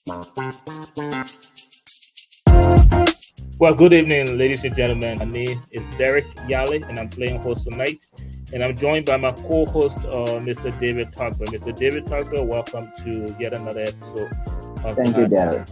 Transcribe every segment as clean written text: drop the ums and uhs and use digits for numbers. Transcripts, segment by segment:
Well, good evening, ladies and gentlemen. My name is Derek Yale, and I'm playing host tonight. And I'm joined by my co-host, Mr. David Tucker. Mr. David Tucker, welcome to yet another episode of Thank you, Derek.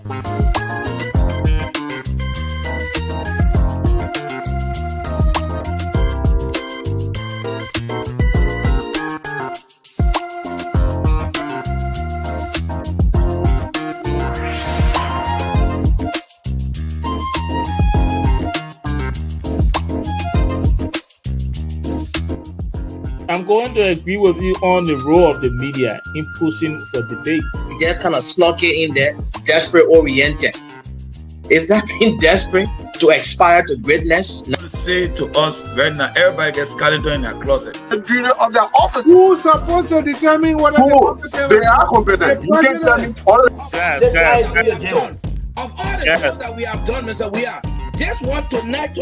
I'm going to agree with you on the role of the media in pushing for debate. They're kind of snuck it in there, desperate oriented. Is that being desperate to aspire to greatness? To say to us right now, everybody gets skeleton in their closet. The duty of their office. Who's supposed to determine whether they are competent? You can't tell me all this guy we have done. Of all the stuff that we have done, Mr. We are just one tonight,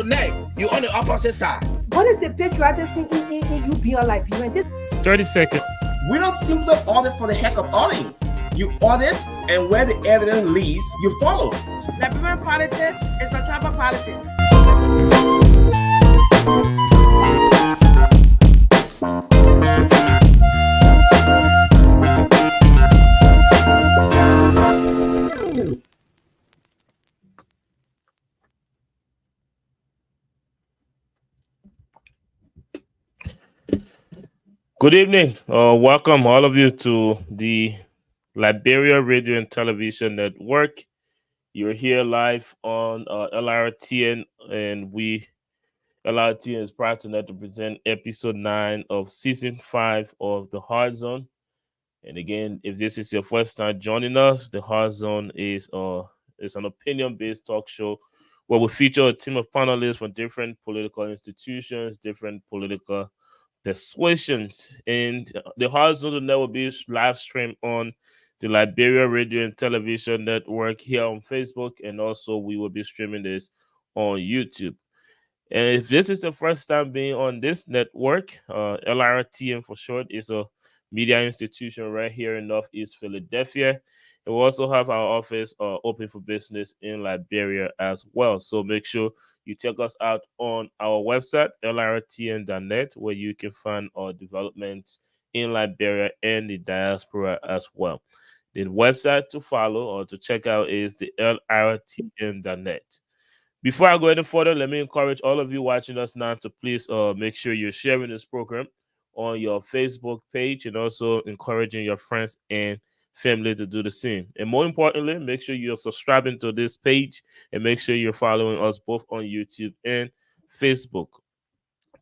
you're on the opposite side. What is the patriotic thing in you being like you? 30 seconds. We don't simply audit for the heck of auditing. You audit, and where the evidence leads, you follow. Liberian politics is a type of politics. Good evening. Welcome all of you to the Liberia Radio and Television Network. You're here live on LRTN, and LRTN is proud tonight to present episode 9 of season 5 of the Hard Zone. And again, if this is your first time joining us, the Hard Zone is an opinion-based talk show where we feature a team of panelists from different political institutions, different political persuasions, and the Hard Zone will be live streamed on the Liberia Radio and Television Network here on Facebook, and also we will be streaming this on YouTube. And if this is the first time being on this network, LRTN for short is a media institution right here in Northeast Philadelphia. And we also have our office open for business in Liberia as well. So make sure you check us out on our website, lrtn.net, where you can find our developments in Liberia and the diaspora as well. The website to follow or to check out is the lrtn.net. Before I go any further, let me encourage all of you watching us now to please make sure you're sharing this program on your Facebook page, and also encouraging your friends and family to do the same. And more importantly, make sure you're subscribing to this page, and make sure you're following us both on YouTube and Facebook.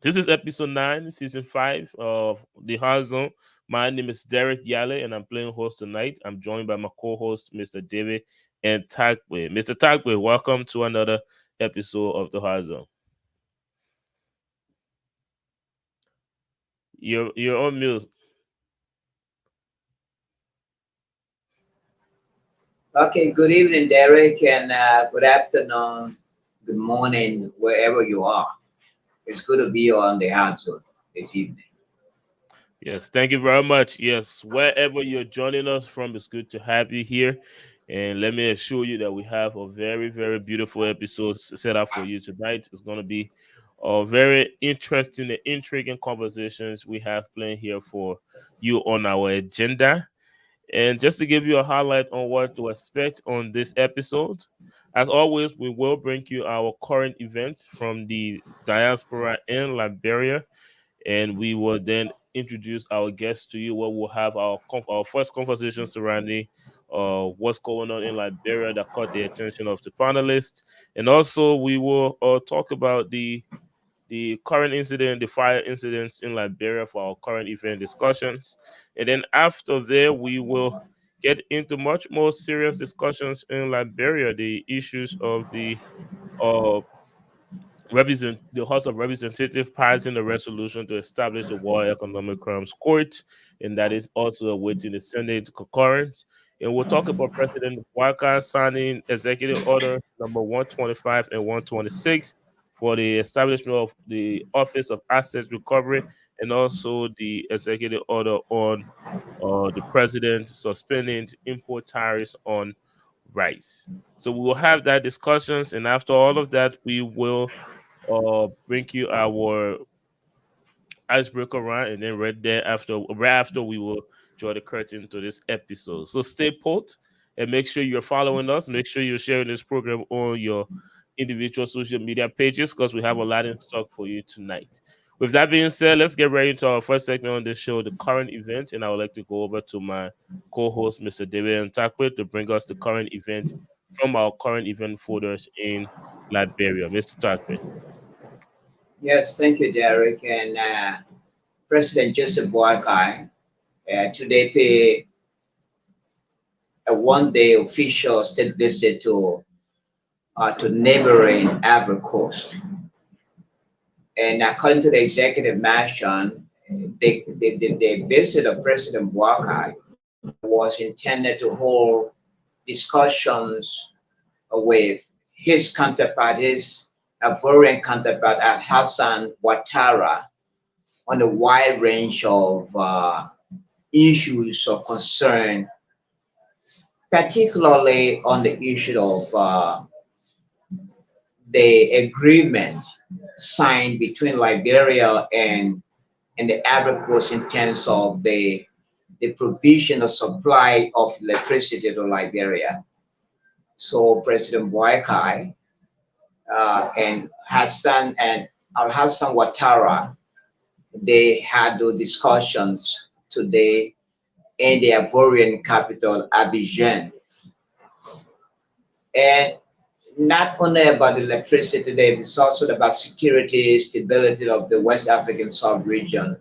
This is episode 9, season 5 of the Hard Zone. My name is Derek Yale, and I'm playing host tonight. I'm joined by my co-host, Mr. David and Tagwe. Mr. Tagwe, welcome to another episode of the Hard Zone. You're on mute. Okay, good evening, Derek, and good afternoon, good morning, wherever you are. It's good to be on the Hard Zone this evening. Yes, thank you very much. Yes, wherever you're joining us from, it's good to have you here. And let me assure you that we have a very, very beautiful episode set up for you tonight. It's going to be a very interesting and intriguing conversations we have planned here for you on our agenda. And just to give you a highlight on what to expect on this episode, as always, we will bring you our current events from the diaspora in Liberia, and we will then introduce our guests to you, where we'll have our first conversation surrounding what's going on in Liberia that caught the attention of the panelists. And also we will talk about the current incident, the fire incidents in Liberia for our current event discussions. And then after there, we will get into much more serious discussions in Liberia, the issues of the House of Representatives passing a resolution to establish the War Economic Crimes Court, and that is also awaiting the Senate concurrence. And we'll talk about President Waka signing Executive Order number 125 and 126 for the establishment of the Office of Asset Recovery, and also the Executive Order on the President suspending import tariffs on rights. So we will have that discussions, and after all of that, we will bring you our icebreaker round, and then right after we will draw the curtain to this episode. So stay put and make sure you're following us. Make sure you're sharing this program on your individual social media pages because we have a lot in stock for you tonight. With that being said, let's get ready to our first segment on the show, the current event, and I would like to go over to my co-host, Mr. David Ntakwe, to bring us the current event from our current event folders in Liberia. Mr. Ntakwe. Yes, thank you, Derek. And President Joseph Boakai today paid a one-day official state visit to neighboring Ivory Coast. And according to the executive mansion, the visit of President Boakai was intended to hold discussions with his counterpart, his Ivorian counterpart, Al Hassan Ouattara, on a wide range of issues of concern, particularly on the issue of the agreement signed between Liberia and the Ivory Coast in terms of the provision of supply of electricity to Liberia. So President Boakai and Al Hassan Ouattara, they had those discussions today in the Ivorian capital, Abidjan. And not only about electricity today, it's also about security, stability of the West African sub-region.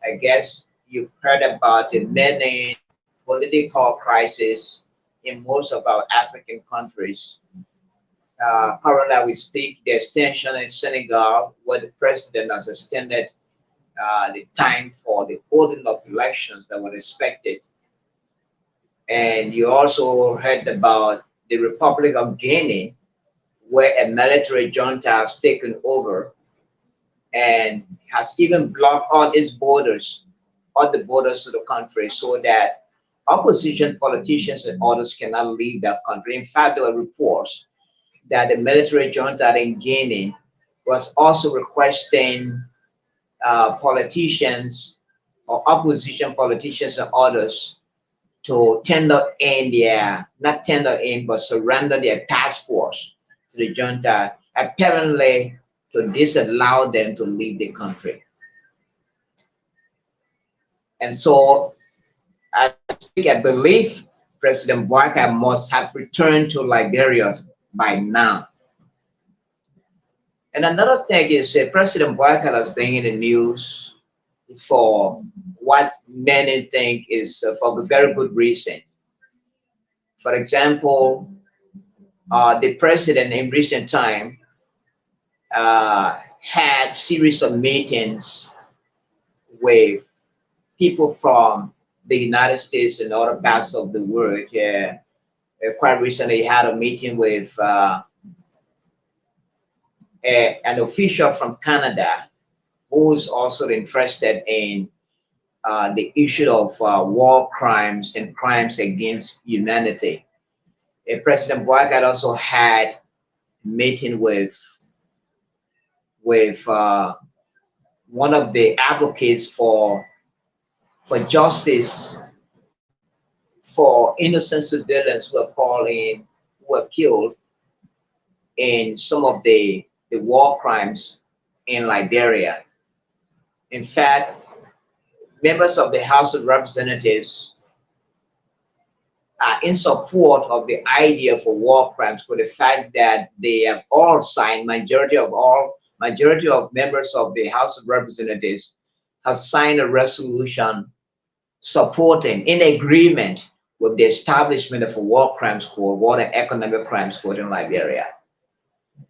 I guess you've heard about the many political crises in most of our African countries. Currently, we speak the extension in Senegal, where the president has extended the time for the holding of elections that were expected. And you also heard about the Republic of Guinea, where a military junta has taken over and has even blocked all its borders, all the borders of the country, so that opposition politicians and others cannot leave that country. In fact, there were reports that the military junta in Guinea was also requesting politicians or opposition politicians and others to tender in not tender in, but surrender their passports to the junta, apparently to disallow them to leave the country. And so I believe President Boakai must have returned to Liberia by now. And another thing is President Boakai has been in the news for what many think is for a very good reason. For example, the president in recent time had series of meetings with people from the United States and other parts of the world. Quite recently, he had a meeting with an official from Canada who's also interested in the issue of war crimes and crimes against humanity. President Boakai also had a meeting with one of the advocates for justice for innocent civilians who were killed in some of the war crimes in Liberia. In fact, members of the House of Representatives are in support of the idea for war crimes for the fact that they have all signed, majority of members of the House of Representatives have signed a resolution supporting, in agreement with the establishment of a war crimes court, war and economic crimes court in Liberia.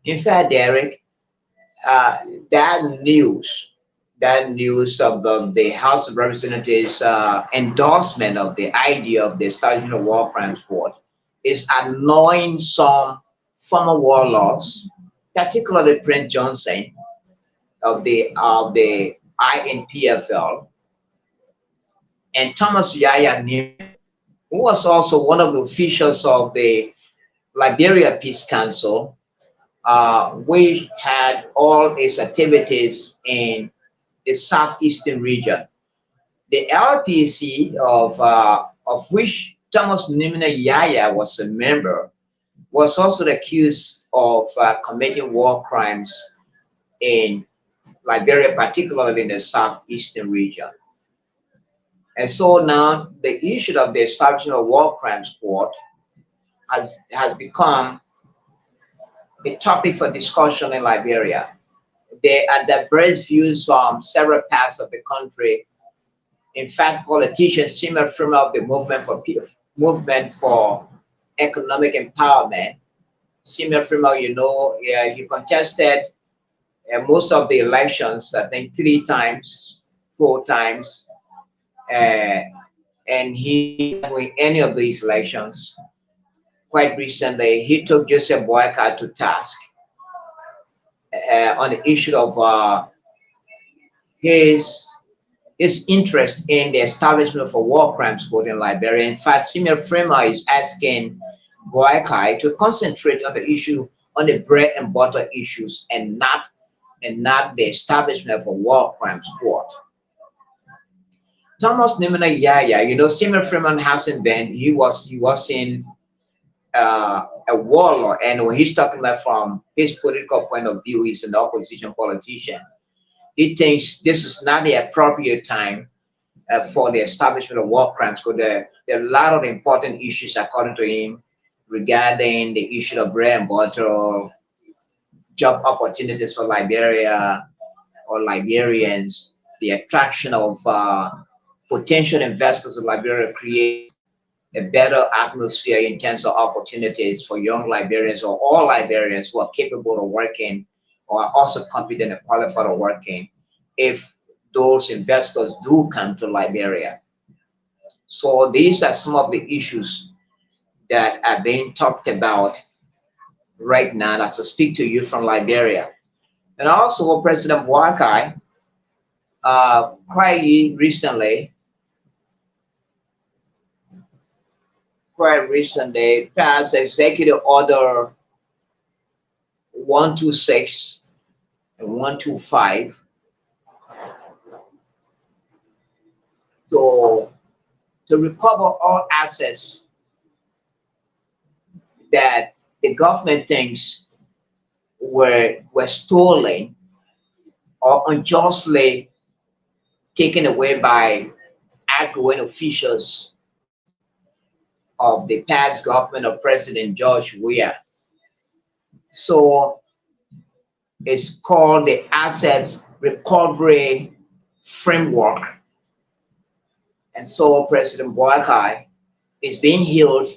In fact, Derek, that news of the House of Representatives endorsement of the idea of the establishment of war crimes court is annoying some former warlords, particularly Prince Johnson of the INPFL, and Thomas Yaya Newman, who was also one of the officials of the Liberia Peace Council, which had all its activities in the southeastern region. The LPC, of which Thomas Nimina Yaya was a member, was also accused of committing war crimes in Liberia, particularly in the southeastern region. And so now the issue of the establishment of war crimes court has become a topic for discussion in Liberia. There are diverse views from several parts of the country. In fact, politicians similar from of the movement for economic empowerment, similar from he contested most of the elections, I think 3 times, 4 times, and he didn't win any of these elections. Quite recently, he took Joseph Boyka to task on the issue of his interest in the establishment of a war crimes court in Liberia. In fact, Senior Fremer is asking Boyka to concentrate on the issue, on the bread and butter issues, and not the establishment of a war crimes court. Thomas Nimina Yaya, Senior Freeman hasn't been. He was in a warlord, and when he's talking about from his political point of view, he's an opposition politician. He thinks this is not the appropriate time for the establishment of war crimes, because there are a lot of important issues, according to him, regarding the issue of bread and butter, job opportunities for Liberia or Liberians, the attraction of potential investors in Liberia, create a better atmosphere in terms of opportunities for young Liberians or all Liberians who are capable of working or are also competent and qualified of working, if those investors do come to Liberia. So these are some of the issues that are being talked about right now as I speak to you from Liberia. And also President Boakai quite recently passed Executive Order 126 and 125 to recover all assets that the government thinks were stolen or unjustly taken away by outgoing officials of the past government of President George Weah. So it's called the Assets Recovery Framework. And so President Boakai is being held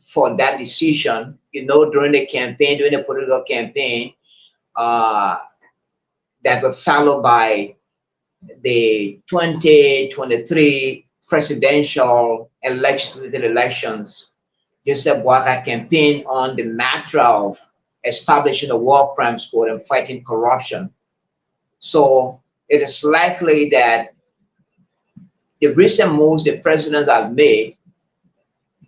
for that decision. During the campaign, during the political campaign, that were followed by the 2023 presidential and legislative elections. Joseph Boakai campaigned on the matter of establishing a war crimes court and fighting corruption. So it is likely that the recent moves the president has made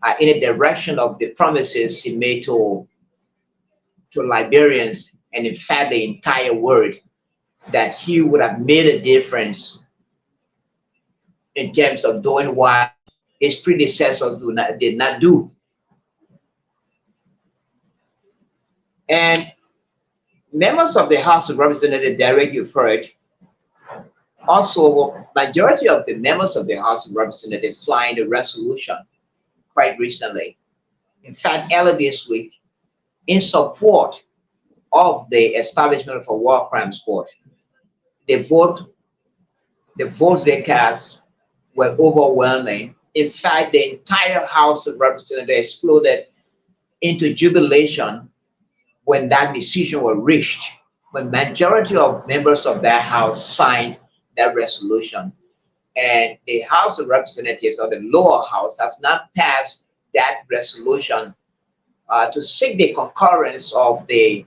are in the direction of the promises he made to Liberians, and in fact the entire world, that he would have made a difference in terms of doing what his predecessors did not do. And members of the House of Representatives, Derek, you've heard, also majority of the members of the House of Representatives signed a resolution quite recently. In fact, earlier this week, in support of the establishment of a war crimes court. The votes they cast were overwhelming. In fact, the entire House of Representatives exploded into jubilation when that decision was reached, when majority of members of that House signed that resolution. And the House of Representatives, or the lower house, has not passed that resolution to seek the concurrence of the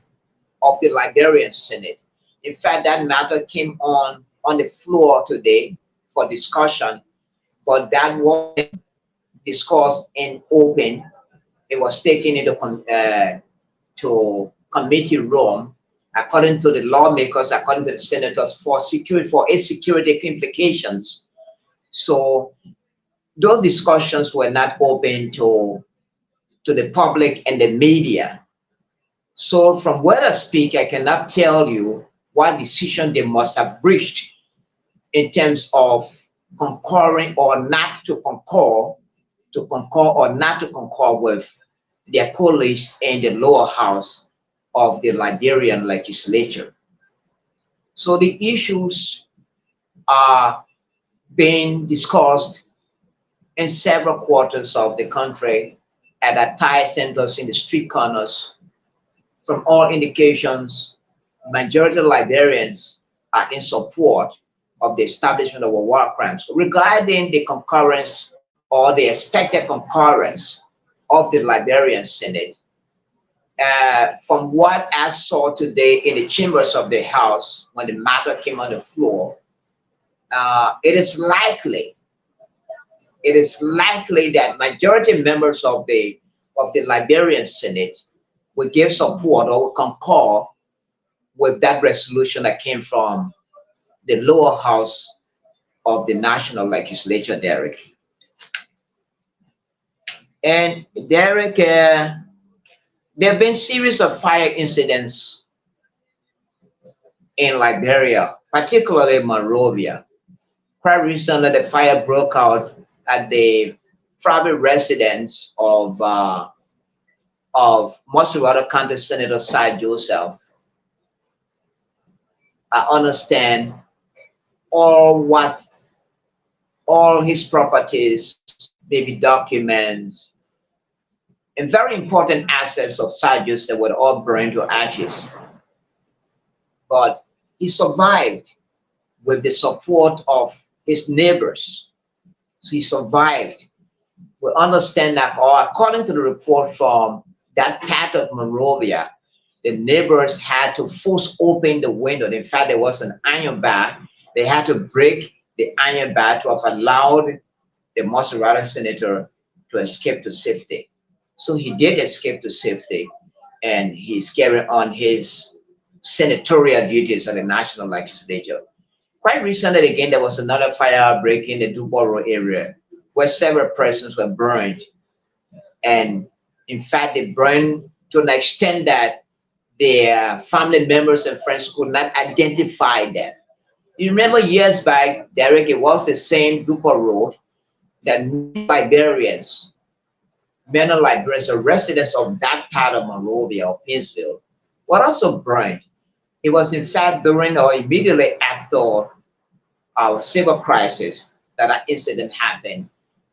Liberian Senate. In fact, that matter came on the floor today for discussion, but that wasn't discussed in open. It was taken into to committee room, according to the lawmakers, according to the senators, for security, for its security implications. So those discussions were not open to the public and the media. So from where I speak, I cannot tell you what decision they must have reached in terms of concurring or not to concur or not to concur with their colleagues in the lower house of the Liberian legislature. So the issues are being discussed in several quarters of the country at attire centers in the street corners. From all indications, majority of Liberians are in support of the establishment of a war crimes. Regarding the concurrence or the expected concurrence of the Liberian Senate, from what I saw today in the chambers of the House when the matter came on the floor, it is likely that majority members of the Liberian Senate will give support or will concur with that resolution that came from the lower house of the national legislature, Derek. And Derek, there have been series of fire incidents in Liberia, particularly Monrovia. Quite recently, the fire broke out at the private residence of Mosserado County Senator Cy Joseph. I understand all his properties, maybe documents, and very important assets of Cy Joseph were all burned to ashes. But he survived with the support of his neighbors. So he survived. We understand that, or according to the report from that part of Monrovia, the neighbors had to force open the window. In fact, there was an iron bar. They had to break the iron bar to have allowed the Mosserado senator to escape to safety. So he did escape to safety, and he's carrying on his senatorial duties at the national legislature. Quite recently, again, there was another fire outbreak in the Duboro area where several persons were burned. And in fact, they burned to an extent that their family members and friends could not identify them. You remember years back, Derek, it was the same Duboro road that many Liberians or residents of that part of Monrovia or Pinsville were also burned. It was in fact during or immediately after our civil crisis that that incident happened.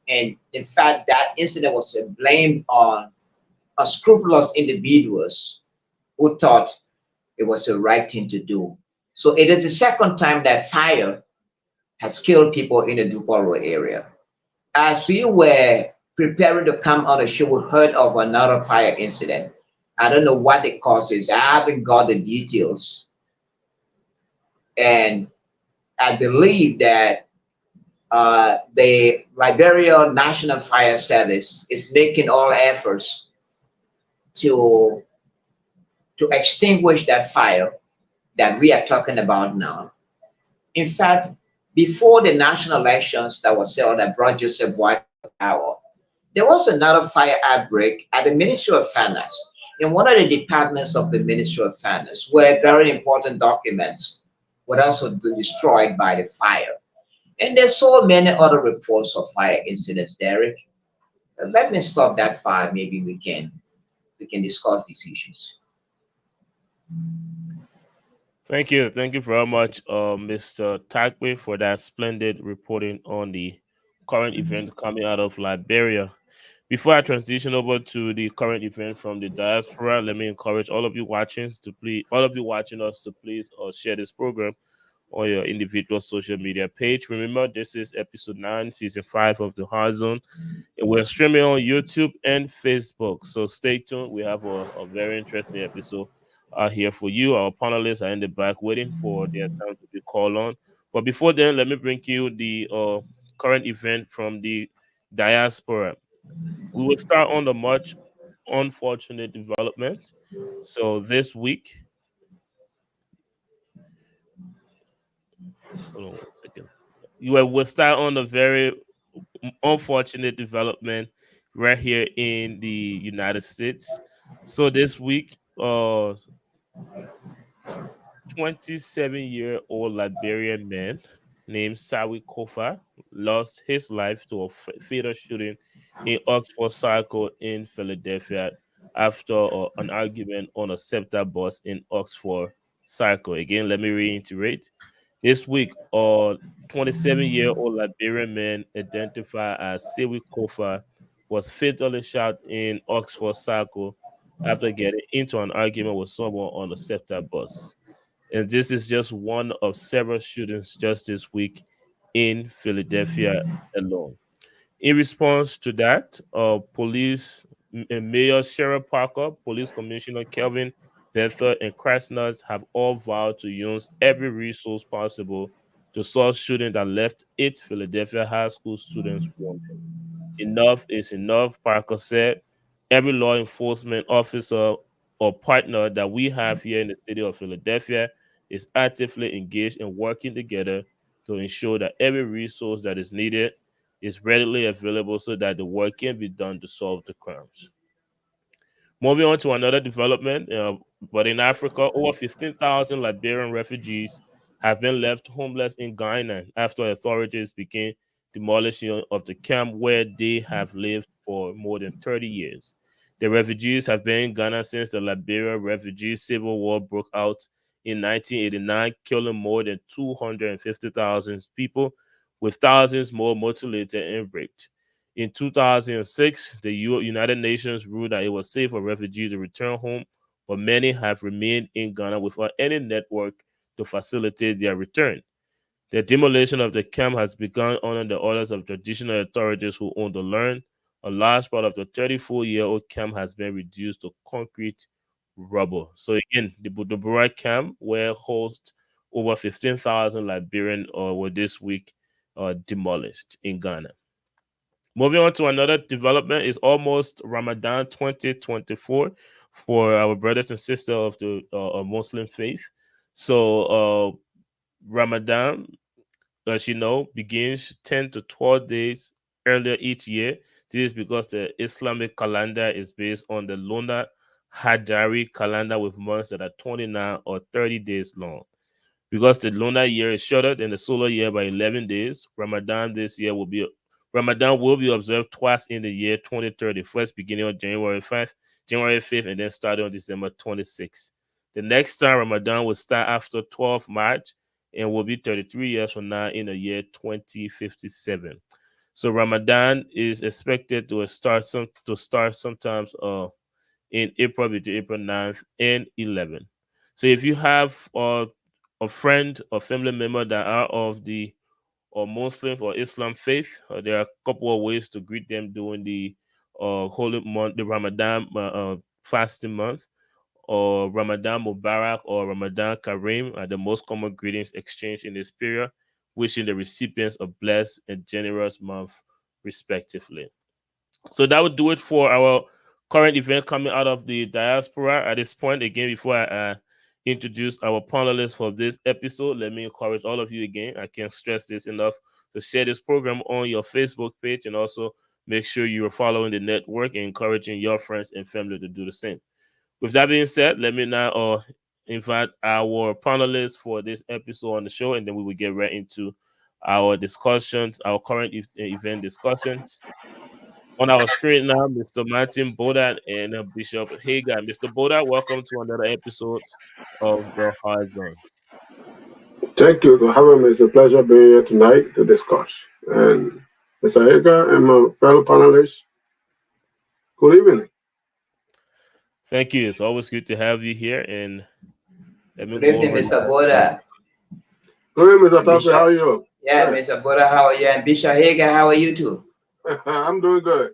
And in fact, that incident was blamed on unscrupulous individuals who thought it was the right thing to do. So it is the second time that fire has killed people in the Duboro area. As we were preparing to come on the show, we heard of another fire incident. I don't know what the cause is. I haven't got the details. And I believe that the Liberia National Fire Service is making all efforts to extinguish that fire that we are talking about now. In fact, before the national elections that was held that brought Joseph White to power, there was another fire outbreak at the Ministry of Finance. In one of the departments of the Ministry of Finance, where very important documents were also destroyed by the fire. And there's so many other reports of fire incidents, Derek. Let me stop that fire. Maybe we can discuss these issues. Thank you very much, Mr. Takwe, for that splendid reporting on the current event coming out of Liberia. Before I transition over to the current event from the diaspora, let me encourage all of you watching us to please share this program on your individual social media page. Remember, this is episode 9, season 5 of the Hard Zone. And we're streaming on YouTube and Facebook. So stay tuned. We have a very interesting episode here for you. Our panelists are in the back waiting for their time to be called on. But before then, let me bring you the current event from the diaspora. We will start on the much unfortunate development. So this week, hold on 1 second. We'll start on the very unfortunate development right here in the United States. So this week, 27-year-old Liberian man named Sawi Kofa lost his life to a fatal shooting in Oxford Circle in Philadelphia after an argument on a SEPTA bus in Oxford Circle. Again, let me reiterate. This week, a 27-year-old Liberian man identified as Sawi Kofa was fatally shot in Oxford Circle after getting into an argument with someone on a SEPTA bus. And this is just one of several shootings just this week in Philadelphia alone. In response to that, Mayor Sarah Parker, Police Commissioner Kelvin Bethel, and Krasnodar have all vowed to use every resource possible to solve shooting that left 8 Philadelphia high school students wounded. Enough is enough, Parker said. Every law enforcement officer or partner that we have here in the city of Philadelphia is actively engaged in working together to ensure that every resource that is needed is readily available so that the work can be done to solve the crimes. Moving on to another development, but in Africa, over 15,000 Liberian refugees have been left homeless in Ghana after authorities began demolition of the camp where they have lived for more than 30 years. The refugees have been in Ghana since the Liberia Refugee Civil War broke out in 1989, killing more than 250,000 people, with thousands more mutilated and raped. In 2006, the United Nations ruled that it was safe for refugees to return home, but many have remained in Ghana without any network to facilitate their return. The demolition of the camp has begun under the orders of traditional authorities who own the land. A large part of the 34-year-old camp has been reduced to concrete rubble. So again, the Burak camp, where hosts over 15,000 Liberian were this week demolished in Ghana. Moving on to another development is almost Ramadan 2024 for our brothers and sisters of the Muslim faith. So Ramadan, as you know, begins 10 to 12 days earlier each year. This is because the Islamic calendar is based on the lunar Hajjari calendar with months that are 29 or 30 days long. Because the lunar year is shorter than the solar year by 11 days, Ramadan will be observed twice in the year 2030, first beginning on January 5th, and then starting on December 26th. The next time Ramadan will start after 12 March and will be 33 years from now in the year 2057. So Ramadan is expected to start sometimes in April, between April 9th and 11th. So if you have a friend or family member that are of the or Muslim or Islam faith, there are a couple of ways to greet them during the holy month, the Ramadan fasting month, or Ramadan Mubarak or Ramadan Kareem are the most common greetings exchanged in this period, wishing the recipients a blessed and generous month, respectively. So that would do it for our current event coming out of the diaspora. At this point, again, before I introduce our panelists for this episode, let me encourage all of you again. I can't stress this enough to share this program on your Facebook page, and also make sure you are following the network and encouraging your friends and family to do the same. With that being said, let me now invite our panelists for this episode on the show, and then we will get right into our discussions, our current event discussions. On our screen now, Mr. Martin Bodat and Bishop Hager. Mr. Bodat, welcome to another episode of The Hard Zone. Thank you for having me. It's a pleasure being here tonight to discuss. And Mr. Hager and my fellow panelists, good evening. Thank you. It's always good to have you here. And let me Good evening, Mr. Bodat. Good evening, Mr. Tapi. How are you? Yeah, Mr. Bodat, how are you? And Bishop Hager, how are you too? I'm doing good.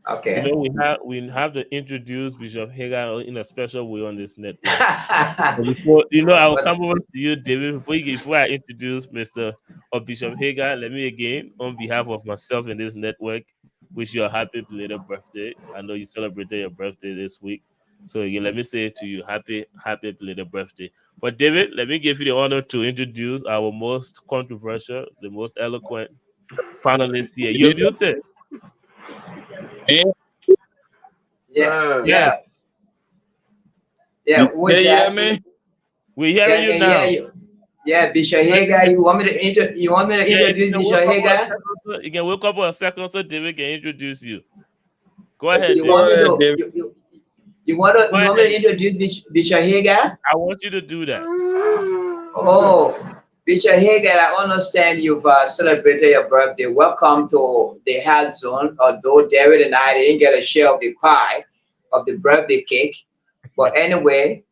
Okay. You know, we have to introduce Bishop Hagar in a special way on this network. But before I'll But come over to you, David. Before I introduce Mr. or Bishop Hagar, let me again, on behalf of myself and this network, wish you a happy belated birthday. I know you celebrated your birthday this week, so again, let me say to you, happy belated birthday. But David, let me give you the honor to introduce our most controversial, the most eloquent panelist here. You're Yeah. muted. Eh, yeah, Yes, yeah. Who Can is you hear that? me? we're Yeah, hearing I you can hear now. you. Yeah, Bishop Let me Hagar. hear- You want me to you want me to Yeah, if you introduce can wait Bishop a couple of Hagar? seconds, you can wait a couple of seconds so David can introduce you. Go Okay, ahead, You go want David. me ahead, to David. Go you want me ahead. to introduce Bishop Hagar? I want you to do that. Oh, Bishop Hagar, I understand you've celebrated your birthday. Welcome to the health zone. Although David and I didn't get a share of the pie of the birthday cake, but anyway,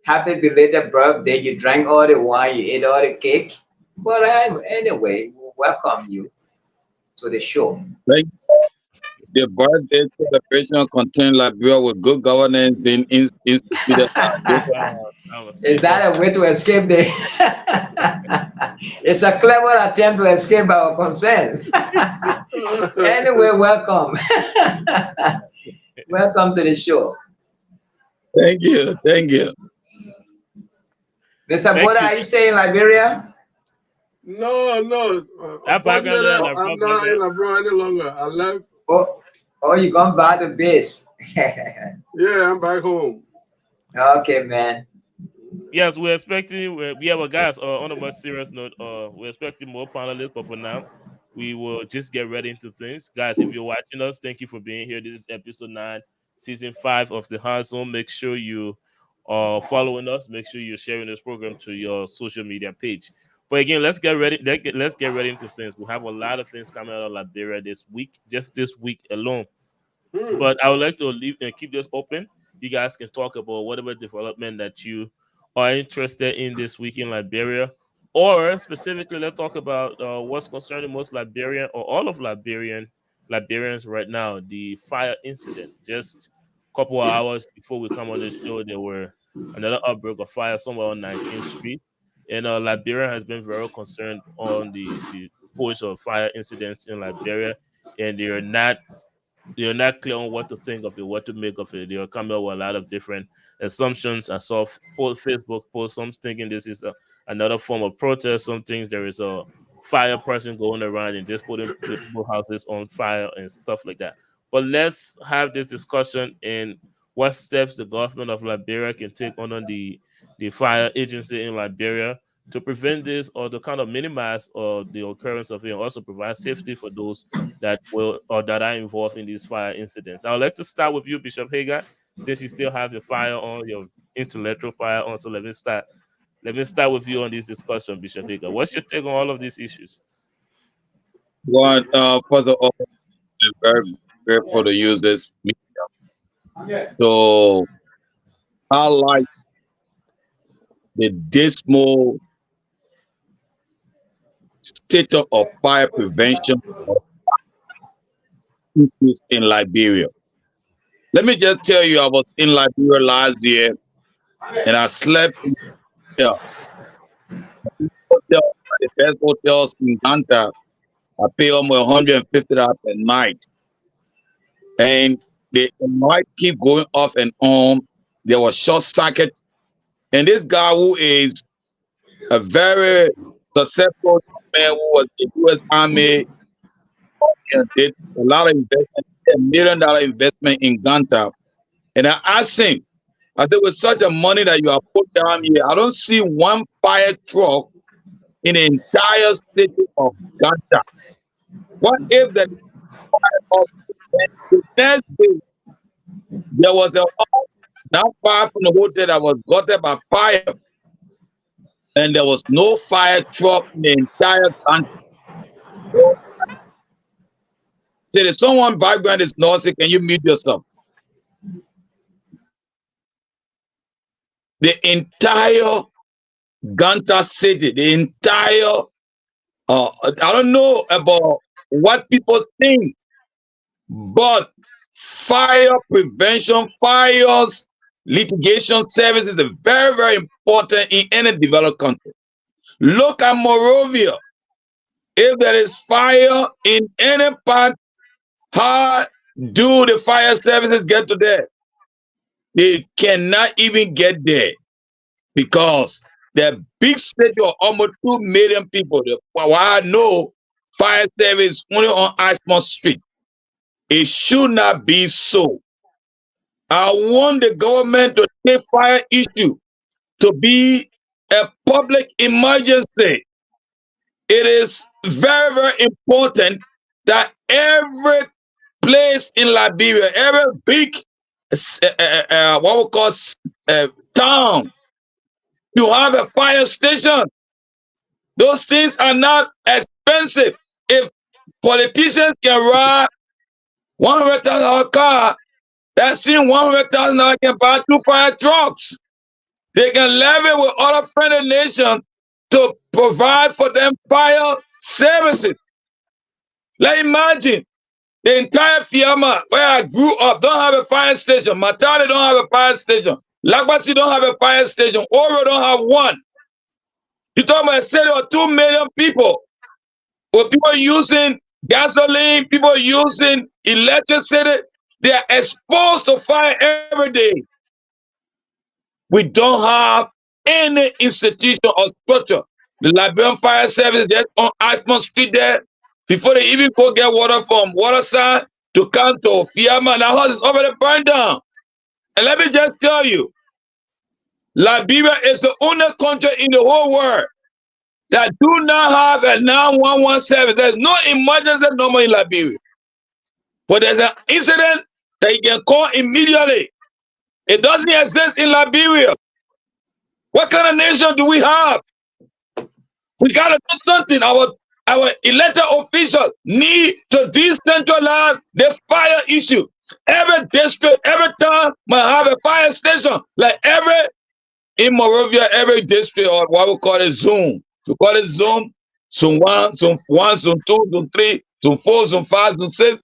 happy belated birthday. You drank all the wine, you ate all the cake. But anyway, we welcome you to the show. Thank The birthday celebration contained Liberia with good governance being instituted. I was Is sleep on. that a way to escape the? It's a clever attempt to escape our concern. Anyway, welcome. Welcome to the show. Thank you. Thank you. Mr. Thank Boda, you. are you staying in Liberia? No. That background Unfortunately, noise, that I'm not background in Labrador any longer. I left. Oh, you gone back to base. Yeah, I'm back home. Okay, man. Yes, we're expecting. Yeah, well, guys. On a much serious note, we're expecting more panelists, but for now, we will just get ready into things, guys. If you're watching us, thank you for being here. This is episode 9, season 5 of the Hard Zone. Make sure you are following us. Make sure you're sharing this program to your social media page. But again, let's get ready. Let's get ready into things. We have a lot of things coming out of Liberia this week, just this week alone. But I would like to leave and keep this open. You guys can talk about whatever development that you are interested in this week in Liberia, or specifically, let's talk about what's concerning most Liberian or all of Liberians right now. The fire incident. Just a couple of hours before we come on the show, there were another outbreak of fire somewhere on 19th Street, and Liberia has been very concerned on the reports of fire incidents in Liberia, and they're not clear on what to think of it, what to make of it. They're coming up with a lot of different assumptions. I saw Facebook posts, some thinking this is another form of protest. Some things there is a fire person going around and just putting people houses on fire and stuff like that. But let's have this discussion in what steps the government of Liberia can take on the fire agency in Liberia to prevent this or to kind of minimize the occurrence of it and also provide safety for those that will or that are involved in these fire incidents. I would like to start with you, Bishop Hagar, since you still have your fire on, your intellectual fire on. So let me start. Let me start with you on this discussion, Bishop Hagar. What's your take on all of these issues? One, first of all, I'm very grateful to use this medium to highlight the dismal state of fire prevention issues in Liberia. Let me just tell you, I was in Liberia last year and I slept in the hotel, the best hotels in Ganta. I pay almost $150 per night. And the light keep going off and on. There was short circuit. And this guy who is a very successful man who was in the U.S. Army and did a lot of investment, $1 million investment in Ganta. And I asked him, I said, with such a money that you have put down here, I don't see one fire truck in the entire city of Ganta. What if the next day there was a house not far from the hotel that was gutted by fire, and there was no fire truck in the entire country? Say, if someone background is noisy, can you mute yourself? The entire Ganta city, the entire, I don't know about what people think, but fire prevention, fires litigation services is very, very important in any developed country. Look at Morovia. If there is fire in any part, how do the fire services get to there? They cannot even get there because the big city of almost 2 million people. Well, I know fire service only on Ashmont Street. It should not be so. I want the government to take fire issue to be a public emergency. It is very, very important that every place in Liberia, every big, what we call town, you have a fire station. Those things are not expensive. If politicians can ride $100,000 car, that's in $100,000 can buy 2 fire trucks. They can levy with other friendly nations to provide for them fire services. Like imagine the entire Fiamma where I grew up don't have a fire station. Matale don't have a fire station. Lagbasi don't have a fire station. Oro don't have one. You talk about a city of 2 million people, with people using gasoline, people using electricity. They are exposed to fire every day. We don't have any institution or structure. The Liberian Fire Service, that's on Ashmont Street there. Before they even go get water from Waterside to come to Fiamma, and our house is already burned down. And let me just tell you, Liberia is the only country in the whole world that do not have a 911 service. There's no emergency number in Liberia. But there's an incident that you can call immediately. It doesn't exist in Liberia. What kind of nation do we have? We gotta do something. Our elected officials need to decentralize the fire issue. Every district, every town must have a fire station. Like in Morovia, every district, or what we call it, zone. We call it zone 1, zone 1, zone 2, zone 3, zone 4, zone 5, zone 6.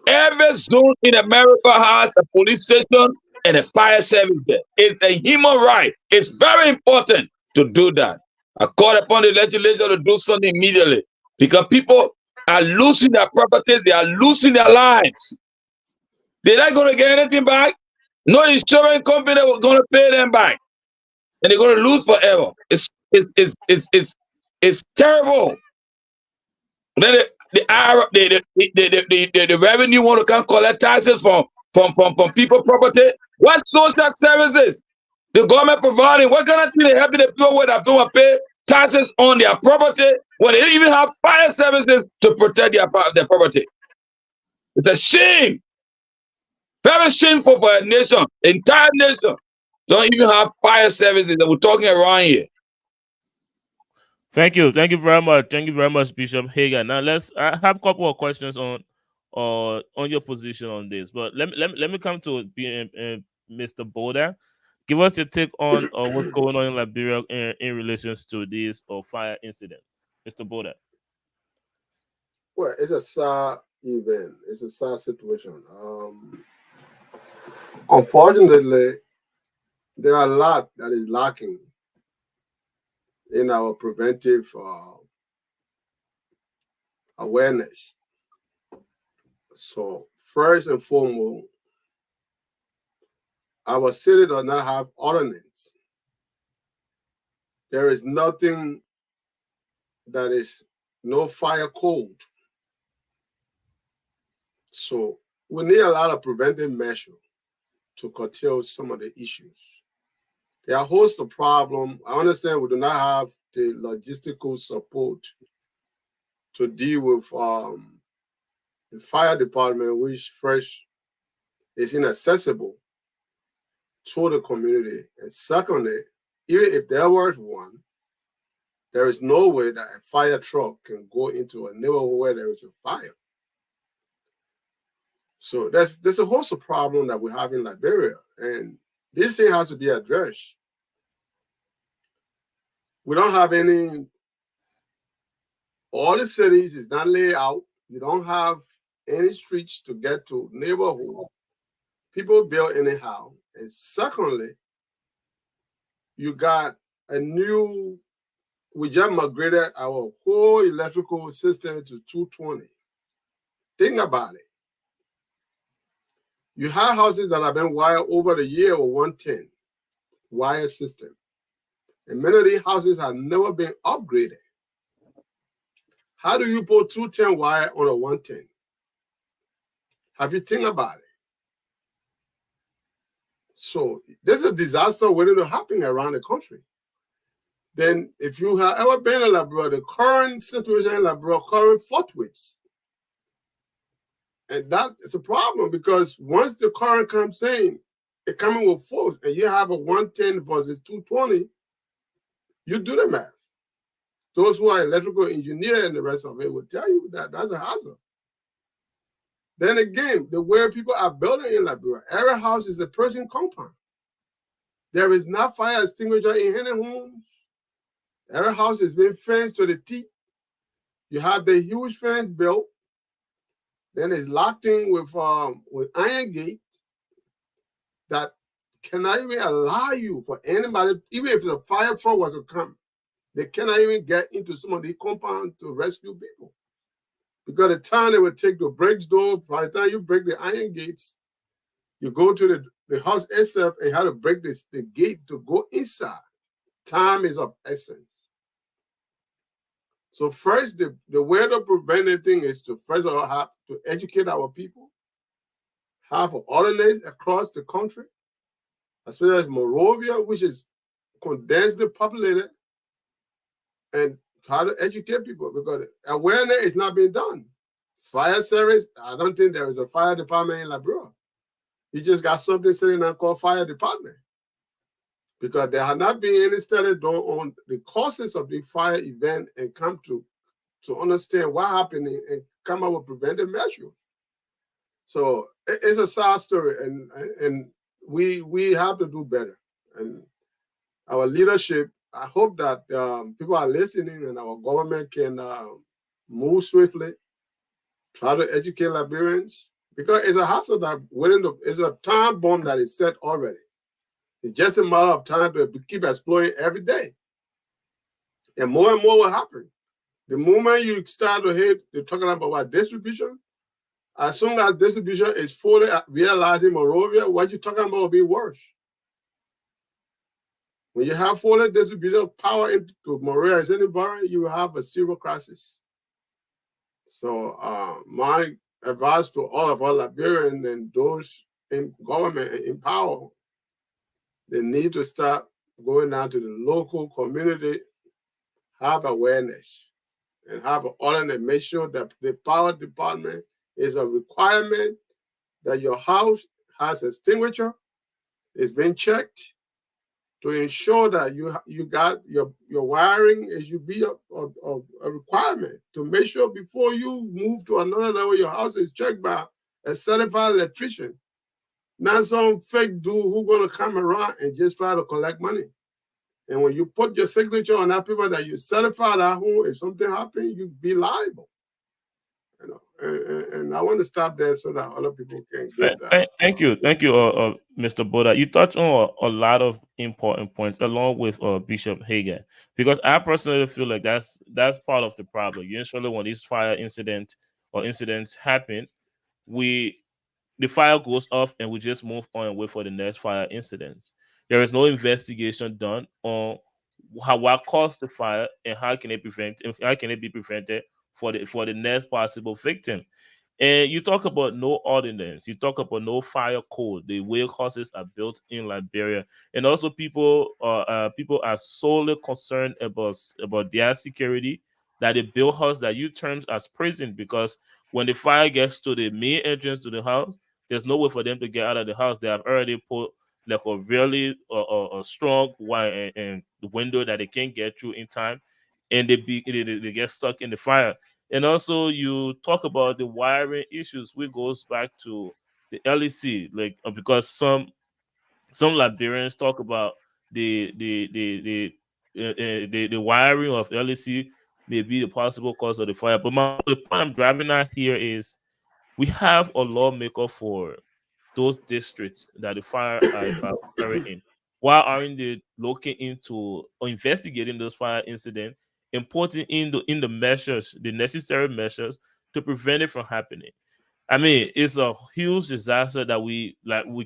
Every zone in America has a police station and a fire service there. It's a human right. It's very important to do that. I call upon the legislature to do something immediately because people are losing their properties, they are losing their lives. They're not going to get anything back. No insurance company was going to pay them back, and they're going to lose forever. It's terrible. Then the revenue want to come collect taxes from people property. What social services the government providing? What kind of thing they helping the people with that don't pay taxes on their property when they even have fire services to protect their property? It's a shame. Very shameful for a nation, entire nation, don't even have fire services that we're talking around here. Thank you very much, Bishop Hager. Now I have a couple of questions on your position on this, but let me come to Mr. Boda. Give us your take on what's going on in Liberia in relations to this fire incident, Mr. Boda. Well, it's a sad event. It's a sad situation. Unfortunately, there are a lot that is lacking in our preventive awareness. So first and foremost, our city does not have ordinance. There is nothing that is no fire code. So we need a lot of preventive measures to curtail some of the issues. There are a host of problems. I understand we do not have the logistical support to deal with the fire department, which first is inaccessible to the community. And secondly, even if there was one, there is no way that a fire truck can go into a neighborhood where there is a fire. So there's a host of problem that we have in Liberia, and this thing has to be addressed. We don't have any, all the cities is not laid out. You don't have any streets to get to neighborhood. People build anyhow. And secondly, you got a new, we just migrated our whole electrical system to 220. Think about it. You have houses that have been wired over the year with 110 wire system. And many of these houses have never been upgraded. How do you put 210 wire on a 110? Have you think about it? So there's a disaster waiting to happen around the country. Then if you have ever been in Liberia, the current situation in Liberia, current fluctuates. And that is a problem because once the current comes in, it coming with force, and you have a 110 versus 220, you do the math. Those who are electrical engineer and the rest of it will tell you that that's a hazard. Then again, the way people are building in Liberia, every house is a person compound. There is not fire extinguisher in any homes. Every house is being fenced to the teeth. You have the huge fence built. Then it's locked in with iron gate that cannot even allow you for anybody, even if the fire truck was to come, they cannot even get into some of the compound to rescue people. Because the time it would take to break door, by the time you break the iron gates, you go to the house itself and have to break the gate to go inside. Time is of essence. So first, the way to prevent anything is to first of all have to educate our people, have an ordinance across the country, especially as Morovia, which is condensely populated, and try to educate people because awareness is not being done. Fire service, I don't think there is a fire department in Liberia. You just got something sitting there called fire department because there have not been any study done on the causes of the fire event and come to understand what happened and come up with preventive measures. So it's a sad story, and we have to do better. And our leadership, I hope that people are listening and our government can move swiftly, try to educate Liberians, because it's a hassle that it's a time bomb that is set already. It's just a matter of time to keep exploring every day. And more will happen. The moment you start to hit, you're talking about distribution, as soon as distribution is fully realizing Morovia, what you're talking about will be worse. When you have full distribution of power into Morovia and environment, you will have a zero crisis. So my advice to all of our Liberians and those in government and in power, they need to start going down to the local community, have awareness, and have an ordinance. Make sure that the power department is a requirement that your house has a extinguisher, it's been checked to ensure that you got your wiring. It should be a requirement to make sure before you move to another level, your house is checked by a certified electrician, not some fake dude who's going to come around and just try to collect money. And when you put your signature on that paper that you certified at home, if something happens, you be liable. You know, and I want to stop there so that other people can get that. Thank you, Mr. Boda. You touched on a lot of important points along with Bishop Hager, because I personally feel like that's part of the problem. Usually, when these fire incidents happen, the fire goes off and we just move on and wait for the next fire incidents. There is no investigation done on what caused the fire and how can it be prevented for the next possible victim. And you talk about no ordinance, you talk about no fire code, the way houses are built in Liberia, and also people are solely concerned about their security, that they build house that you terms as prison, because when the fire gets to the main entrance to the house, there's no way for them to get out of the house. They have already put like a really a strong wire and the window that they can't get through in time, and they get stuck in the fire. And also, you talk about the wiring issues, which goes back to the LEC, like because some Liberians talk about the wiring of LEC may be the possible cause of the fire. But the point I'm driving at here is we have a lawmaker for those districts that the fire are occurring in. Why aren't they looking into or investigating those fire incidents and putting in the measures, the necessary measures to prevent it from happening? I mean, it's a huge disaster that we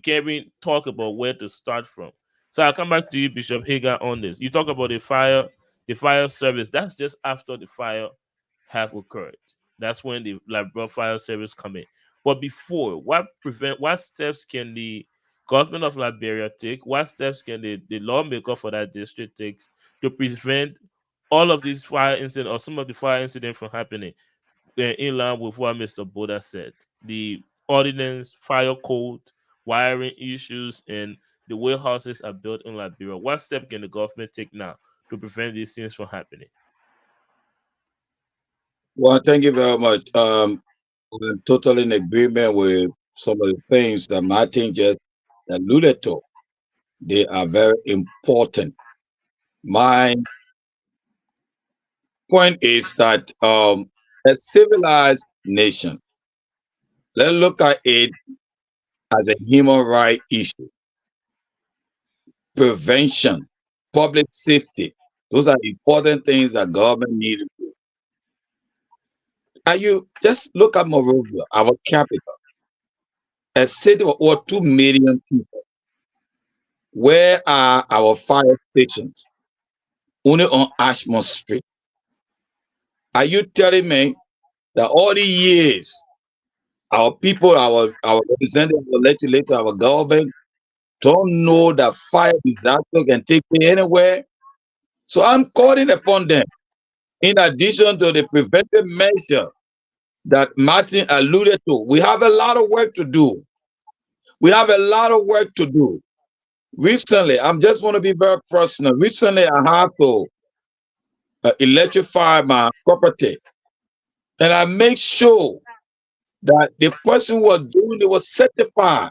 can't even talk about where to start from. So I'll come back to you, Bishop Hagar, on this. You talk about the fire service. That's just after the fire have occurred. That's when the Liberia fire service come in. But before, what steps can the government of Liberia take? What steps can the lawmaker for that district take to prevent all of these fire incidents or some of the fire incidents from happening? In line with what Mr. Boda said, the ordinance, fire code, wiring issues, and the way houses are built in Liberia. What step can the government take now to prevent these things from happening? Well, thank you very much. I'm totally in agreement with some of the things that Martin just alluded to. They are very important. My point is that a civilized nation, let's look at it as a human right issue. Prevention, public safety, those are important things that government need to do. And you just look at Monrovia, our capital, a city of over 2 million people. Where are our fire stations? Only on Ashmont Street. Are you telling me that all the years our people, our representatives, our legislators, our government don't know that fire disaster can take place anywhere? So I'm calling upon them, in addition to the preventive measure that Martin alluded to, we have a lot of work to do. We have a lot of work to do. Recently, I'm just want to be very personal. Recently, I have to electrify my property, and I make sure that the person who was doing it was certified.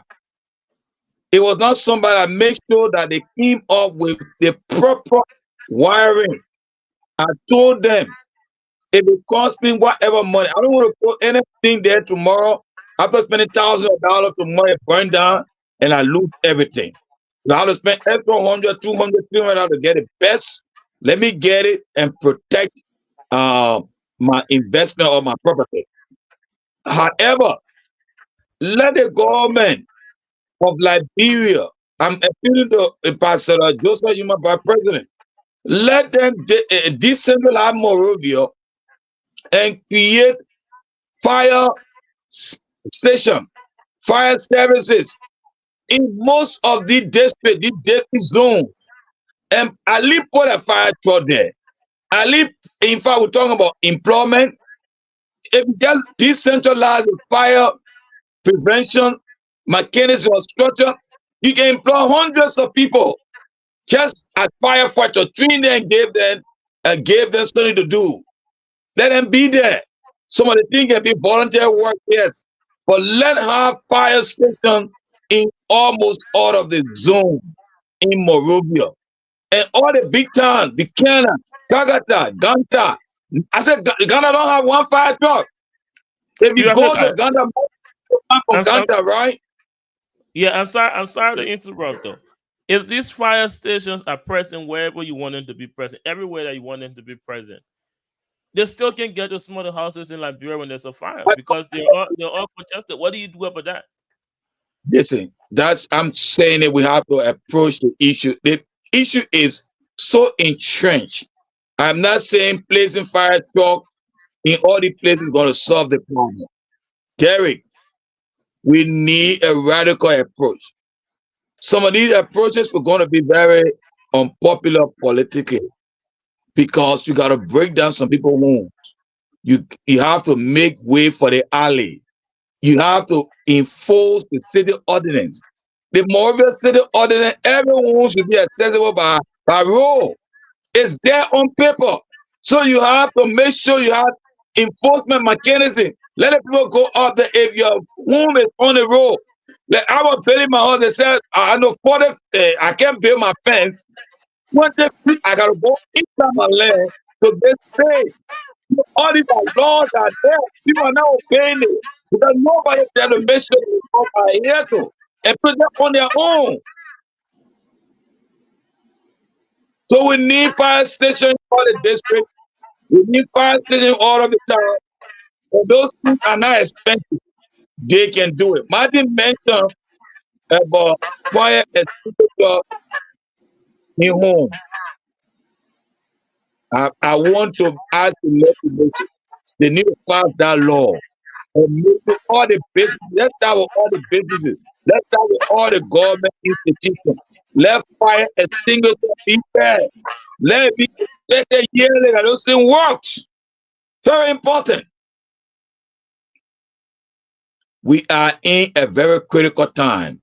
It was not somebody that made sure that they came up with the proper wiring. I told them if it costs me whatever money, I don't want to put anything there tomorrow. After spending thousands of dollars tomorrow, it burn down and I lose everything. So I have to spend extra 100, 200, 300 to get it best. Let me get it and protect my investment or my property. However, let the government of Liberia, I'm appealing to Pastor Joseph Yuma, by president, let them decentralize Monrovia and create fire station, fire services in most of the district zones. And at least put a fire truck there. At least, in fact, we're talking about employment. If you just decentralize the fire prevention mechanism or structure, you can employ hundreds of people just as firefighters, train them and gave them something to do. Let them be there. Some of the things can be volunteer work, yes, but let have fire station in almost all of the zone in Monrovia. And all the big towns, Buchanan, Kagata, Ganta. I said Ghana don't have one fire truck. If you go to Ghana, Ganta, right? Yeah, I'm sorry to interrupt though. If these fire stations are present wherever you want them to be present, everywhere that you want them to be present, they still can get to smaller houses in Liberia when there's a fire because they're all congested. What do you do about that? Listen, I'm saying that we have to approach the issue. The issue is so entrenched. I'm not saying placing fire truck in all the places is going to solve the problem. Derek, we need a radical approach. Some of these approaches were going to be very unpopular politically because you got to break down some people's wounds. You have to make way for the alley. You have to enforce the city ordinance. The Monrovia city ordinance, everyone should be accessible by road. It's there on paper. So you have to make sure you have enforcement mechanism. Let the people go up there if your home is on the road. Like I was building my house, they said, I know 40, I can't build my fence. 20 feet, I gotta go inside my land to get paid. All these laws are there. People are not obeying it. Because nobody there to make sure they come by here to and put them on their own. So we need fire station in all the district. We need fire station all of the town. And those things are not expensive. They can do it. Martin mentioned about fire extinguisher in home. I want to ask the legislature, they need to pass that law and make it all the business. Let's start with all the businesses. Let's start with all the government institutions. Let fire extinguisher be there. Let it be inspected yearly that those things works. Very important. We are in a very critical time.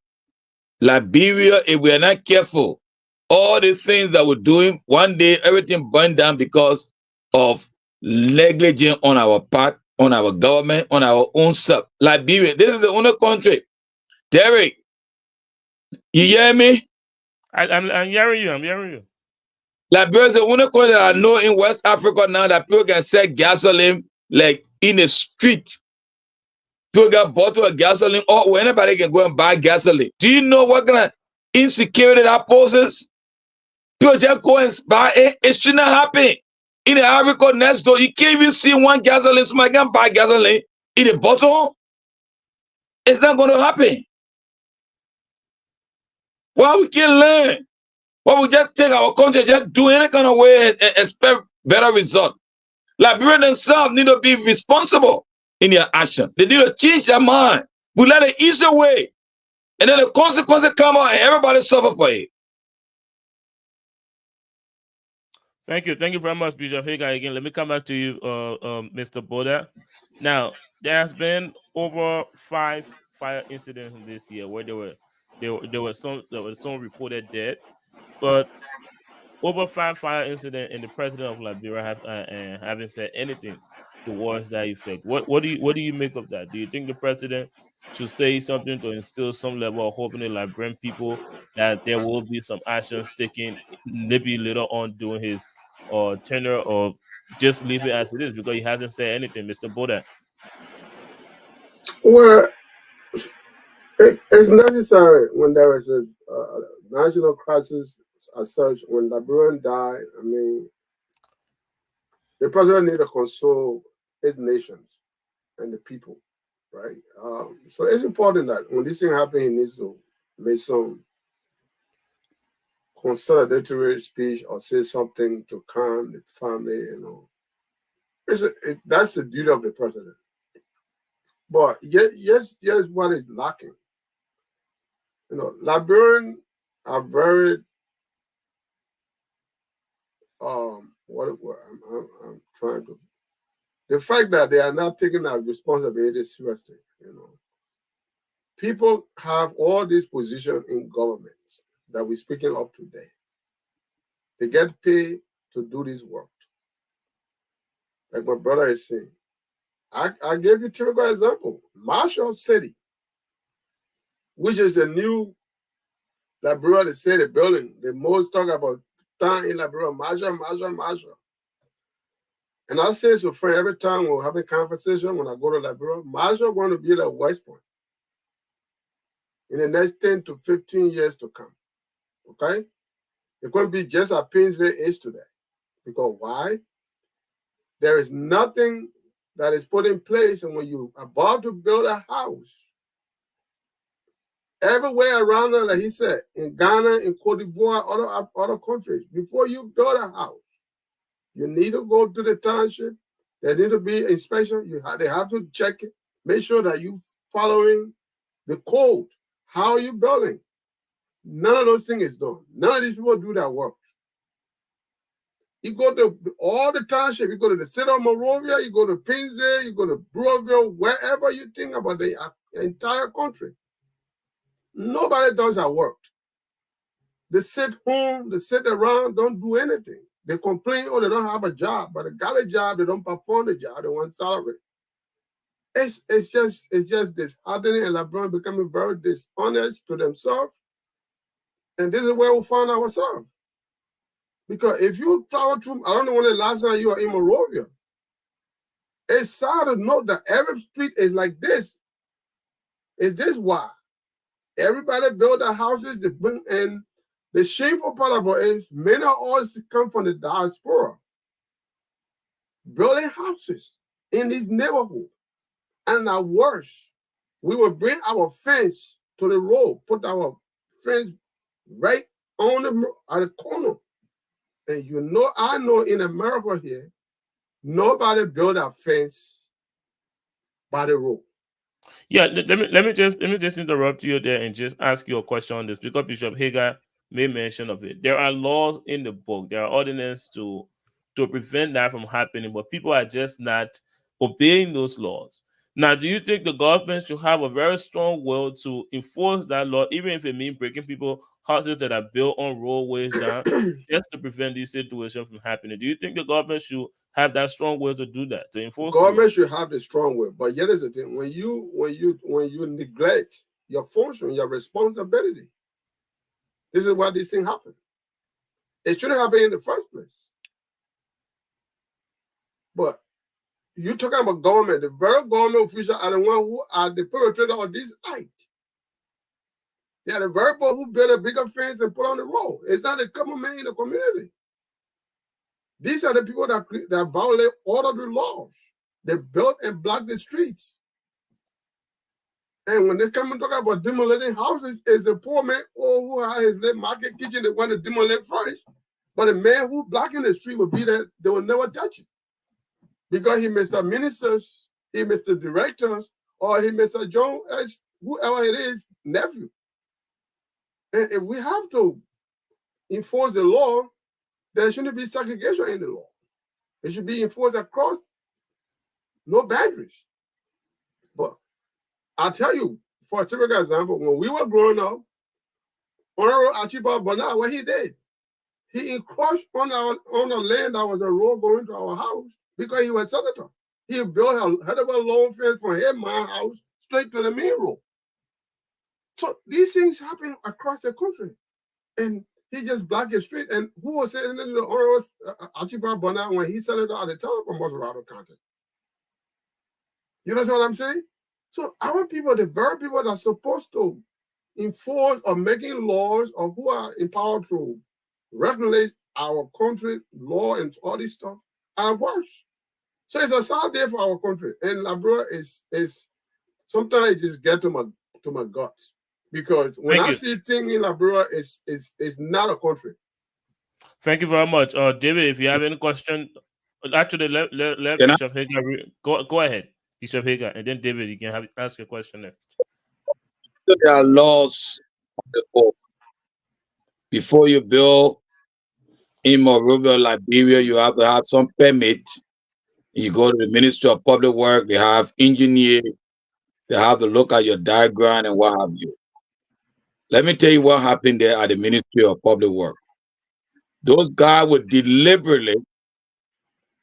Liberia, if we are not careful, all the things that we're doing, one day everything burned down because of negligence on our part, on our government, on our own self. Liberia, this is the only country. Derek, you hear me? I'm hearing you. I'm hearing you. Liberia is the only country that I know in West Africa now that people can sell gasoline like in the street. People get a bottle of gasoline or anybody can go and buy gasoline. Do you know what kind of insecurity that poses? People just go and buy it. It should not happen. In the Africa next door, you can't even see one gasoline. Somebody can buy gasoline in a bottle. It's not going to happen. Why we can't learn? Why we just take our country, just do any kind of way and expect better result? Liberians themselves need to be responsible in their action. They need to change their mind. We let it ease away. And then the consequences come out and everybody suffer for it. Thank you very much, Bishop Hagar. Again, let me come back to you, Mr. Boda. Now, there has been over 5 fire incidents this year where there were some reported dead, but over 5 fire incidents, and the president of Liberia haven't said anything towards that effect. What do you make of that? Do you think the president should say something to instill some level of hope in the Liberian people that there will be some actions taken, maybe later on during his tenure, or just leave it as it is because he hasn't said anything, Mr. Boda? Well, it's necessary when there is a national crisis as such. When Liberian die, I mean, the president need to console his nations and the people, right? So it's important that when this thing happens, he needs to make some consolidatory speech or say something to calm the family, you know. That's the duty of the president. But yes, what is lacking. You know, Liberians are very I'm trying to, the fact that they are not taking their responsibility seriously, you know. People have all these positions in governments that we're speaking of today. They get paid to do this work. Like my brother is saying. I gave you a typical example. Marshall City, which is a new Liberia City building. The most talk about town in Liberia, Marshall. And I say to friend every time we'll have a conversation when I go to Liberia, Marshall going to be like West Point in the next 10 to 15 years to come. Okay? It's going to be just as Painesville is today. Because why? There is nothing that is put in place, and when you're about to build a house, everywhere around there, like he said, in Ghana, in Cote d'Ivoire, other countries, before you build a house, you need to go to the township. There need to be inspection. They have to check it, make sure that you're following the code. How are you building? None of those things is done. None of these people do that work. You go to all the township, you go to the city of Monrovia, you go to Painesville, you go to Brewerville, wherever you think about the entire country. Nobody does that work. They sit home, they sit around, don't do anything. They complain, oh, they don't have a job, but they got a job, they don't perform the job, they want salary. It's just disheartening, and Liberians becoming very dishonest to themselves. And this is where we find ourselves. Because if you travel through, I don't know when the last time you were in Monrovia, it's sad to know that every street is like this Is this why? Everybody build their houses, they bring in the shameful part about it is many of us come from the diaspora, building houses in these neighborhoods. And at worst, we will bring our fence to the road, put our fence right on at the corner. And you know, I know in America here, nobody build a fence by the road. Yeah, let me just interrupt you there and just ask you a question on this, because Bishop Hagar made mention of it. There are laws in the book, there are ordinances to prevent that from happening, but people are just not obeying those laws. Now, do you think the government should have a very strong will to enforce that law, even if it means breaking people houses that are built on roadways down, just to prevent these situations from happening? Do you think the government should have that strong will to do that, to enforce the law? Government should have the strong will, but yet is the thing, when you neglect your function, your responsibility, this is why these things happen. It shouldn't happen in the first place. But you're talking about government, the very government officials are the one who are the perpetrator of this act. They are the very people who build a bigger fence and put on the road. It's not the common man in the community. These are the people that violate all of the laws. They built and block the streets. And when they come and talk about demolishing houses, it's a poor man who has his little market kitchen that want to demolish first. But the man who blocking the street will be there, they will never touch it. Because he Mr. Ministers, he Mr. Directors, or he Mr. John, whoever it is, nephew. And if we have to enforce the law, there shouldn't be segregation in the law. It should be enforced across, no boundaries. But I'll tell you, for a typical example, when we were growing up, Honorable Archibald Bernard, what he did, he encroached on the land that was a road going to our house because he was senator. He built a head of a long fence from my house straight to the main road. So these things happen across the country. And he just blocked the street. And who was saying the Honorable Archibald Bernard when he senator at the time from Mosserado County? You know what I'm saying? So our people, the very people that are supposed to enforce or making laws or who are empowered to regulate our country law and all this stuff are worse. So it's a sad day for our country. And Liberia is sometimes it just gets to my guts. Because when I see things in Liberia, it's not a country. Thank you very much. David, if you have any question, actually let Bishop Hagar go ahead. Bishop Hagar, and then David, you can ask a question next. So there are laws on the book. Before you build in Monrovia, Liberia, you have to have some permit. You go to the Ministry of Public Works, they have engineers, they have to look at your diagram and what have you. Let me tell you what happened there at the Ministry of Public Works. Those guys would deliberately,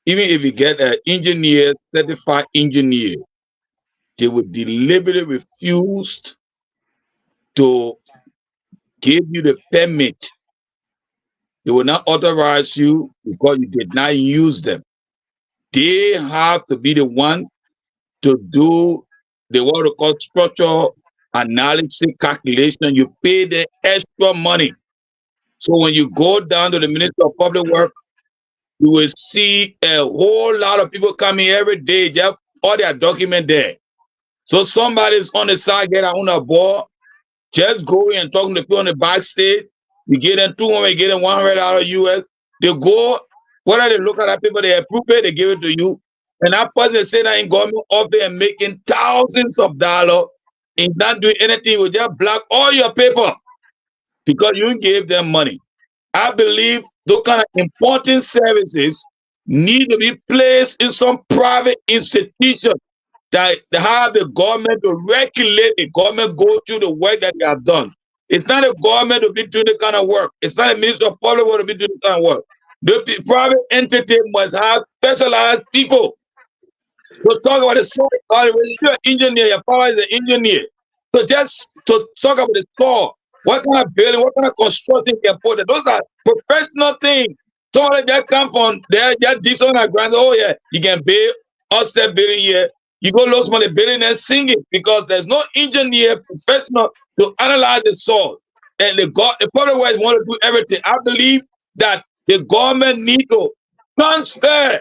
even if you get an engineer, certified engineer, they would deliberately refuse to give you the permit. They will not authorize you because you did not use them. They have to be the one to do the what we call structural analysis calculation. You pay the extra money. So when you go down to the Ministry of Public Works, you will see a whole lot of people coming every day, just all their document there. So somebody's on the side, get on a board, just go and talking to people on the backstage. You get them 200, you get them $100 US. They go, whether they look at that paper, they approve it, they give it to you. And that person say that in government office and making thousands of dollars and not doing anything, will just block all your paper because you gave them money. I believe those kind of important services need to be placed in some private institution that they have the government to regulate the government go through the work that they have done. It's not a government to be doing the kind of work. It's not a Minister of Public Works to be doing the kind of work. The private entity must have specialized people to talk about the soil. When you're an engineer, your father is an engineer. So just to talk about the soil, what kind of building, what kind of construction you can put there. Those are professional things. Somebody that come from there, just decent on the ground. Oh yeah, you can build upstairs building here. You go look some of the billionaires singing because there's no engineer professional to analyze the soil. And the public wise want to do everything. I believe that the government need to transfer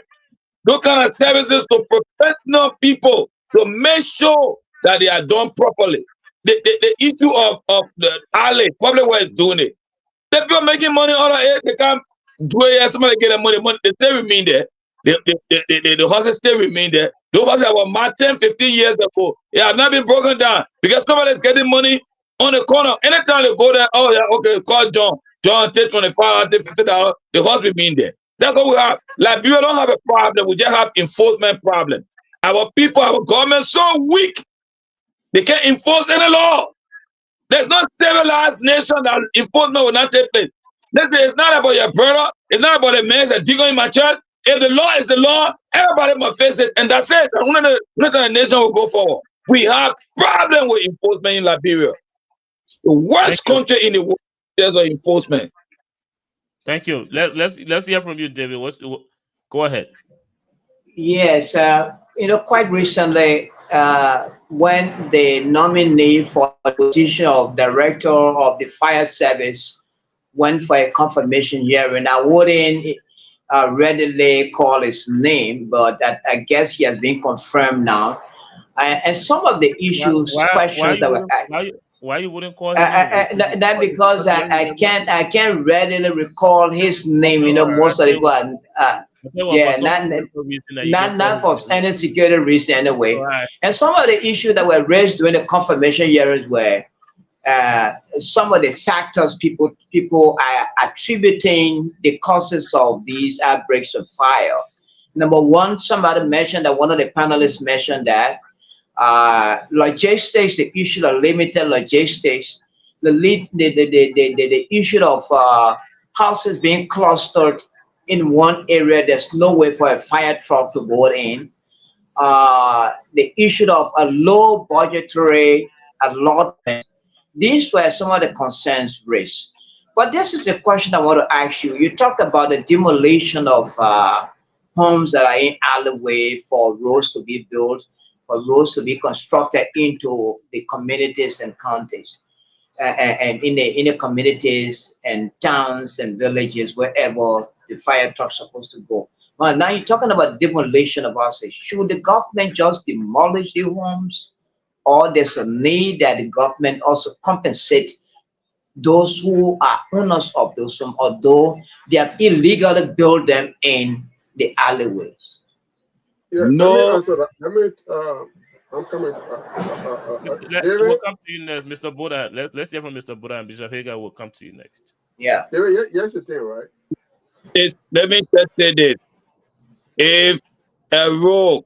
those kind of services to professional people to make sure that they are done properly. The issue of the alley, public wise doing it. The people making money out of it, they can't do it. Somebody get the money, they still remain there. The horses still remain there. Those horses that were marked 10, 15 years ago, they have not been broken down because somebody is getting money on the corner. Anytime they go there, oh yeah, okay, call John. John, take 25, take $50. The horse remain there. That's what we have. Liberia don't have a problem. We just have enforcement problem. Our people, our government, so weak. They can't enforce any law. There's no civilized nation that enforcement will not take place. Listen, it's not about your brother. It's not about the man that dig in my church. If the law is the law, everybody must face it, and that's it. Another nation will go forward. We have problem with enforcement in Liberia. The worst country in the world in terms of enforcement. Thank you. Let's hear from you, David. Go ahead. Yes, quite recently, when the nominee for the position of director of the fire service went for a confirmation hearing, I wouldn't readily call his name, but I guess he has been confirmed now. And some of the issues, questions that were why you wouldn't call him? That because I can't readily recall his name. Most of the people not for any security reason anyway. Right. And some of the issues that were raised during the confirmation hearings were some of the factors people are attributing the causes of these outbreaks of fire. Number one, somebody mentioned that one of the panelists mentioned that logistics, the issue of limited logistics, the issue of houses being clustered in one area, there's no way for a fire truck to go in. The issue of a low budgetary allotment. These were some of the concerns raised. But this is a question I want to ask you. You talked about the demolition of homes that are in alleyway for roads to be built, for roads to be constructed into the communities and counties, and in the communities and towns and villages, wherever the fire truck's supposed to go. Well, now you're talking about demolition of houses. Should the government just demolish the homes, or there's a need that the government also compensate those who are owners of those homes, although they have illegally built them in the alleyways? Yeah, no. I'm coming. We'll come to you next, Mr. Buddha. Let's hear from Mr. Buddha, and Bishop Hager will come to you next. Yeah. David, here's the thing, right? Let me just say this. If a rogue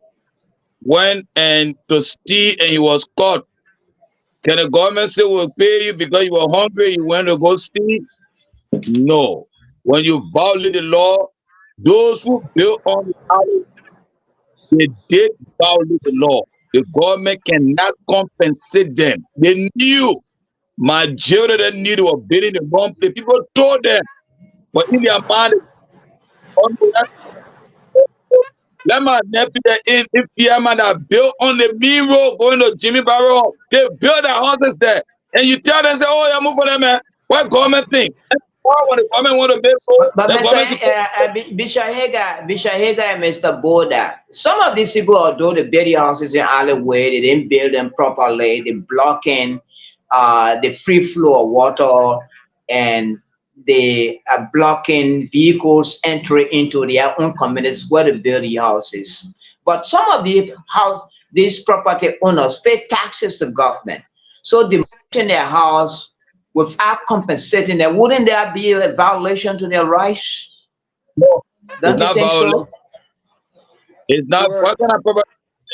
went and to steal and he was caught, can the government say we'll pay you because you were hungry, you went to go steal? No. When you violate the law, those who built on the alley, they did violate the law. The government cannot compensate them. They knew. Majority of them knew they were building the wrong place. People told them, but in their mind, let my nephew in Fiamma that built on the main road going to Jimmy Barrow. They built their houses there. And you tell them, say, oh, yeah, move for them, man. What government think? When the government want to build road, but Bishop Hager and Mr. Boda, some of these people, although they build the houses in alleyway, they didn't build them properly, they blocking the free flow of water, and they are blocking vehicles entering into their own communities where they build the houses. But some of these property owners pay taxes to government. So demolishing their house without compensating them, wouldn't there be a violation to their rights? No, don't you think so? It's not. What kind of property?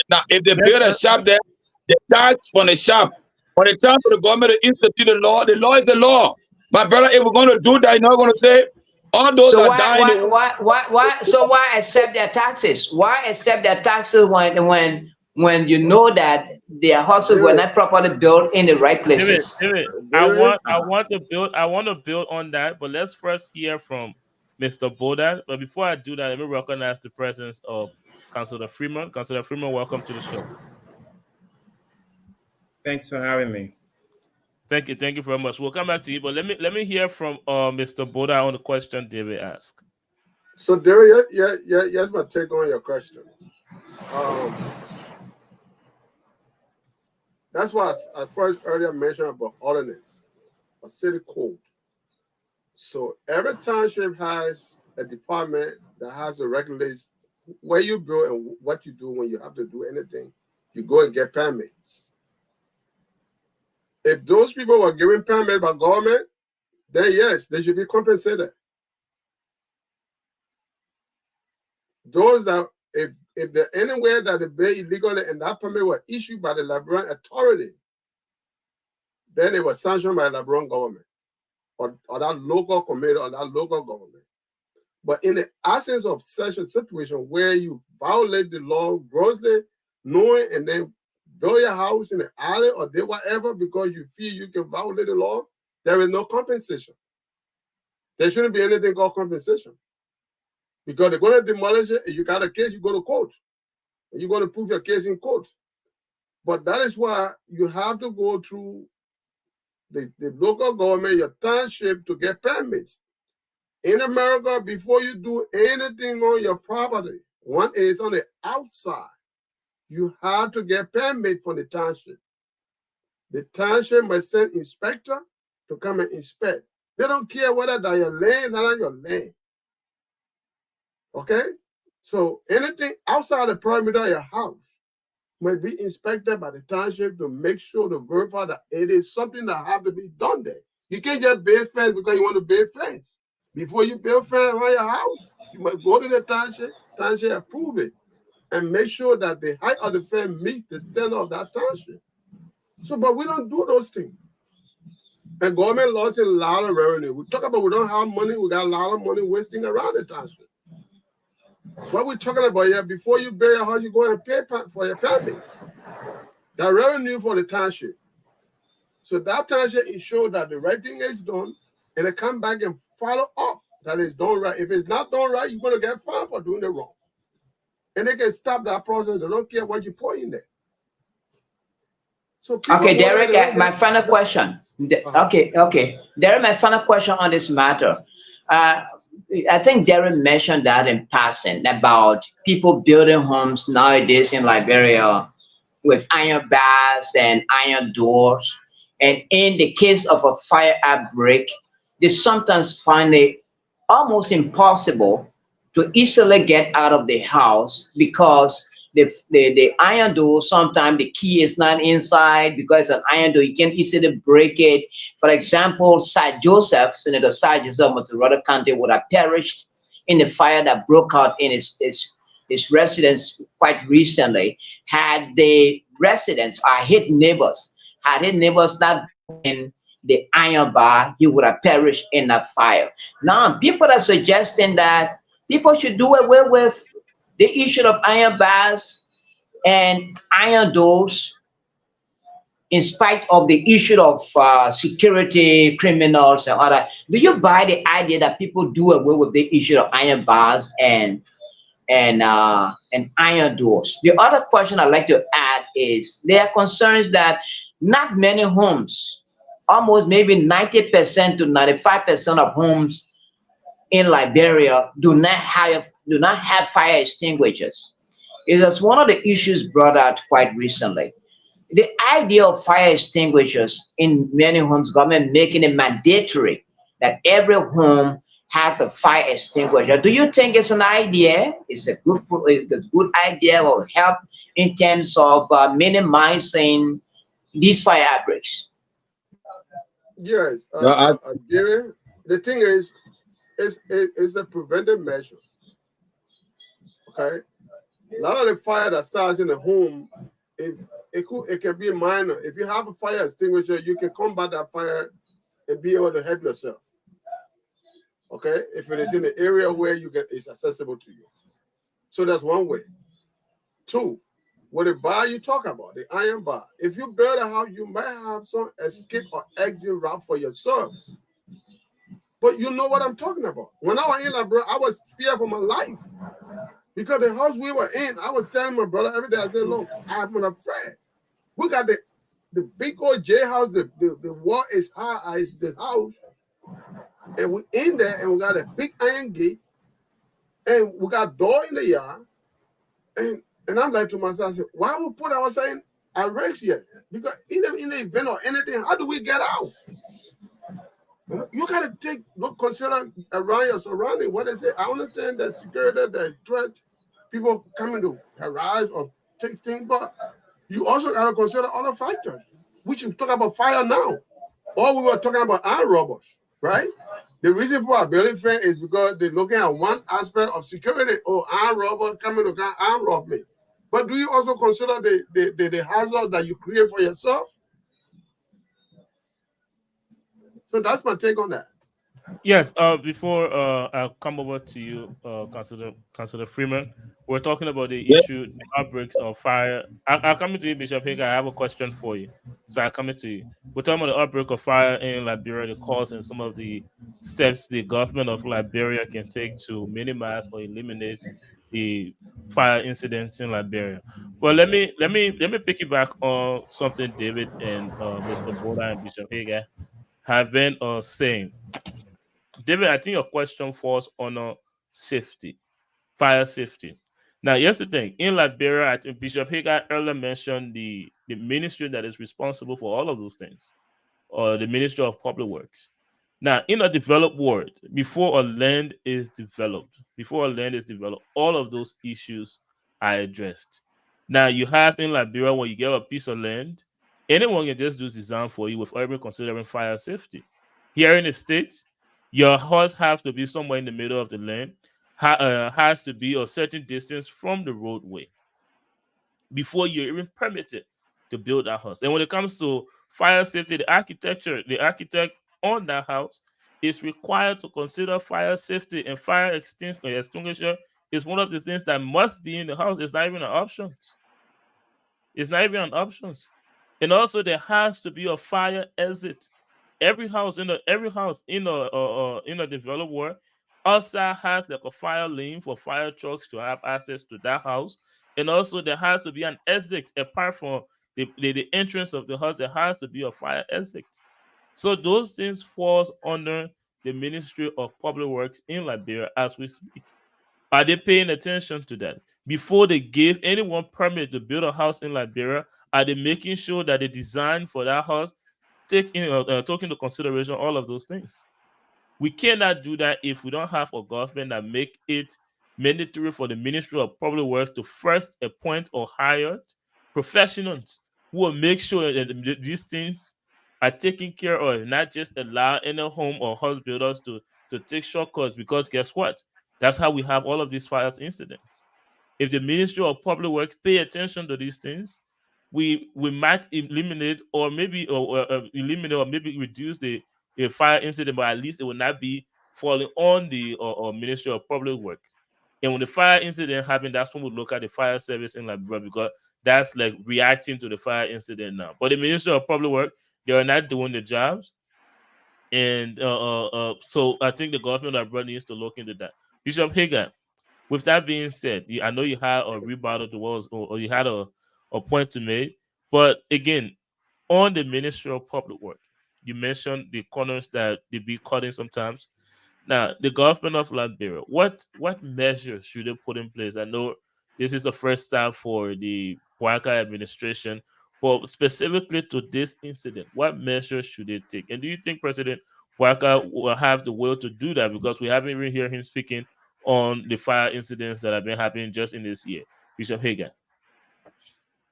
Now, if they build a shop there, the tax from the shop. When it's time for the government to institute the law is the law. My brother, if we're going to do that, you're not going to say all those so are dying. Why accept their taxes? Why accept their taxes when you know that their houses were not properly built in the right places? David, I want to build on that, but let's first hear from Mr. Boda. But before I do that, let me recognize the presence of Councilor Freeman. Councilor Freeman, welcome to the show. Thanks for having me. Thank you very much. We'll come back to you, but let me hear from Mr. Boda on the question David asked. So, David, yes, my take on your question. That's what I first earlier mentioned about ordinance, a city code. So every township has a department that has to regulate where you build and what you do when you have to do anything. You go and get permits. If those people were given permit by government, then yes, they should be compensated. Those that, if they're anywhere that they build illegally and that permit was issued by the Liberian authority, then it was sanctioned by the Liberian government or that local committee or that local government. But in the absence of such a situation where you violate the law grossly, knowing and then build your house in the alley or do whatever because you feel you can violate the law, there is no compensation. There shouldn't be anything called compensation. Because they're going to demolish it, and you got a case, you go to court. And you're going to prove your case in court. But that is why you have to go through the local government, your township, to get permits. In America, before you do anything on your property, one is on the outside, you have to get permit from the township. The township must send inspector to come and inspect. They don't care whether that's your land or not your land. Okay? So anything outside the perimeter of your house must be inspected by the township to make sure to verify that it is something that have to be done there. You can't just build fence because you want to build fence. Before you build fence around your house, you must go to the township approve it, and make sure that the height of the fence meets the standard of that township. So, but we don't do those things. And government lost a lot of revenue. We talk about we don't have money, we got a lot of money wasting around the township. What we're talking about here, before you build your house, you go and pay for your permits. The revenue for the township. So that township ensure that the right thing is done, and they come back and follow up that it's done right. If it's not done right, you're going to get fined for doing it wrong. And they can stop that process. They don't care what you put in there. So okay, Derek, my final question. Okay. Derek, my final question on this matter. I think Derek mentioned that in passing about people building homes nowadays in Liberia with iron bars and iron doors. And in the case of a fire outbreak, they sometimes find it almost impossible to easily get out of the house because the iron door, sometimes the key is not inside because an iron door, you can easily break it. For example, Senator Sir Joseph Motorola County would have perished in the fire that broke out in his residence quite recently. Had the residents, his neighbors not in the iron bar, he would have perished in that fire. Now, people are suggesting that people should do away with the issue of iron bars and iron doors in spite of the issue of security, criminals, and all that. Do you buy the idea that people do away with the issue of iron bars and iron doors? The other question I'd like to add is there are concerns that not many homes, almost maybe 90% to 95% of homes in Liberia do not have fire extinguishers. It was one of the issues brought out quite recently. The idea of fire extinguishers in many homes, government making it mandatory that every home has a fire extinguisher. Do you think it's an idea? It's a good idea or help in terms of minimizing these fire outbreaks? Yes, the thing is, it's a preventive measure. Okay, a lot of the fire that starts in the home, it can be minor. If you have a fire extinguisher, you can combat that fire and be able to help yourself. Okay, if it is in the area where it's accessible to you. So that's one way. Two, with the bar you talk about, the iron bar. If you build a house, you might have some escape or exit route for yourself. But you know what I'm talking about. When I was in Liberia, I was feared for my life. Because the house we were in, I was telling my brother every day, I said, look, I'm afraid. We got the big old J house, the wall is high as the house. And we in there and we got a big iron gate and we got door in the yard. And I'm like to myself, I said, why we put ourselves at risk yet? Because either in the event or anything, how do we get out? You gotta consider around your surrounding. What is it? I understand that security, the threat, people coming to harass or take things, but you also gotta consider other factors. We should talk about fire now. Or we were talking about armed robbers, right? The reason people are building fence is because they're looking at one aspect of security. Oh, armed robbers coming to armed rob me. But do you also consider the hazard that you create for yourself? So that's my take on that. Yes. Before I come over to you, Councilor Freeman, we're talking about the Yeah. issue, the outbreaks of fire. I'll come to you, Bishop Hager. I have a question for you. So I'll come to you. We're talking about the outbreak of fire in Liberia, the cause, and some of the steps the government of Liberia can take to minimize or eliminate the fire incidents in Liberia. Well, let me pick you back on something David and Mr. Boda and Bishop Hager have been saying. David, I think your question falls on safety, fire safety. Now, here's the thing. In Liberia, I think Bishop Hagar earlier mentioned the ministry that is responsible for all of those things, or the Ministry of Public Works. Now, in a developed world, before a land is developed, all of those issues are addressed. Now, you have in Liberia, when you get a piece of land, anyone can just do design for you without even considering fire safety. Here in the States, your house has to be somewhere in the middle of the land, has to be a certain distance from the roadway before you're even permitted to build that house. And when it comes to fire safety, the architect on that house is required to consider fire safety, and fire extinguisher is one of the things that must be in the house. It's not even an option. It's not even an option. And also, there has to be a fire exit. Every house in a developed world also has like a fire lane for fire trucks to have access to that house. And also, there has to be an exit apart from the entrance of the house. There has to be a fire exit. So those things falls under the Ministry of Public Works in Liberia as we speak. Are they paying attention to that? Before they give anyone permit to build a house in Liberia, are they making sure that the design for that house take into consideration all of those things? We cannot do that if we don't have a government that make it mandatory for the Ministry of Public Works to first appoint or hire professionals who will make sure that these things are taken care of, not just allow any home or house builders to take shortcuts. Because guess what? That's how we have all of these fires incidents. If the Ministry of Public Works pay attention to these things, we might eliminate or maybe reduce the fire incident, but at least it will not be falling on the or Ministry of Public Works. And when the fire incident happens, that's when we look at the fire service in Liberia, because that's like reacting to the fire incident now. But the Ministry of Public Works, they are not doing the jobs, and so I think the government of Liberia needs to look into that. Bishop Hagan, with that being said, I know you had a rebuttal towards, or you had a point to make, but again, on the Ministry of Public Work, you mentioned the corners that they be cutting sometimes. Now, the government of Liberia, what measures should they put in place? I know this is the first step for the Boakai administration, but specifically to this incident, what measures should they take? And do you think President Boakai will have the will to do that? Because we haven't even heard him speaking on the fire incidents that have been happening just in this year. Bishop Hagan.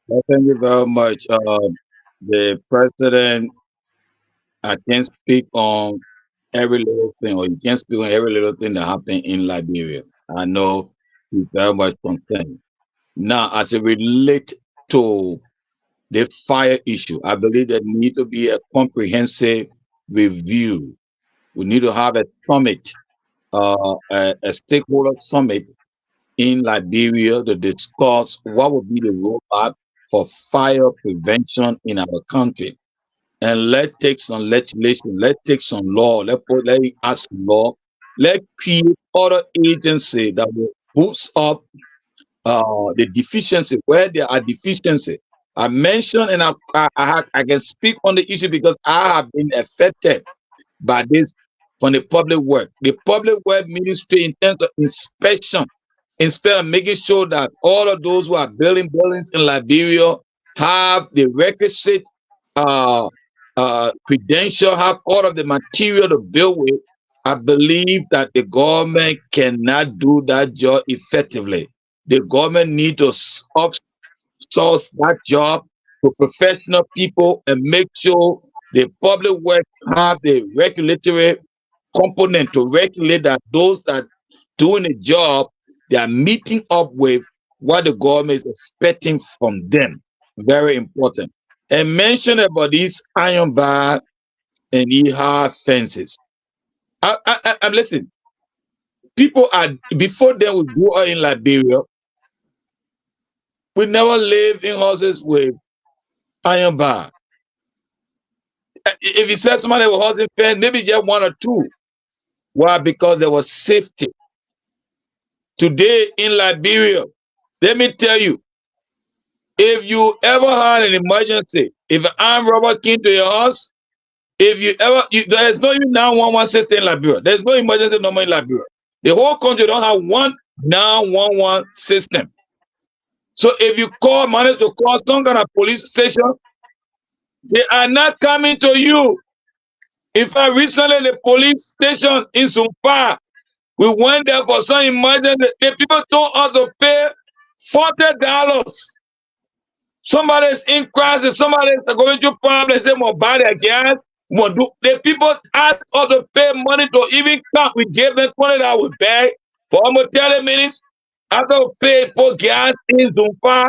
Well, thank you very much. The president, I can't speak on every little thing, or you can't speak on every little thing that happened in Liberia. I know he's very much concerned. Now, as it relates to the fire issue, I believe there need to be a comprehensive review. We need to have a summit, a stakeholder summit in Liberia to discuss what would be the roadmap for fire prevention in our country. And let's take some legislation, let's take some law, let it ask law, let's create other agency that will boost up the deficiency, where there are deficiency. I mentioned, and I can speak on the issue because I have been affected by this from the public work. The public work ministry in terms of inspection, instead of making sure that all of those who are building buildings in Liberia have the requisite uh, credential, have all of the material to build with. I believe that the government cannot do that job effectively. The government needs to outsource that job to professional people and make sure the public work have the regulatory component to regulate that those that doing a job, they are meeting up with what the government is expecting from them. Very important. And mention about these iron bar and EHA fences. I'm listening. People are before then we grew up in Liberia. We never live in houses with iron bar. If you said somebody was housing fence, maybe just one or two. Why? Because there was safety. Today in Liberia, let me tell you, if you ever had an emergency, if an armed robber came to your house, if you ever, there is no even 911 system in Liberia. There's no emergency number in Liberia. The whole country don't have one 911 system. So if you manage to call some kind of police station, they are not coming to you. In fact, recently the police station in Sumpa, we went there for some emergency. The people told us to pay $40. Somebody is in crisis, somebody is going through problems, say more bad again. The people asked us to pay money to even come. We gave them $20 back for almost 30 minutes. After we pay for gas in Zumpa,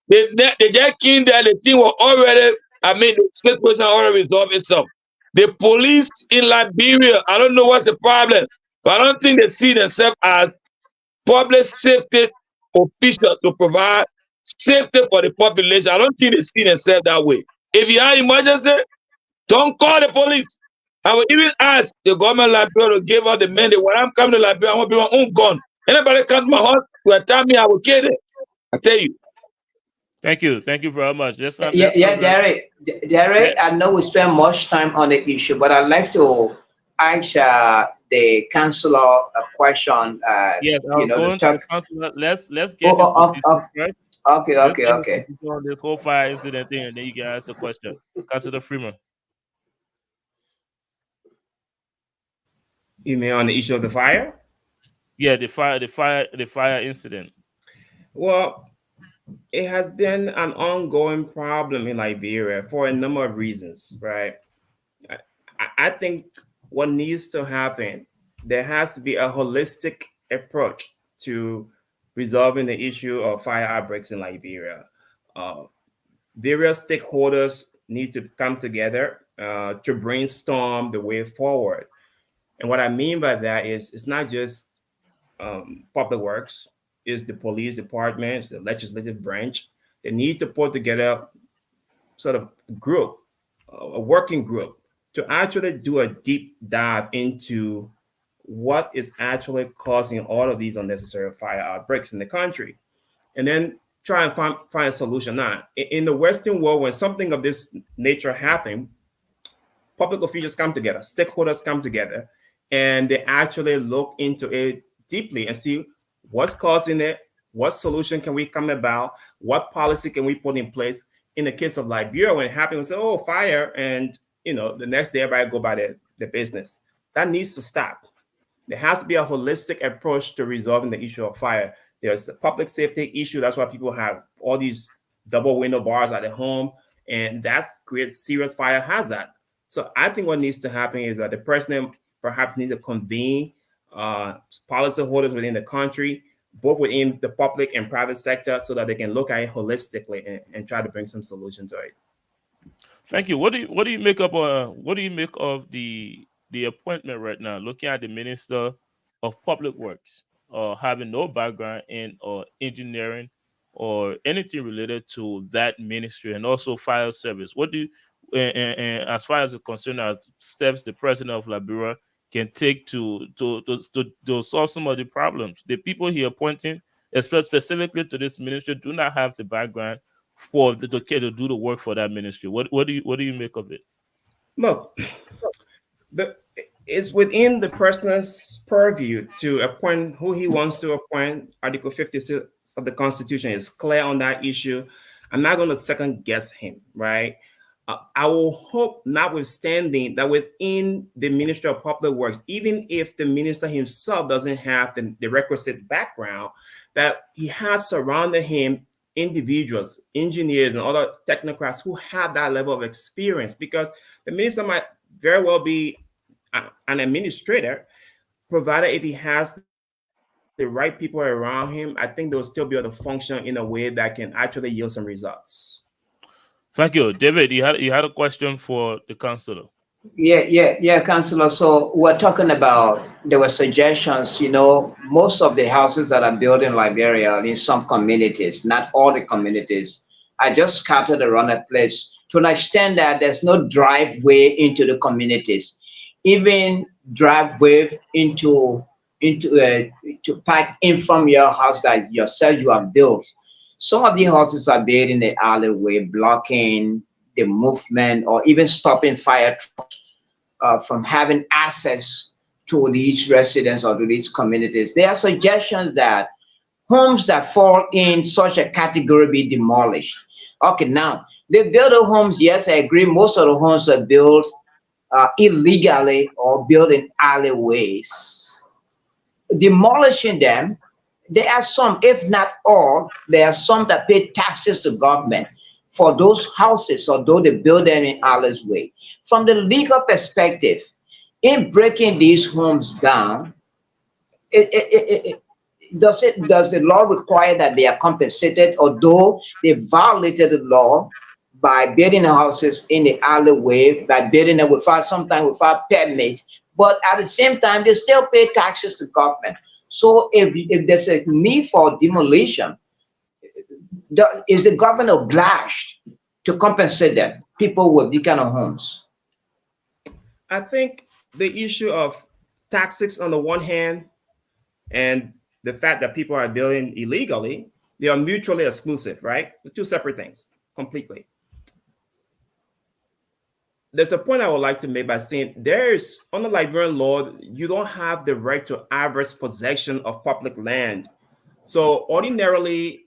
they just came there, the thing was already, the situation already resolved itself. The police in Liberia, I don't know what's the problem, but I don't think they see themselves as public safety officials to provide safety for the population. I don't think they see themselves that way. If you have emergency, don't call the police. I will even ask the government of Liberia to give us the mandate. When I'm coming to Liberia, I want to be my own gun. Anybody come to my house to attack me, I will kill them. I tell you. Thank you very much. Derek, I know we spend much time on the issue, but I'd like to ask the councillor a question. Yes, I'm going to the councillor. Let's get his position first. Okay. On this whole fire incident thing, and then you can ask a question. Councillor Freeman. You mean on the issue of the fire? Yeah, the fire incident. Well, it has been an ongoing problem in Liberia for a number of reasons, right? I think what needs to happen, there has to be a holistic approach to resolving the issue of fire outbreaks in Liberia. Various stakeholders need to come together to brainstorm the way forward. And what I mean by that is it's not just public works, it's the police department, the legislative branch. They need to put together sort of group, a working group, to actually do a deep dive into what is actually causing all of these unnecessary fire outbreaks in the country, and then try and find a solution. Now, in the Western world, when something of this nature happens, public officials come together, stakeholders come together, and they actually look into it deeply and see what's causing it, what solution can we come about, what policy can we put in place. In the case of Liberia, when it happened, we say, oh, fire, and the next day everybody go by their business. That needs to stop. There has to be a holistic approach to resolving the issue of fire. There's a public safety issue. That's why people have all these double window bars at their home, and that creates serious fire hazard. So I think what needs to happen is that the president perhaps needs to convene policyholders within the country, both within the public and private sector, so that they can look at it holistically and try to bring some solution to it. Thank you. What do you make of the appointment right now? Looking at the Minister of Public Works, having no background in engineering or anything related to that ministry, and also fire service. What do you, and as far as the concerned, as steps the president of Liberia can take to solve some of the problems? The people he appointing, specifically to this ministry, do not have the background for the kid to do the work for that ministry. What do you make of it? Look, it's within the person's purview to appoint who he wants to appoint. Article 56 of the Constitution is clear on that issue. I'm not going to second guess him, right? I will hope, notwithstanding, that within the Ministry of Public Works, even if the minister himself doesn't have the requisite background, that he has surrounded him individuals, engineers, and other technocrats who have that level of experience, because the minister might very well be an administrator, provided if he has the right people around him, I think they'll still be able to function in a way that can actually yield some results. Thank you, David. You had a question for the councillor. Yeah, Councillor. So we're talking about, there were suggestions, most of the houses that are built in Liberia in some communities, not all the communities, are just scattered around the place to an extent that there's no driveway into the communities. Even driveway to park in from your house that yourself you have built. Some of the houses are built in the alleyway, blocking the movement or even stopping fire trucks from having access to these residents or to these communities. There are suggestions that homes that fall in such a category be demolished. Okay, now, they build the homes, yes, I agree, most of the homes are built illegally or built in alleyways. Demolishing them, there are some, if not all, there are some that pay taxes to government for those houses, although they build them in alleyway. From the legal perspective, in breaking these homes down, does the law require that they are compensated, although they violated the law by building houses in the alleyway, by building them sometimes without permit, but at the same time they still pay taxes to government. So if there's a need for demolition, is the government obliged to compensate them, people with these kind of homes? I think the issue of taxes on the one hand and the fact that people are building illegally, they are mutually exclusive, right? They're two separate things completely. There's a point I would like to make by saying there's, under Liberian law, you don't have the right to adverse possession of public land. So ordinarily,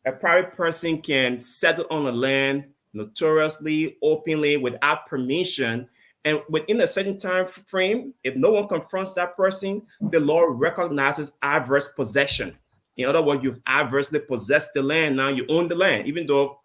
a private person can settle on a land notoriously, openly, without permission. And within a certain time frame, if no one confronts that person, the law recognizes adverse possession. In other words, you've adversely possessed the land. Now you own the land, even though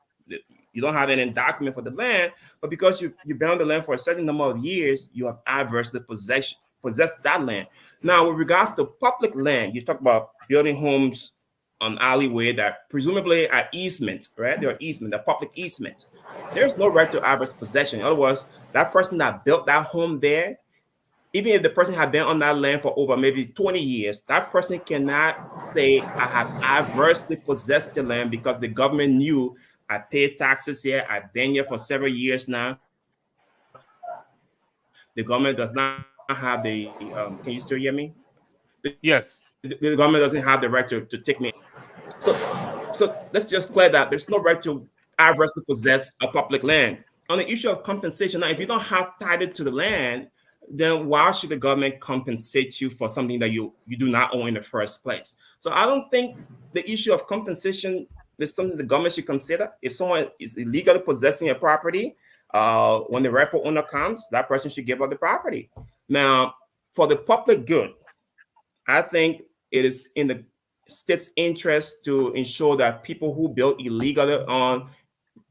you don't have any document for the land, but because you've been on the land for a certain number of years, you have adversely possessed that land. Now, with regards to public land, you talk about building homes on alleyway that presumably are easement, right? They're easement, they're public easement. There's no right to adverse possession. In other words, that person that built that home there, even if the person had been on that land for over maybe 20 years, that person cannot say, I have adversely possessed the land because the government knew I paid taxes here, I've been here for several years now. The government does not have the, can you still hear me? The government doesn't have the right Yes. to take me in. So let's just clear that there's no right to adversely possess a public land. On the issue of compensation, now, if you don't have title to the land, then why should the government compensate you for something that you do not own in the first place? So I don't think the issue of compensation is something the government should consider. If someone is illegally possessing a property, when the rightful owner comes, that person should give up the property. Now, for the public good, I think it is in the state's interest to ensure that people who build illegally on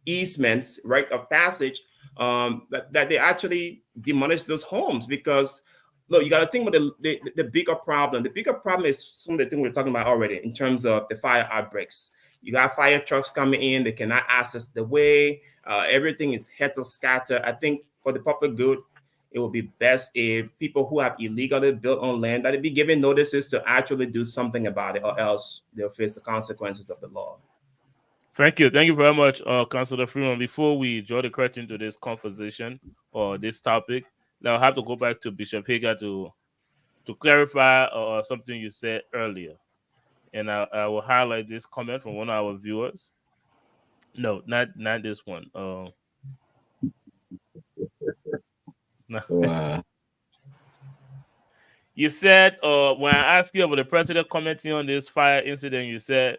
easements, right of passage, that they actually demolish those homes. Because look, you got to think about the bigger problem. The bigger problem is some of the things we're talking about already in terms of the fire outbreaks. You got fire trucks coming in, they cannot access the way. Everything is head scatter. I think for the public good, it would be best if people who have illegally built on land that they be given notices to actually do something about it, or else they'll face the consequences of the law. Thank you. Thank you very much, Councillor Freeman. Before we draw the curtain to this conversation or this topic, now I have to go back to Bishop Hager to clarify something you said earlier. and I will highlight this comment from one of our viewers. No, not this one. No. Wow. You said when I asked you about the president commenting on this fire incident, you said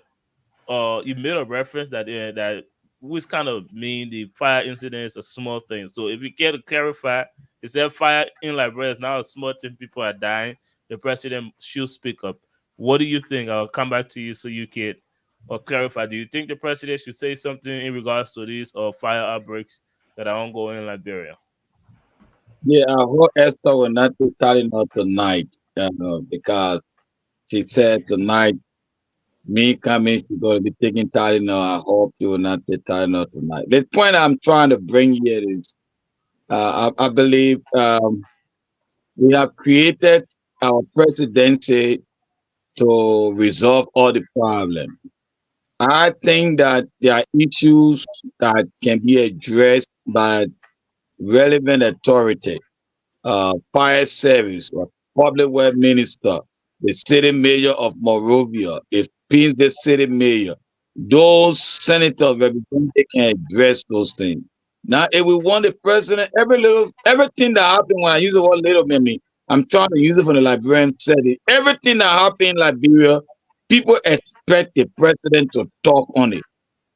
you made a reference that that which kind of mean the fire incident is a small thing. So if you care to clarify, it said fire in Liberia is now a small thing, people are dying. The president should speak up. What do you think? I'll come back to you so you can or clarify. Do you think the president should say something in regards to these fire outbreaks that are ongoing in Liberia? Yeah, I hope Esther will not be telling her tonight, because she said tonight, me coming, she's going to be taking Tylenol. I hope she will not take Tylenol tonight. The point I'm trying to bring here is, I believe we have created our presidency to resolve all the problems. I think that there are issues that can be addressed by relevant authority, fire service, or public work minister, the city mayor of Monrovia, the city mayor, those senators representatives can address those things. Now, if we want the president, everything that happened, when I use the word little, I'm trying to use it from the Liberian setting. Everything that happened in Liberia, people expect the president to talk on it.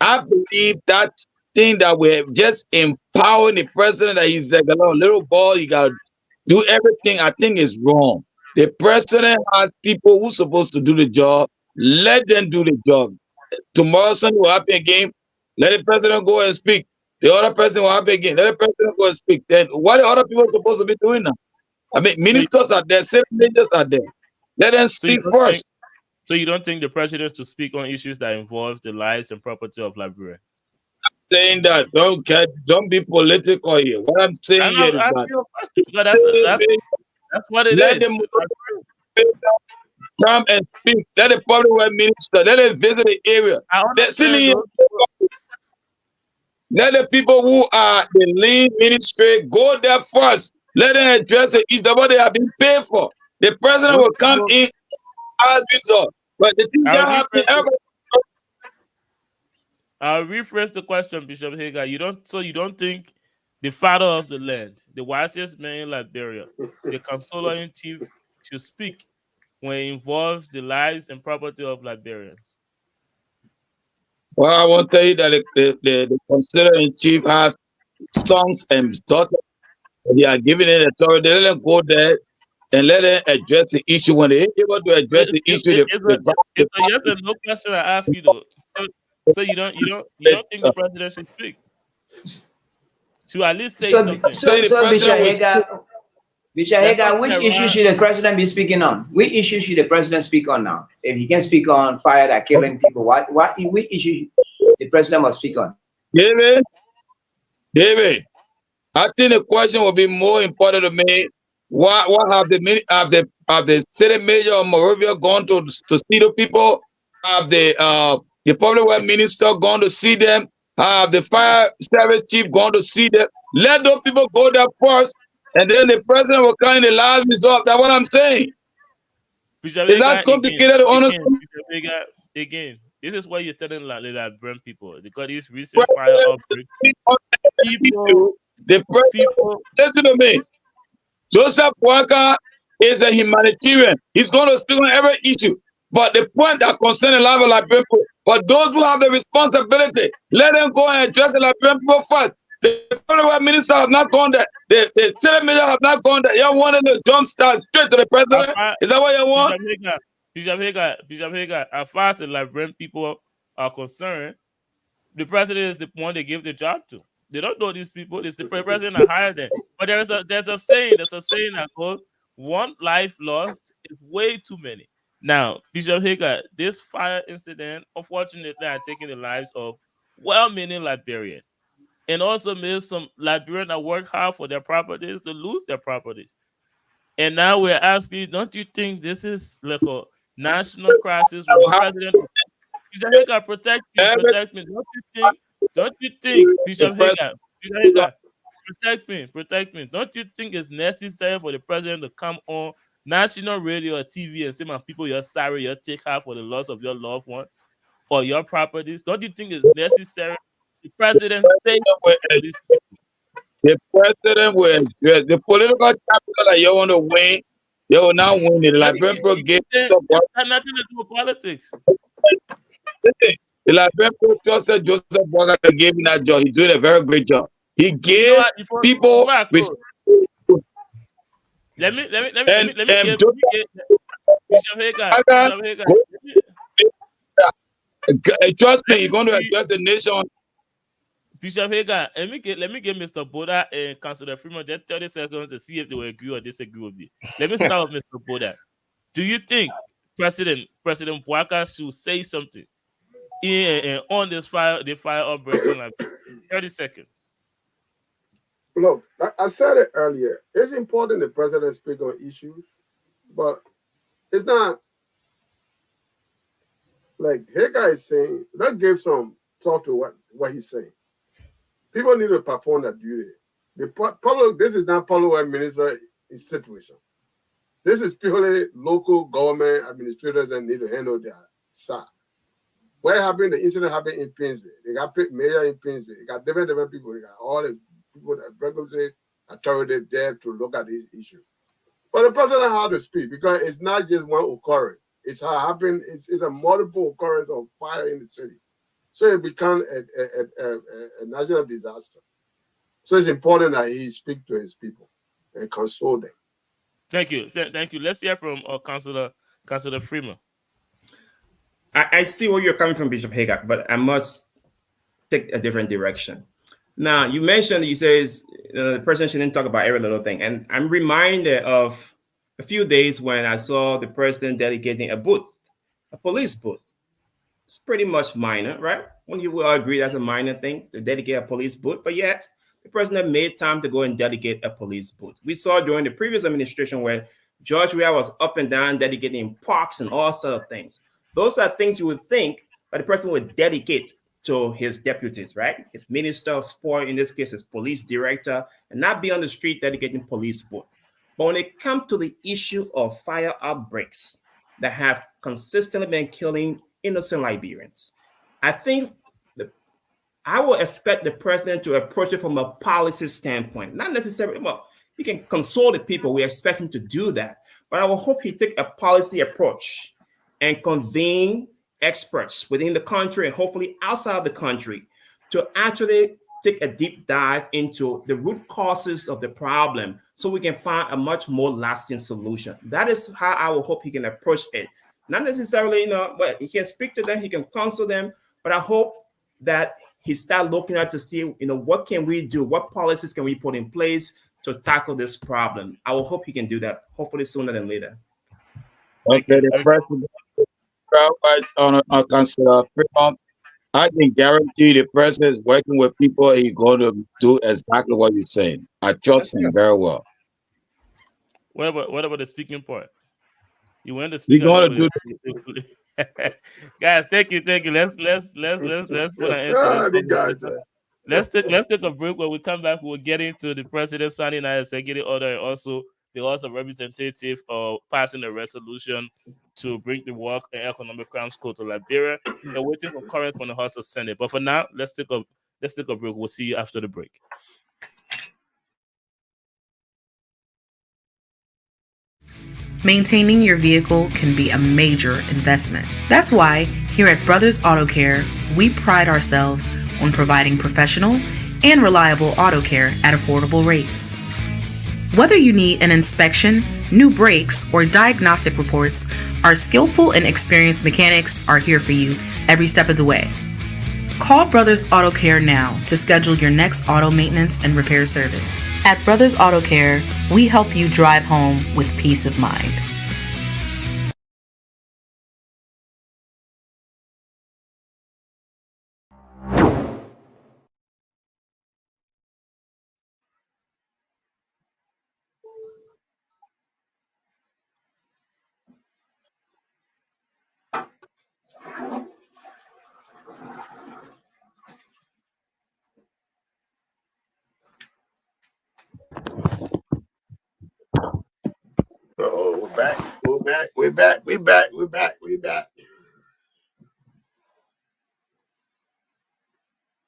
I believe that thing that we're just empowering the president, that he's like a little boy, you got to do everything, I think is wrong. The president has people who's supposed to do the job. Let them do the job. Tomorrow, Sunday will happen again. Let the president go and speak. The other president will happen again. Let the president go and speak. Then what the other people are supposed to be doing now? I mean, ministers are there, civil leaders are there. Let them speak first. So you don't think the president is to speak on issues that involve the lives and property of Liberia? Saying that don't be political here. What I'm saying here is that that's what it let is. them come and speak. Let the public work minister, let them visit the area. Let the people who are the lead ministry go there first. Let them address it. It's what they have been paid for. The president will come in as result. But the thing that happened I'll rephrase the question, Bishop Hagar. You don't think the father of the land, the wisest man in Liberia, the consoler in chief, should speak when it involves the lives and property of Liberians? Well, I want to tell you that the consoler in chief has sons and daughters. They are giving it authority. Let them go there and let them address the issue. When they're able to address the issue, it's a yes and no question I ask you though. So you don't think the president should speak? To at least say something. So Bishop Hagar, which issue should the president be speaking on? Which issue should the president speak on now? If he can speak on fire that killing people, which issue the president must speak on? David, I think the question will be more important to me. What have the city mayor of Monrovia gone to see the people? Have the public work minister gone to see them? Have the fire service chief gone to see them? Let those people go there first, and then the president will come in the last result. That's what I'm saying. Is that complicated to understand? Again, this is what you're telling Liberian people, because these recent fire outbreaks. People, listen to me. Joseph Walker is a humanitarian. He's going to speak on every issue. But the point that concerns the life of Liberian people, but those who have the responsibility, let them go and address the Liberian people first. The foreign minister have not gone there. The city minister have not gone there. You wanted to jump start straight to the president? Is that what you want? Bishop Hagar, as far as the Liberian people are concerned, the president is the one they give the job to. They don't know these people. It's the president that hired them. But there's a saying that goes, one life lost is way too many. Now, Bishop Hagar, this fire incident, unfortunately, are taking the lives of well-meaning Liberians. And also made some Liberians that work hard for their properties to lose their properties. And now we're asking, don't you think this is like a national crisis where the president, Bishop Hagar, protect me. Don't you think, Bishop Hagar, protect me. Don't you think it's necessary for the president to come on national radio or TV and say, "My people, you're sorry, you take half for the loss of your loved ones or your properties"? Don't you think it's necessary the president say to these The president will address the political capital that you want to win. You will not win. The But Liberian people he gave keep saying Joseph it Boakai. has nothing to do with politics. Listen, the Liberian people trusted Joseph Boakai to give him that job. He's doing a very great job. He You know gave what? Before people I with close, let me and give Joseph Bishop Hagar. Boakai Bishop Hagar. go. Trust me, Let he's me going to see address the nation. Bishop Hagar. Let me give Mr. Boda and Councilor Freeman just 30 seconds to see if they will agree or disagree with me. Let me start with Mr. Boda. Do you think President Boakai should say something on this fire, the fire outbreak on like 30 seconds? Look, I said it earlier. It's important the president speak on issues, but it's not like Hagar is saying. Let's give some thought to what he's saying. People need to perform their duty. This is not public minister situation. This is purely local government administrators that need to handle their side. What happened? The incident happened in Painesville. They got mayor in Painesville. They got different people. They got all the people that regularly authority there to look at this issue. But the president had to speak because it's not just one occurrence. It's happened. It's a multiple occurrence of fire in the city. So it becomes a national disaster. So it's important that he speak to his people and console them. Thank you. Thank you. Let's hear from Councilor Freeman. I see where you're coming from, Bishop Hagar, but I must take a different direction. Now, you mentioned, you says the president shouldn't talk about every little thing. And I'm reminded of a few days when I saw the president dedicating a booth, a police booth. It's pretty much minor, right? When you will agree that's a minor thing to dedicate a police booth, but yet the president made time to go and dedicate a police booth. We saw during the previous administration where George Weah was up and down dedicating parks and all sorts of things. Those are things you would think that the president would dedicate to his deputies, right? His minister of sport, in this case, his police director, and not be on the street dedicating police booth. But when it comes to the issue of fire outbreaks that have consistently been killing innocent Liberians, I think I will expect the president to approach it from a policy standpoint, not necessarily, well, he can console the people. We expect him to do that. But I will hope he take a policy approach and convene experts within the country and hopefully outside the country to actually take a deep dive into the root causes of the problem so we can find a much more lasting solution. That is how I will hope he can approach it. Not necessarily, but he can speak to them, he can counsel them, but I hope that he start looking at to see, what can we do? What policies can we put in place to tackle this problem? I will hope he can do that, hopefully sooner than later. Okay, the president, on Councilor Freeman, I can guarantee the president is working with people. He's going to do exactly what you're saying. I trust him very well. What about the speaking part? You want to speak? We're going to do. Guys, thank you. Let's put an end to this. Let's take a break. When we come back, we'll get into the president signing an executive order and also the House of Representatives passing a resolution to bring the Work and Economic Crimes Code to Liberia. They're waiting for comment from the House of Senate. But for now, let's take a break. We'll see you after the break. Maintaining your vehicle can be a major investment. That's why here at Brothers Auto Care, we pride ourselves on providing professional and reliable auto care at affordable rates. Whether you need an inspection, new brakes, or diagnostic reports, our skillful and experienced mechanics are here for you every step of the way. Call Brothers Auto Care now to schedule your next auto maintenance and repair service. At Brothers Auto Care, we help you drive home with peace of mind. back. We're back. We're back. We're back. We're back. We're back.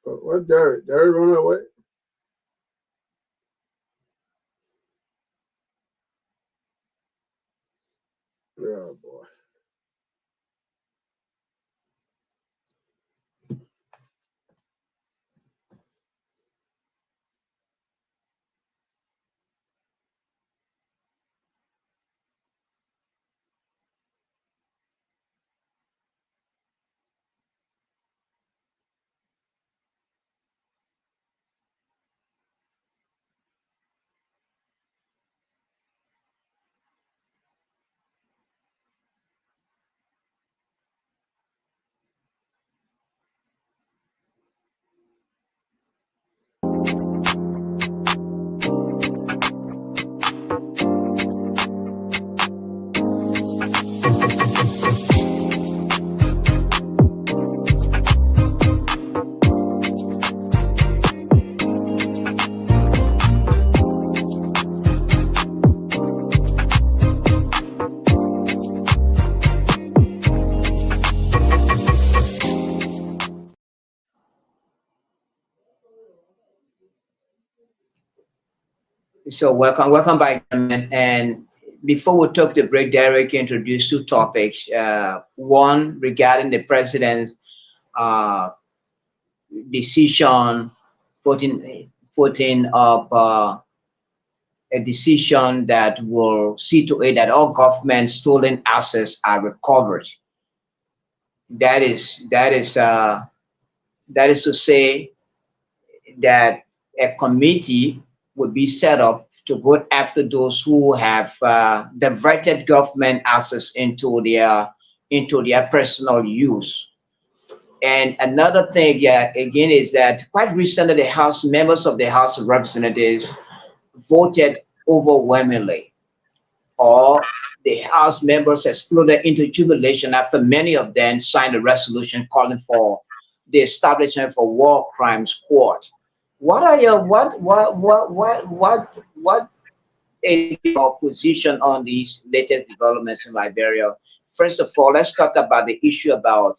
What Derek? Derek run away? Oh boy. So welcome back, gentlemen. And before we took the break, Derek introduced two topics. One regarding the president's uh, decision, putting up a decision that will see to it that all government stolen assets are recovered. That is to say that a committee would be set up to go after those who have diverted government assets into their personal use. And another thing, yeah, again, is that quite recently the House members of the House of Representatives voted overwhelmingly, or the House members exploded into jubilation after many of them signed a resolution calling for the establishment of a war crimes court. What are your what is your position on these latest developments in Liberia? First of all, let's talk about the issue about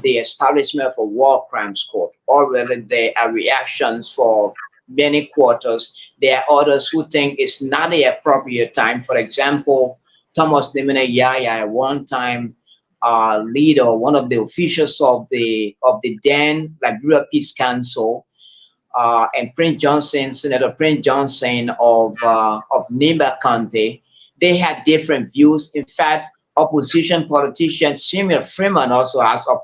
the establishment of a war crimes court. Already there are reactions for many quarters. There are others who think it's not the appropriate time. For example, Thomas Lemene Yaya, at one time leader, one of the officials of the then Liberia Peace Council, and Prince Johnson, Senator Prince Johnson of Nimba County, they had different views. In fact, opposition politician Samuel Freeman also has a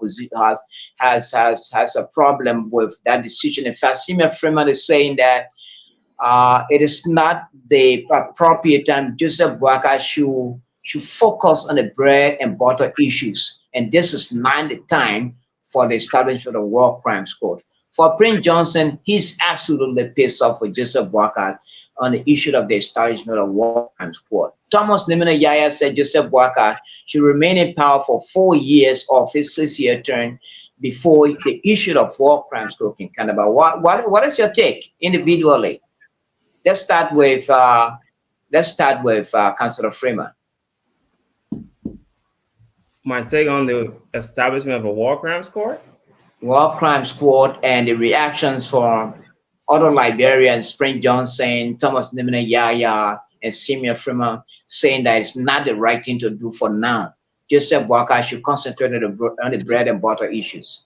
problem with that decision. In fact, Samuel Freeman is saying that it is not the appropriate time. Joseph Boakai should focus on the bread and butter issues, and this is not the time for the establishment of war crimes court. For Prince Johnson, he's absolutely pissed off with Joseph Boakai on the issue of the establishment of war crimes court. Thomas Lemene Yaya said Joseph Boakai should remain in power for 4 years of his 6-year term before the issue of war crimes court can come about. What is your take individually? Let's start with Councillor Freeman. My take on the establishment of a war crimes court? War crimes court and the reactions from other Liberians, Prince Johnson, Thomas Lemene Yaya, and Samuel Freeman, saying that it's not the right thing to do for now. Joseph Boakai should concentrate on the bread and butter issues.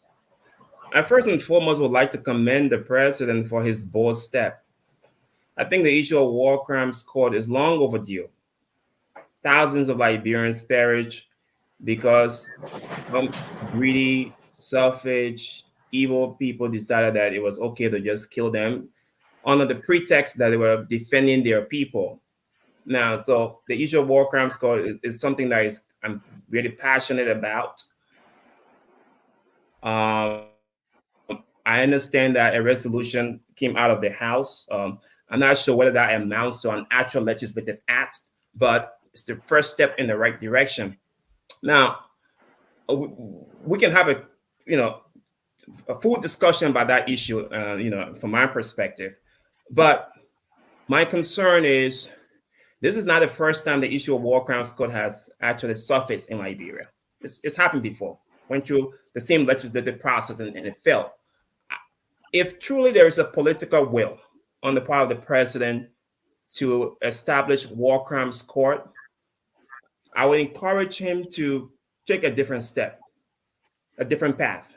I first and foremost would like to commend the president for his bold step. I think the issue of war crimes court is long overdue. Thousands of Liberians perish because some greedy, selfish, evil people decided that it was okay to just kill them under the pretext that they were defending their people. Now, so the issue of war crimes court is something that I'm really passionate about. I understand that a resolution came out of the House. I'm not sure whether that amounts to an actual legislative act, but it's the first step in the right direction. Now, we can have a full discussion about that issue, from my perspective. But my concern is This is not the first time the issue of war crimes court has actually surfaced in Liberia. It's happened before. Went through the same legislative process and it failed. If truly there is a political will on the part of the president to establish war crimes court, I would encourage him to take a different step, a different path.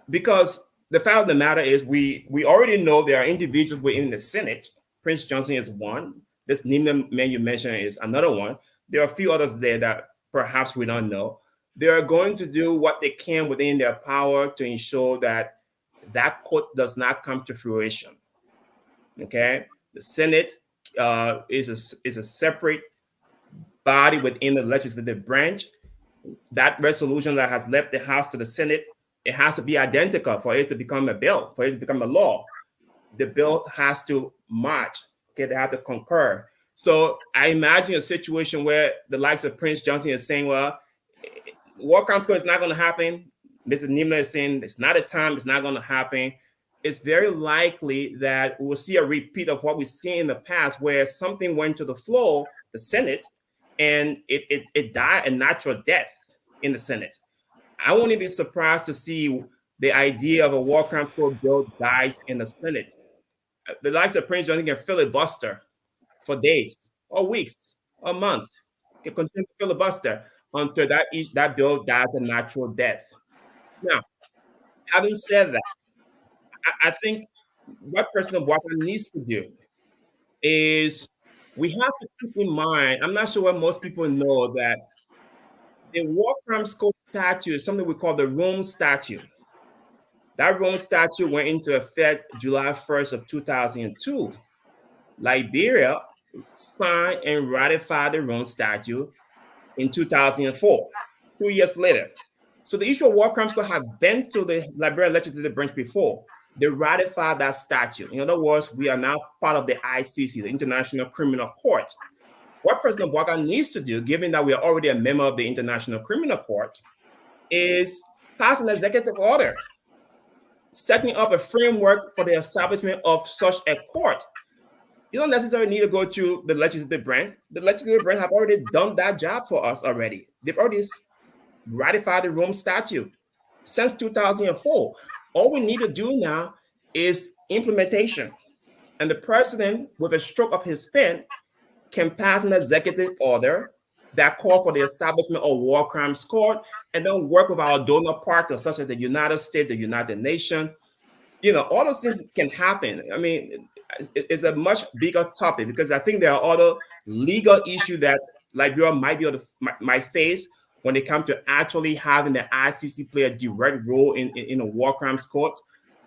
Because the fact of the matter is we already know there are individuals within the Senate. Prince Johnson is one. This Nimna man you mentioned is another one. There are a few others there that perhaps we don't know. They are going to do what they can within their power to ensure that that court does not come to fruition. Okay, the Senate is a separate body within the legislative branch. That resolution that has left the House to the Senate, it has to be identical for it to become a bill, for it to become a law. The bill has to march. Okay, they have to concur. So I imagine a situation where the likes of Prince Johnson is saying, well, war crimes court is not going to happen. Mrs. Nimna is saying it's not a time, it's not going to happen. It's very likely that we will see a repeat of what we've seen in the past, where something went to the floor, the Senate, and it died a natural death in the Senate. I wouldn't be surprised to see the idea of a war crimes court bill dies in the Senate. The likes of Prince Johnson can filibuster for days or weeks or months. Can continue to filibuster until that bill dies a natural death. Now, having said that, I think what President Walker needs to do is we have to keep in mind, I'm not sure what most people know, that the war crimes code statute is something we call the Rome Statute. That Rome Statute went into effect July 1st of 2002. Liberia signed and ratified the Rome Statute in 2004, 2 years later. So the issue of war crimes could have been to the Liberian legislative branch before. They ratified that statute. In other words, we are now part of the ICC, the International Criminal Court. What President Walker needs to do, given that we are already a member of the International Criminal Court, is pass an executive order setting up a framework for the establishment of such a court. You don't necessarily need to go to the legislative branch. The legislative branch have already done that job for us already. They've already ratified the Rome Statute since 2004. All we need to do now is implementation. And the president, with a stroke of his pen, can pass an executive order that calls for the establishment of war crimes court, and then work with our donor partners, such as the United States, the United Nations. You know, all those things can happen. I mean, it's a much bigger topic because I think there are other legal issues that Liberia might face when it comes to actually having the ICC play a direct role in a war crimes court,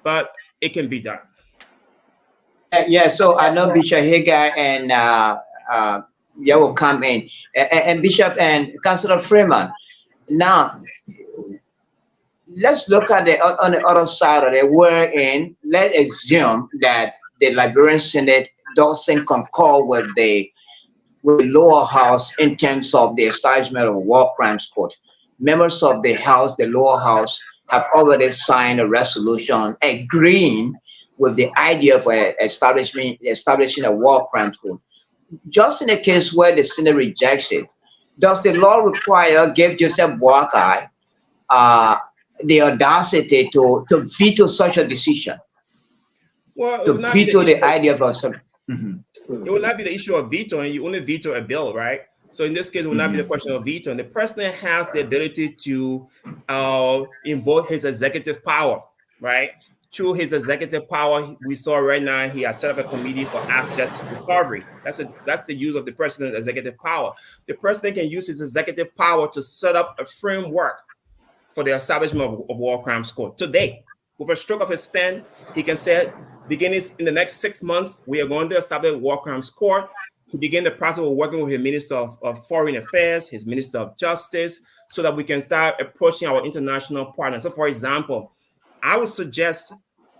but it can be done. Yeah, so I know Bishop Hagar and you will come in, and Bishop and Councillor Freeman. Now, let's look at on the other side of it, wherein let's assume that the Liberian Senate doesn't concur with the lower house in terms of the establishment of a war crimes court. Members of the House, the lower house, have already signed a resolution agreeing with the idea of establishing a war crimes court. Just in a case where the Senate rejects it, does the law require give Joseph Boakai the audacity to veto such a decision? Well, to veto the idea of some. It will not be the issue of veto, and you only veto a bill, right? So in this case, it will not be the question of veto. And the president has the ability to invoke his executive power, right? Through his executive power, we saw right now he has set up a committee for assets recovery. That's the use of the president's executive power. The president can use his executive power to set up a framework for the establishment of war crimes court today. With a stroke of his pen, he can say, beginning in the next 6 months, we are going to establish a war crimes court. To begin the process of working with his Minister of Foreign Affairs, his Minister of Justice, so that we can start approaching our international partners. So, for example, I would suggest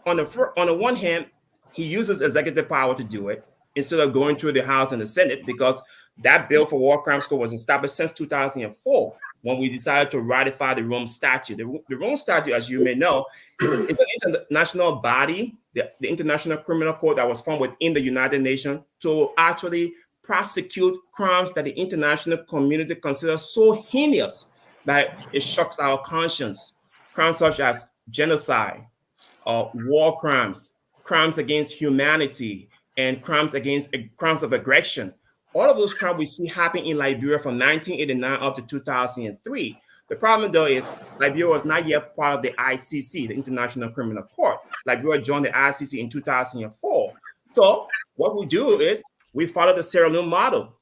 on the one hand, he uses executive power to do it instead of going through the House and the Senate, because that bill for war crimes court was established since 2004 when we decided to ratify the Rome Statute. The Rome Statute, as you may know, is an international body, the International Criminal Court that was formed within the United Nations to actually prosecute crimes that the international community considers so heinous that it shocks our conscience. Crimes such as genocide, war crimes, crimes against humanity, and crimes of aggression. All of those crimes we see happen in Liberia from 1989 up to 2003. The problem, though, is Liberia was not yet part of the ICC, the International Criminal Court. Liberia joined the ICC in 2004. So what we do is we follow the Sierra Leone model.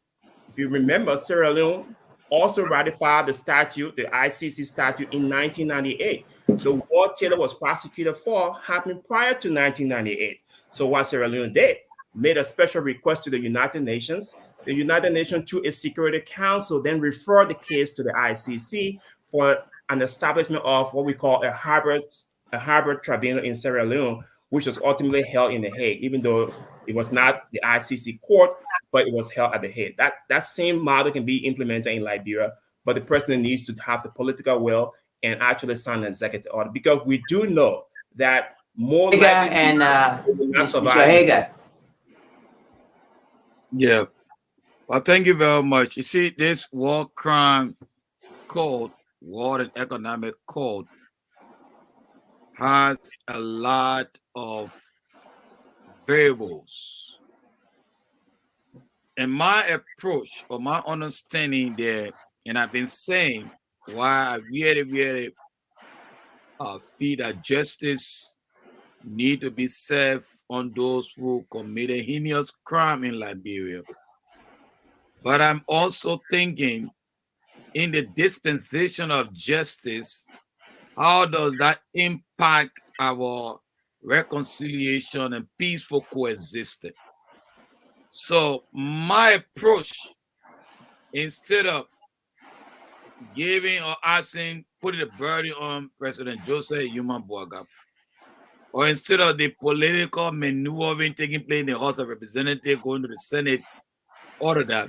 If you remember, Sierra Leone also ratified the statute, the ICC statute, in 1998. The war Taylor was prosecuted for happened prior to 1998. So what Sierra Leone did, made a special request to the United Nations. The United Nations, through its Security Council, then referred the case to the ICC for an establishment of what we call a hybrid tribunal in Sierra Leone, which was ultimately held in The Hague, even though it was not the ICC court, but it was held at The Hague. That same model can be implemented in Liberia, but the president needs to have the political will and actually sign an executive order, because we do know that more likely and will not Mr. survive. Hager. Yeah. Well, thank you very much. You see, this war crime code, war and economic code, has a lot of variables. And my approach or my understanding there, and I've been saying why I really feel that justice need to be served on those who committed heinous crime in Liberia. But I'm also thinking, in the dispensation of justice, how does that impact our reconciliation and peaceful coexistence? So my approach, instead of giving or asking, putting the burden on President Joseph Yuma Boaga, or instead of the political maneuvering taking place in the House of Representatives, going to the Senate, all of that,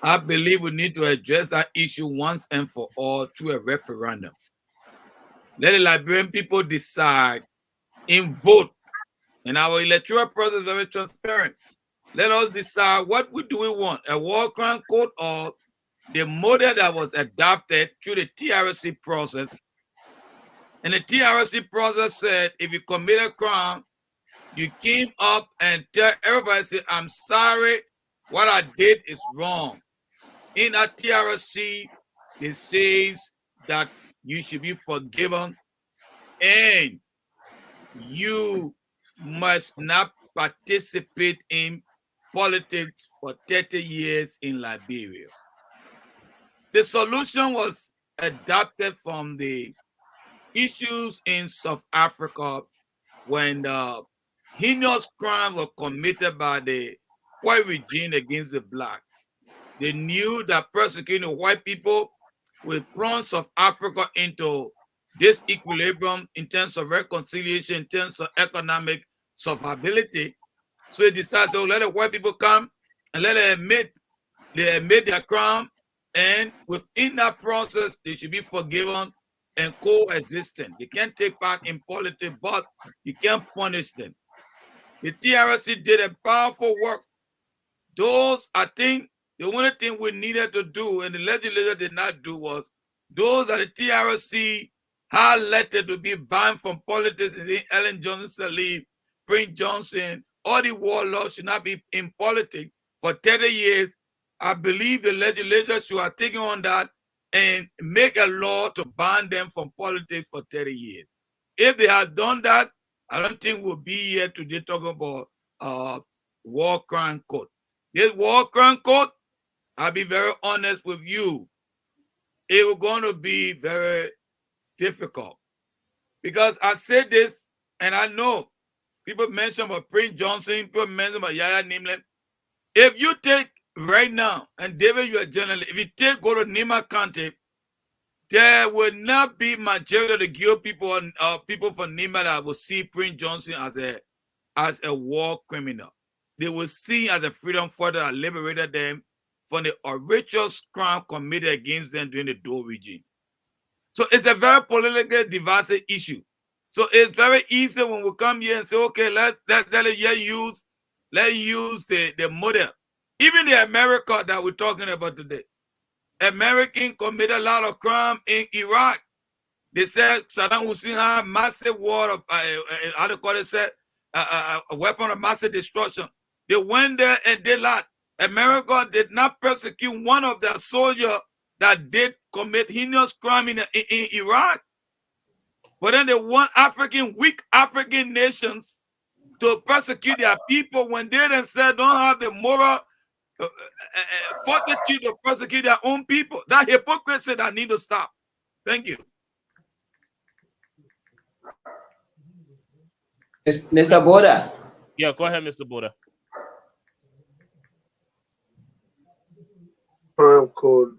I believe we need to address that issue once and for all through a referendum. Let the Liberian people decide in vote. And our electoral process is very transparent. Let us decide what we want, a war crime code or the model that was adopted through the TRC process. And the TRC process said, if you commit a crime, you came up and tell everybody, say, I'm sorry, what I did is wrong. In that TRC, it says that you should be forgiven and you must not participate in politics for 30 years in Liberia. The solution was adopted from the issues in South Africa when the heinous crimes were committed by the white regime against the black. They knew that persecuting white people would plunge South Africa into disequilibrium in terms of reconciliation, in terms of economic survivability. So they decided to let the white people come and let them admit their crime, and within that process, they should be forgiven and coexistent. They can't take part in politics, but you can't punish them. The TRC did a powerful work. Those, I think, the only thing we needed to do, and the legislature did not do, was those that the TRC highlighted to be banned from politics, Ellen Johnson Sirleaf, Prince Johnson, all the warlords should not be in politics for 30 years. I believe the legislature should have taken on that and make a law to ban them from politics for 30 years. If they had done that, I don't think we'll be here today talking about war crime code. This war crime code, I'll be very honest with you, it was going to be very difficult. Because I said this, and I know people mention about Prince Johnson, people mention about Yahya Nimlin. If you take right now, and David, you're a journalist, if you go to Nima County, there will not be majority of the Guild people and people from Nima that will see Prince Johnson as a war criminal. They will see as a freedom fighter that liberated them from the original crime committed against them during the Dole regime. So it's a very politically divisive issue. So it's very easy when we come here and say, okay, let's use the model Even the America that we're talking about today, American committed a lot of crime in Iraq. They said Saddam Hussein had massive war of, how do you call it, said, a weapon of massive destruction. They went there and did that. America did not persecute one of their soldiers that did commit heinous crime in Iraq. But then they want weak African nations to persecute their people when they themselves don't have the moral fortitude to persecute their own people. That hypocrisy that need to stop. Thank you. Mr. Boda. Yeah, go ahead, Mr. Boda. Crime code,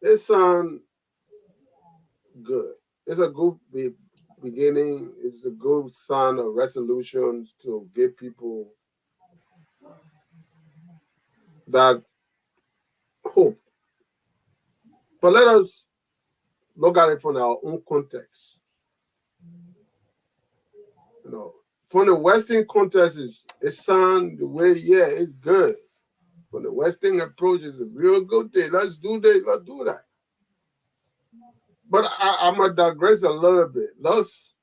it sounds good. It's a good beginning. It's a good sign of resolutions to give people that hope. But let us look at it from our own context. From the Western context, it sounds the way, it's good. From the Western approach, it's a real good thing. Let's do this, let's do that. But I'm going to digress a little bit. Let's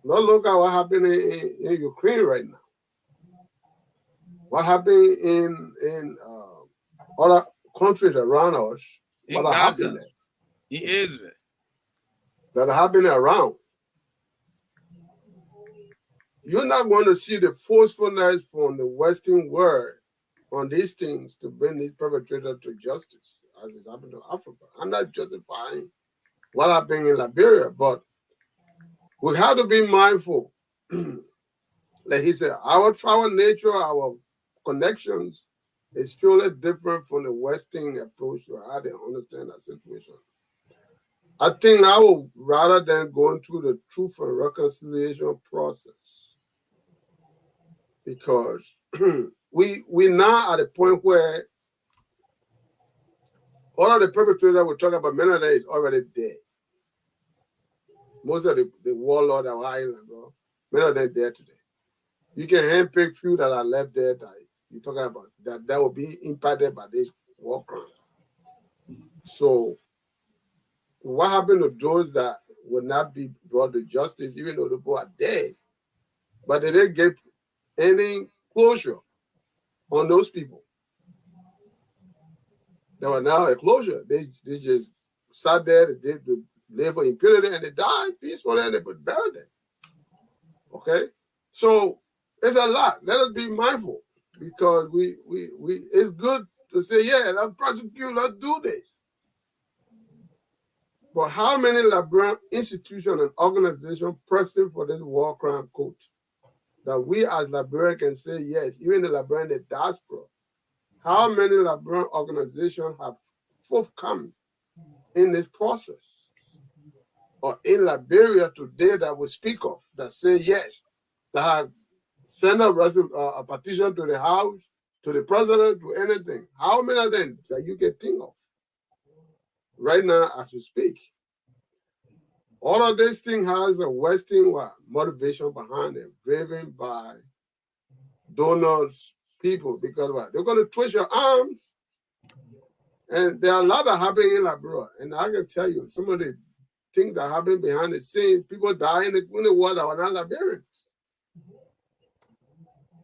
look at what happened in Ukraine right now. What happened in other countries around us. In what Gaza, happened there. in Israel. That happened around. You're not going to see the forcefulness from the Western world on these things to bring these perpetrators to justice, as is happening to Africa. I'm not justifying what happened in Liberia, but we have to be mindful. Like he said, our travel nature, our connections is purely different from the Western approach to how they understand that situation. I think I would rather than going through the truth and reconciliation process, because we now at a point where all of the perpetrators we're talking about, many of them is already dead. Most of the warlords that were in Liberia, many of them dead today. You can handpick few that are left there that you're talking about that will be impacted by this war crime. So what happened to those that will not be brought to justice, even though the people are dead, but they didn't get any closure on those people? There were now a closure. They just sat there, they live for impunity, and they died peacefully, and they were buried them. Okay? So it's a lot. Let us be mindful, because we it's good to say, yeah, let's prosecute, let's do this. But how many Liberian institutions and organizations pressing for this war crime code that we as Liberians can say yes, even the Liberian the diaspora? How many Liberian organizations have forthcoming in this process, or in Liberia today that we speak of, that say yes, that have sent a petition to the House, to the President, to anything? How many of them that you can think of right now as we speak? All of this thing has a Western motivation behind it, driven by donors, people, because they're going to twist your arms. And there are a lot that happening in Liberia. And I can tell you, some of the things that happen behind the scenes, people die in the war that were not Liberians.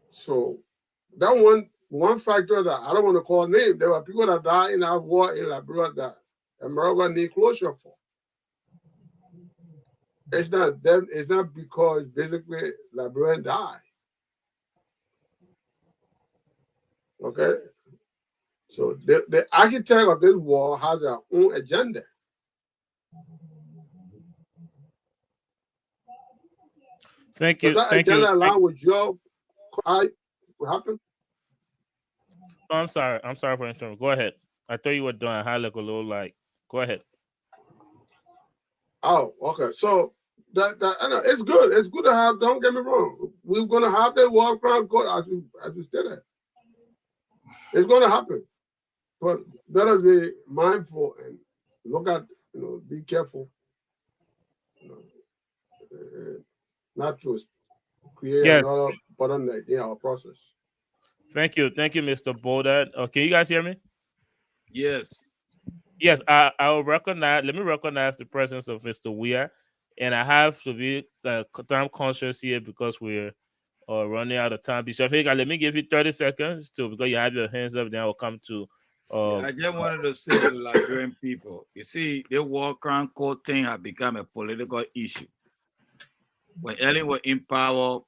So that one factor that I don't want to call name, there were people that died in that war in Liberia that America need closure for. It's not them, it's not because basically Liberian died. Okay? So the architect of this war has their own agenda. Thank you. Does that Thank agenda you. align with your what happened? Oh, I'm sorry. I'm sorry for interrupting. Go ahead. I thought you were doing a little like. Go ahead. Oh, okay. So that I know it's good. It's good to have. Don't get me wrong. We're gonna have the war crime court as we stated. It's gonna happen, but let us be mindful and look at, be careful, not to create another bottleneck in our process. Thank you, Mr. Boldad. Can you guys hear me? Yes. Yes, I'll recognize. Let me recognize the presence of Mr. Weir, and I have to be time conscious here because we're running out of time. Bishop Hager, let me give you 30 seconds to because you have your hands up. Then I'll come to. I just wanted to say to the Liberian people, you see, the war crime court thing has become a political issue. When Ellen was in power,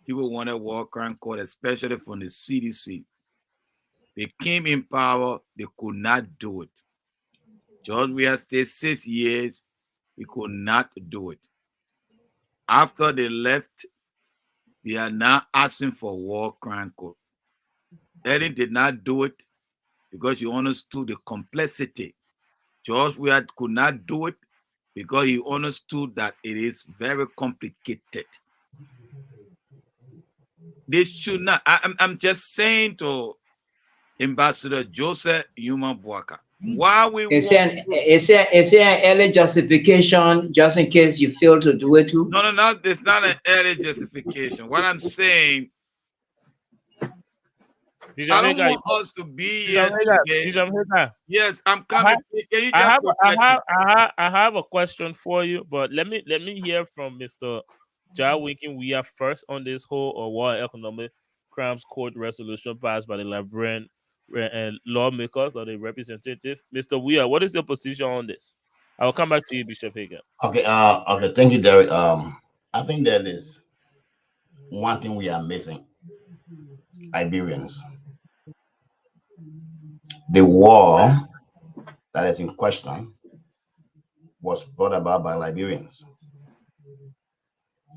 people wanted war crime court, especially from the CDC. They came in power, they could not do it. George Weah stayed 6 years, he could not do it. After they left, they are now asking for war crime court. Ellen did not do it because he understood the complexity. George Weah could not do it because he understood that it is very complicated. They should not. I'm just saying to Ambassador Joseph Yuma Boaka, why we is there an early justification just in case you fail to do it too? No, it's not an early justification. What I'm saying, I don't want us to be here today. Yes, I'm coming. Can you just I have a question for you, but let me hear from Mr. Ja Winkin Weir first on this whole war economic crimes court resolution passed by the Liberian and lawmakers or the representative. Mr. Weir, what is your position on this? I will come back to you, Bishop Hager. Okay, thank you, Derek. I think there is one thing we are missing. Liberians. The war that is in question was brought about by Liberians.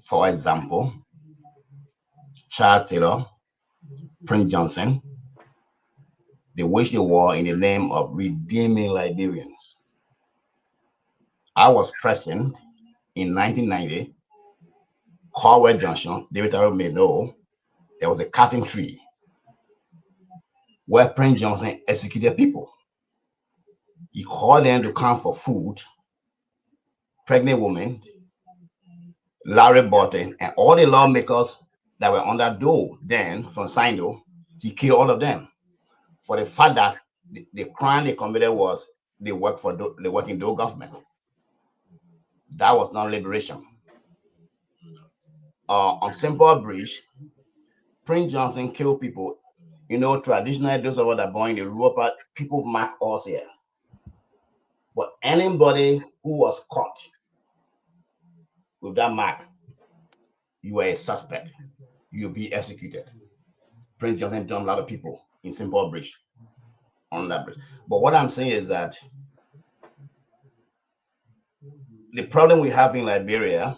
For example, Charles Taylor, Prince Johnson, they waged the war in the name of redeeming Liberians. I was present in 1990, Corwell Junction, David Tarot may know, there was a cutting tree where Prince Johnson executed people. He called them to come for food, pregnant women, Larry Burton, and all the lawmakers that were under Doe then from Sino. He killed all of them for the fact that the crime they committed was they work in Doe government. That was not liberation. On Simple Bridge, Prince Johnson killed people. You know, traditionally, those of us that are born in the rural part, people mark us here. But anybody who was caught with that mark, you were a suspect. You'll be executed. Prince Johnson done a lot of people in Simple Bridge, on that bridge. But what I'm saying is that the problem we have in Liberia,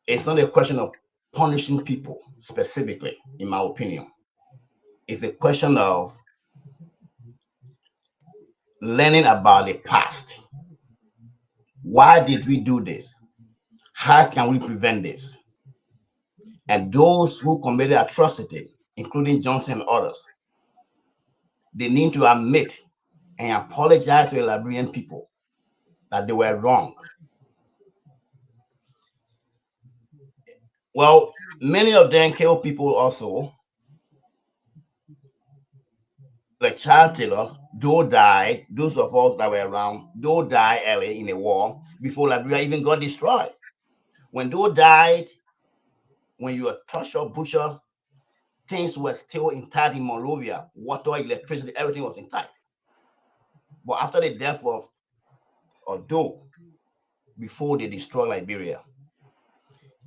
it's not a question of punishing people specifically, in my opinion. It's a question of learning about the past. Why did we do this? How can we prevent this? And those who committed atrocity, including Johnson and others, they need to admit and apologize to the Liberian people that they were wrong. Well, many of them killed people also. Like Charles Taylor, Doe died. Those of us that were around, Doe died early in the war before Liberia even got destroyed. When Doe died, when you were tortured, butchered, things were still intact in Monrovia. Water, electricity, everything was intact. But after the death of Doe, before they destroyed Liberia,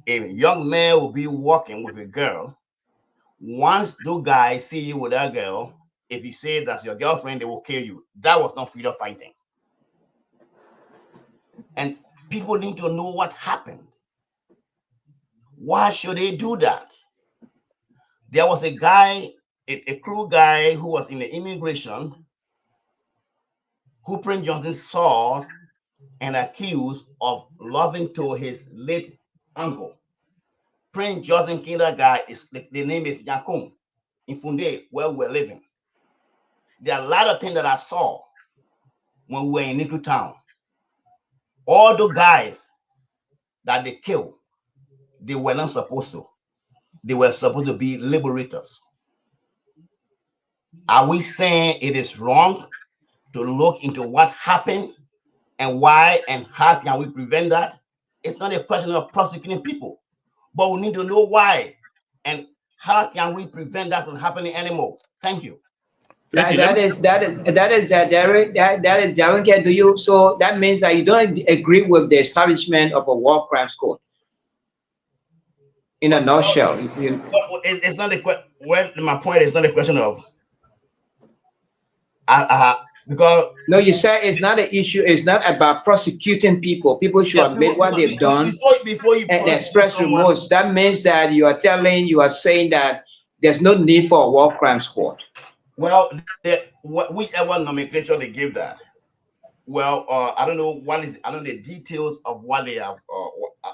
a young man will be walking with a girl. Once those guys see you with that girl, if you say that's your girlfriend, they will kill you. That was not freedom fighting. And people need to know what happened. Why should they do that? There was a guy, a crew guy who was in the immigration, who Prince Johnson saw and accused of loving to his late uncle. Prince Johnson killed that guy. The name is Yakum in Funde, where we're living. There are a lot of things that I saw when we were in Nickel Town. All the guys that they killed, They were not supposed to. They were supposed to be liberators. Are we saying it is wrong to look into what happened and why and how can we prevent that? It's not a question of prosecuting people, but we need to know why and how can we prevent that from happening anymore. Thank you. That is Derek. That is Darren. Do you? So that means that you don't agree with the establishment of a war crimes court. In a nutshell, it's not a question. Well, my point is not a question of. Because no, you said it's not an issue. It's not about prosecuting people. People should admit what they've done before you and express remorse. That means that you are saying that there's no need for a war crimes court. Well, whichever nomenclature they give that. Well, I don't know what is. I don't know the details of what they have.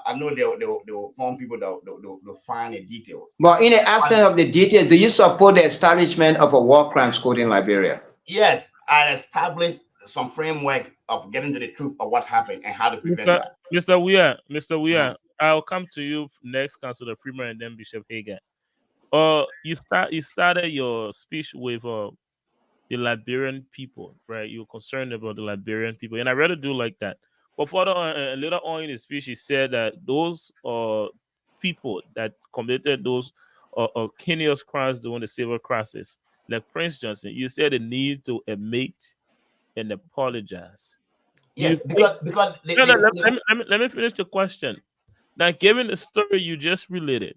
I know they'll form people that they'll find the details. But in the absence of the details, do you support the establishment of a war crimes court in Liberia? Yes, I established some framework of getting to the truth of what happened and how to prevent that. Mr. Weir, I'll come to you next, Councilor Freeman, and then Bishop Hagan. You started your speech with the Liberian people, right? You're concerned about the Liberian people, and I rather do like that. But further on, later on in the speech, he said that those people that committed those heinous crimes during the civil crisis, like Prince Johnson, you said they need to admit and apologize. Yes, because let me finish the question. Now, given the story you just related,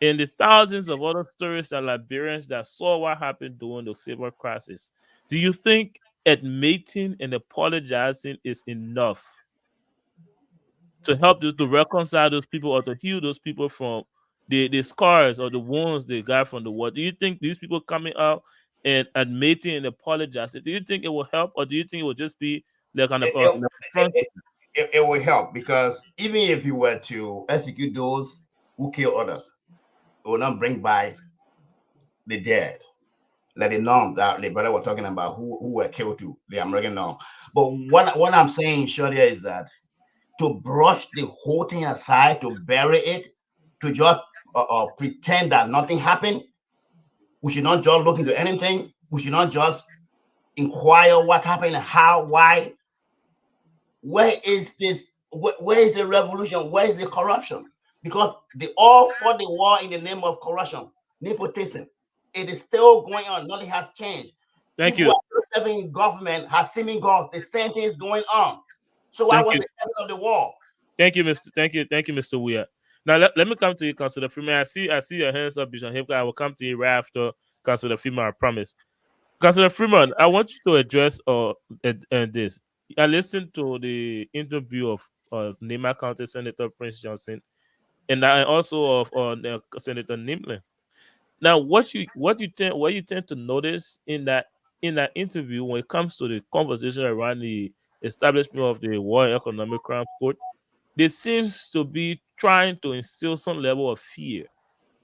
and the thousands of other stories that Liberians that saw what happened during the civil crisis, do you think admitting and apologizing is enough to help to reconcile those people or to heal those people from the scars or the wounds they got from the war? Do you think these people coming out and admitting and apologizing, do you think it will help, or do you think it will just be like an it will help, because even if you were to execute those who kill others, it will not bring back the dead, like the norm that the brother was talking about, who were killed to the American norm. But what I'm saying, shortly, is that to brush the whole thing aside, to bury it, to just pretend that nothing happened. We should not just look into anything. We should not just inquire what happened, how, why. Where is this? Where is the revolution? Where is the corruption? Because they all fought the war in the name of corruption, nepotism. It is still going on. Nothing has changed. Thank People you. are serving in government, has seeming God. The same thing is going on. So why was the end of the war? Thank you, Mr. Weir. Now let me come to you, Councilor Freeman. I see your hands up, Bishop Hipka. I will come to you right after Councilor Freeman, I promise. Councilor Freeman, I want you to address this. I listened to the interview of Nema County Senator Prince Johnson, and also of Senator Nimlin. Now, what you tend to notice in that interview when it comes to the conversation around the establishment of the War and Economic Crimes Court, there seems to be trying to instill some level of fear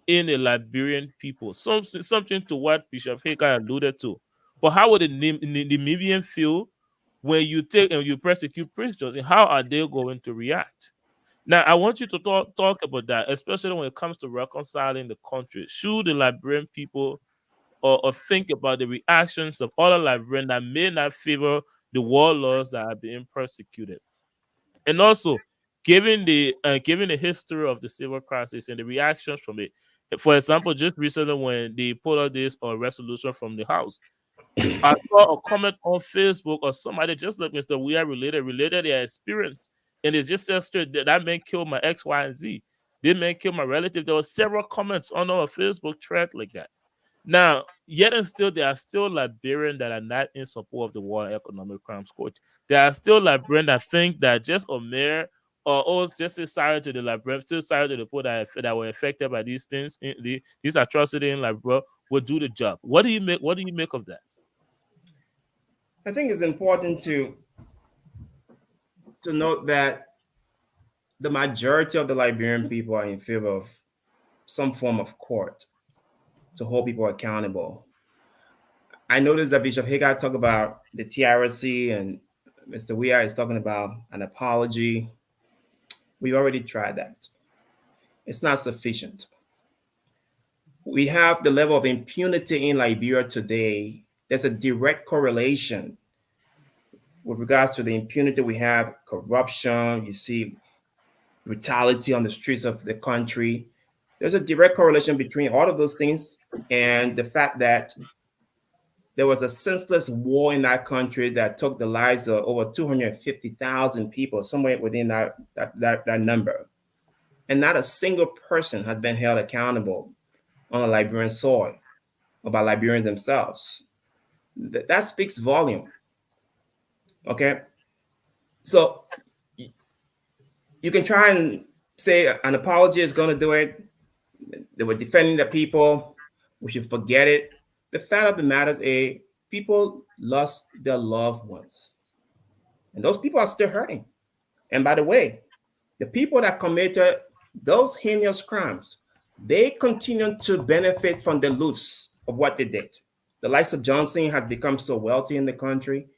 in the Liberian people, something to what Bishop Hager alluded to. But how would the Namibian feel when you take and you persecute Prince Johnson? How are they going to react? Now, I want you to talk about that, especially when it comes to reconciling the country. Should the Liberian people or think about the reactions of other Liberians that may not favor the warlords that are being persecuted? And also, given the history of the civil crisis and the reactions from it, for example, just recently when they put out this resolution from the House, I saw a comment on Facebook or somebody just like Mr. We are related their experience, and it's just said straight that man killed my X, Y, and Z. This man killed my relative. There were several comments on our Facebook thread like that. Now, yet and still, there are still Liberians that are not in support of the War and Economic Crimes Court. There are still Liberians that think that just a mayor or just decided to the Liberians, still decided to the people that were affected by these things, these atrocities in Liberia, will do the job. What do you make of that? I think it's important to note that the majority of the Liberian people are in favor of some form of court to hold people accountable. I noticed that Bishop Hagar talked about the TRC and Mr. Weir is talking about an apology. We already tried that. It's not sufficient. We have the level of impunity in Liberia today. There's a direct correlation with regards to the impunity we have, corruption, you see brutality on the streets of the country. There's a direct correlation between all of those things and the fact that there was a senseless war in that country that took the lives of over 250,000 people, somewhere within that number. And not a single person has been held accountable on a Liberian soil or by Liberians themselves. That speaks volume. Okay? So you can try and say an apology is going to do it. They were defending the people. We should forget it. The fact of the matter is, people lost their loved ones. And those people are still hurting. And by the way, the people that committed those heinous crimes, they continue to benefit from the loss of what they did. The likes of Johnson has become so wealthy in the country.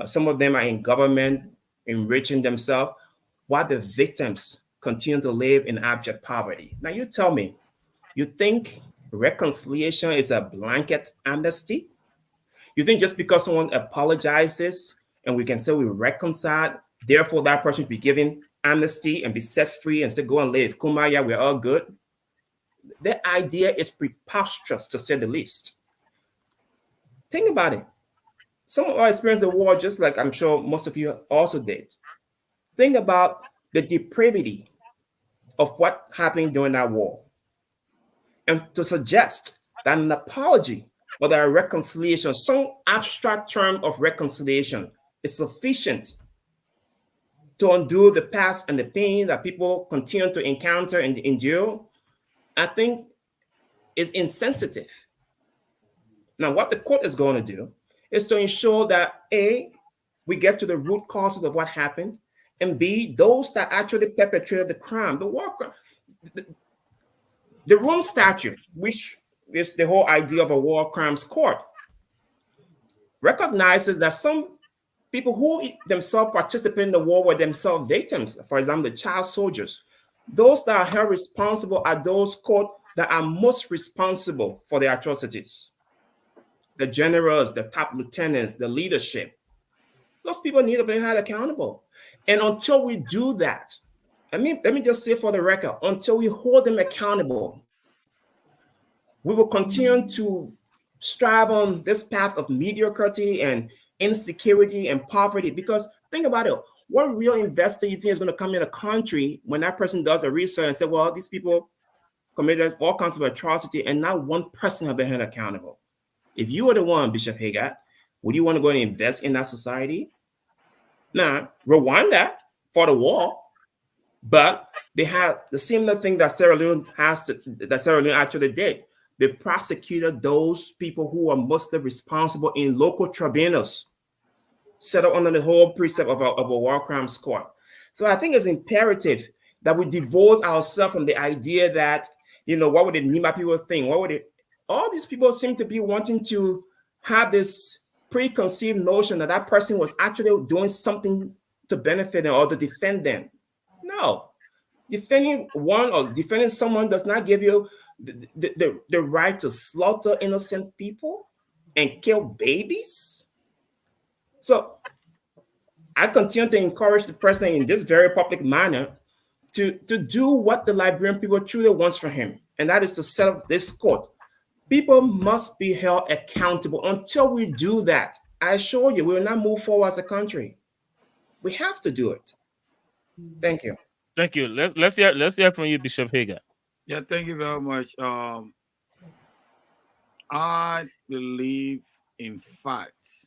Some of them are in government, enriching themselves, while the victims continue to live in abject poverty. Now, you tell me, you think reconciliation is a blanket amnesty? You think just because someone apologizes and we can say we reconcile, therefore that person should be given amnesty and be set free and say, go and live, Kumaya, we're all good? The idea is preposterous, to say the least. Think about it. Some of us experienced the war just like I'm sure most of you also did. Think about the depravity of what happened during that war. And to suggest that an apology or that a reconciliation, some abstract term of reconciliation, is sufficient to undo the past and the pain that people continue to encounter and endure, I think is insensitive. Now, what the court is going to do is to ensure that A, we get to the root causes of what happened, and B, those that actually perpetrated the crime, the war crime. The Rome Statute, which is the whole idea of a war crimes court, recognizes that some people who themselves participate in the war were themselves victims. For example, the child soldiers. Those that are held responsible are those court that are most responsible for the atrocities. The generals, the top lieutenants, the leadership. Those people need to be held accountable. And until we do that, let me just say for the record, until we hold them accountable, we will continue to strive on this path of mediocrity and insecurity and poverty. Because think about it, what real investor you think is going to come in a country when that person does a research and say, well, these people committed all kinds of atrocity and not one person have been held accountable? If you were the one, Bishop Haggard, would you want to go and invest in that society? Now, Rwanda fought a war, but they had the similar thing that Sierra Leone actually did. They prosecuted those people who are mostly responsible in local tribunals, set up under the whole precept of a war crimes court. So I think it's imperative that we divorce ourselves from the idea that, what would the Nima people think? All these people seem to be wanting to have this preconceived notion that that person was actually doing something to benefit them or to defend them. No, defending one or defending someone does not give you the right to slaughter innocent people and kill babies. So I continue to encourage the president in this very public manner to do what the Liberian people truly wants from him, and that is to set up this court. People must be held accountable. Until we do that, I assure you, we will not move forward as a country. We have to do it. Thank you. Thank you. Let's hear from you, Bishop Hager. Yeah, thank you very much. I believe in facts.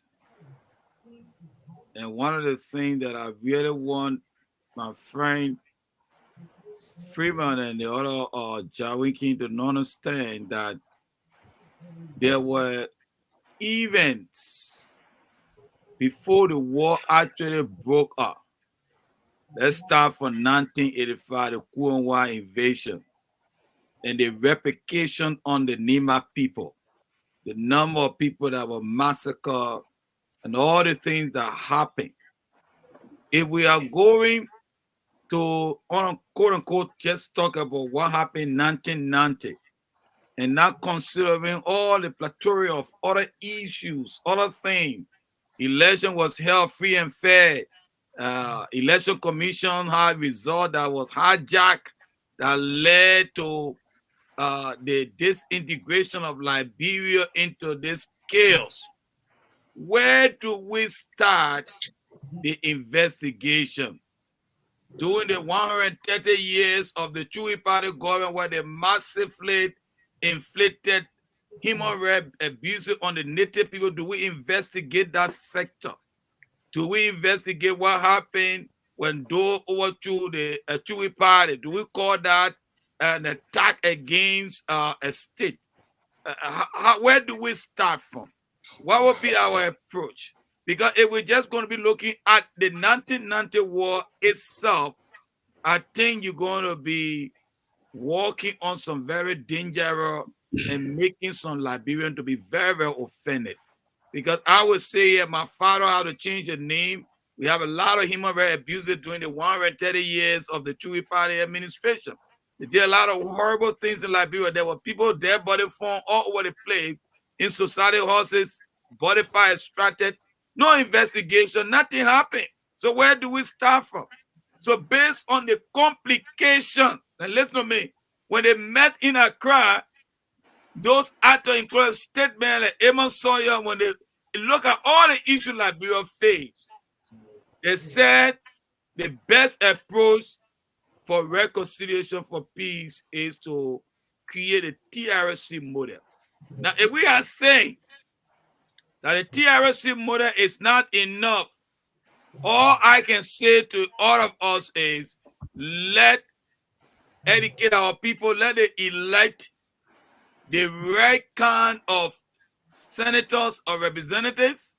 And one of the things that I really want my friend Freeman and the other Jawinkin to understand that there were events before the war actually broke up. Let's start from 1985, the Kuonwa invasion, and the replication on the Nima people, the number of people that were massacred, and all the things that happened. If we are going to quote unquote just talk about what happened in 1990 and not considering all the plethora of other issues, other things. Election was held free and fair. Election commission had result that was hijacked that led to the disintegration of Liberia into this chaos. Where do we start the investigation? During the 130 years of the Chewy Party government, where they massively inflicted human rights abuse on the native people, do we investigate that sector? Do we investigate what happened when Doe overthrew the Chewy Party? Do we call that an attack against a state? Where do we start from? What would be our approach? Because if we're just going to be looking at the 1990 war itself, I think you're going to be walking on some very dangerous and making some Liberians to be very, very offended. Because I would say my father had to change the name. We have a lot of human rights abuses during the 130 years of the Chewy Party administration. They did a lot of horrible things in Liberia. There were people, dead body found all over the place, in society horses, body part extracted, no investigation, nothing happened. So where do we start from? So based on the complication, and listen to me, when they met in Accra, those actors included statements like Amos Sawyer, when they look at all the issues Liberia faced, they said the best approach for reconciliation for peace is to create a TRC model. Now, if we are saying that the TRC model is not enough, all I can say to all of us is let educate our people, let it elect the right kind of senators or representatives,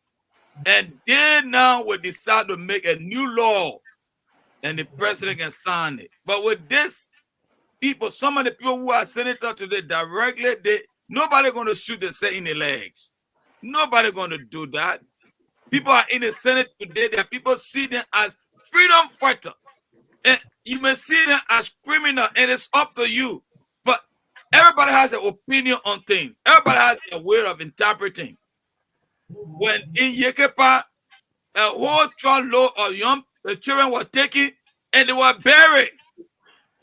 and they now will decide to make a new law and the president can sign it. But with this people, some of the people who are senators today directly, nobody going to shoot themselves in the legs. Nobody going to do that. People are in the Senate today. There are people see them as freedom fighters. And you may see them as criminal, and it's up to you. But everybody has an opinion on things. Everybody has a way of interpreting. When in Yekepa, a whole truckload of young children were taken and they were buried.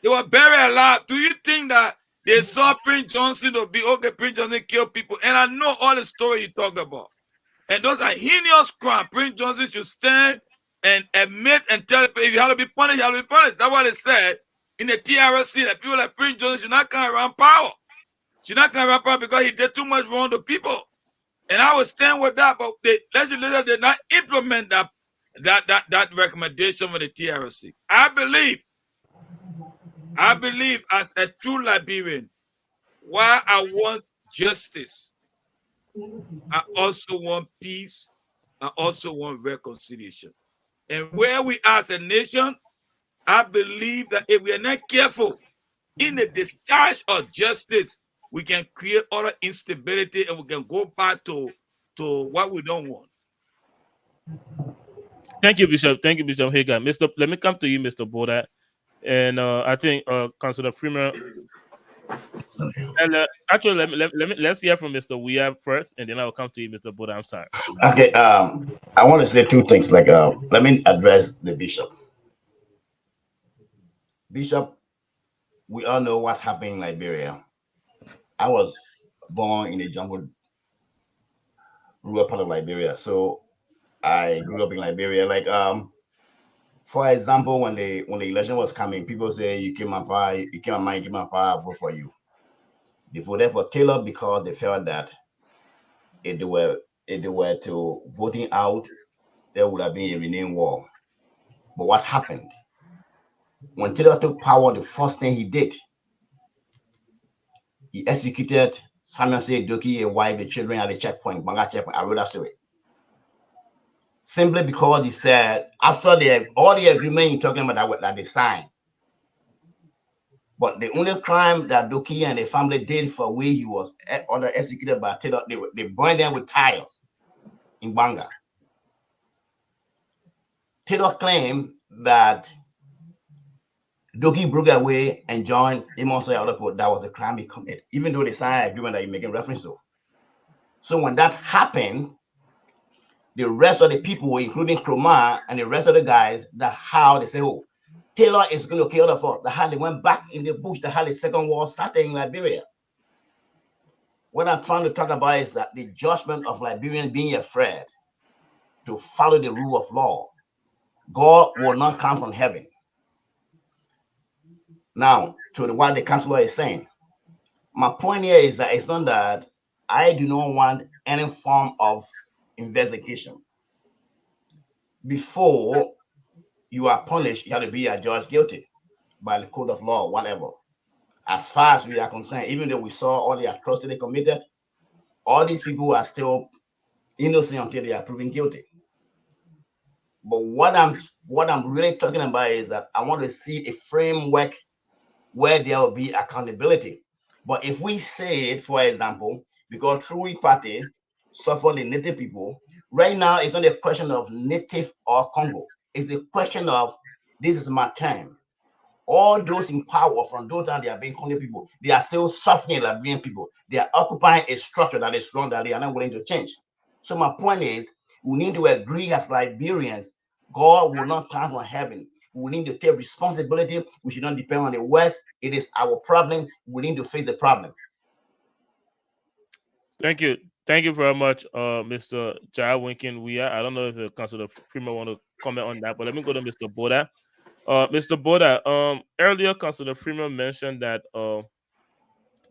They were buried alive. Do you think that they saw Prince Johnson to be okay? Prince Johnson killed people, and I know all the story you talk about. And those are heinous crimes. Prince Johnson should stand and admit and tell people if you have to be punished, you have to be punished. That's what it said in the TRC, that people like Prince Johnson should not come around power. Should not come around power because he did too much wrong to people. And I would stand with that, but the legislators did not implement that recommendation for the TRC. I believe as a true Liberian, while I want justice, I also want peace. I also want reconciliation. And where we are as a nation, I believe that if we are not careful in the discharge of justice, we can create other instability and we can go back to what we don't want. Thank you, Bishop. Thank you, Bishop Hagan. Let me come to you, Mr. Boda. And I think Councilor Freeman. And actually, let's hear from Mr. Weah first, and then I'll come to you, Mr. Boda. I'm sorry. Okay. I want to say two things. Like, let me address the bishop. Bishop, we all know what happened in Liberia. I was born in a jungle, rural part of Liberia, so I grew up in Liberia. Like, for example, when the election was coming, people say you came on power, you came on mine, you came on power, I vote for you. They voted for Taylor because they felt that if they were to voting out, there would have been a renewed war. But what happened? When Taylor took power, the first thing he did, he executed Samuel Doki, a wife, the children at the checkpoint, Banga checkpoint. I wrote that story. Simply because he said, after all the agreement you're talking about that they signed, but the only crime that Doki and the family did for where he was ordered executed by Taylor, they burned them with tires in Banga. Taylor claimed that Doki broke away and joined Imon other people. That was a crime he committed, even though they signed an agreement that you're making reference to. So when that happened, the rest of the people, including Kroma and the rest of the guys, that how they say, oh, Taylor is going to kill the folk. The how they went back in the bush, the how the second war started in Liberia. What I'm trying to talk about is that the judgment of Liberians being afraid to follow the rule of law, God will not come from heaven. Now, to what the counselor is saying, my point here is that it's not that I do not want any form of investigation. Before you are punished, you have to be adjudged guilty by the code of law, whatever. As far as we are concerned, even though we saw all the atrocity committed, all these people are still innocent until they are proven guilty. But what I'm really talking about is that I want to see a framework where there will be accountability. But if we say it, for example, because True Party suffered the native people, right now it's not a question of native or Congo. It's a question of this is my time. All those in power from those times they are being Congo people, they are still suffering like being people. They are occupying a structure that is wrong that they are not willing to change. So my point is, we need to agree as Liberians, God will not come from heaven. We need to take responsibility. We should not depend on the West. It is our problem. We need to face the problem. Thank you. Thank you very much, Mr. Jai Winkin. I don't know if Councilor Freeman want to comment on that, but let me go to Mr. Boda. Mr. Boda, earlier Councilor Freeman mentioned that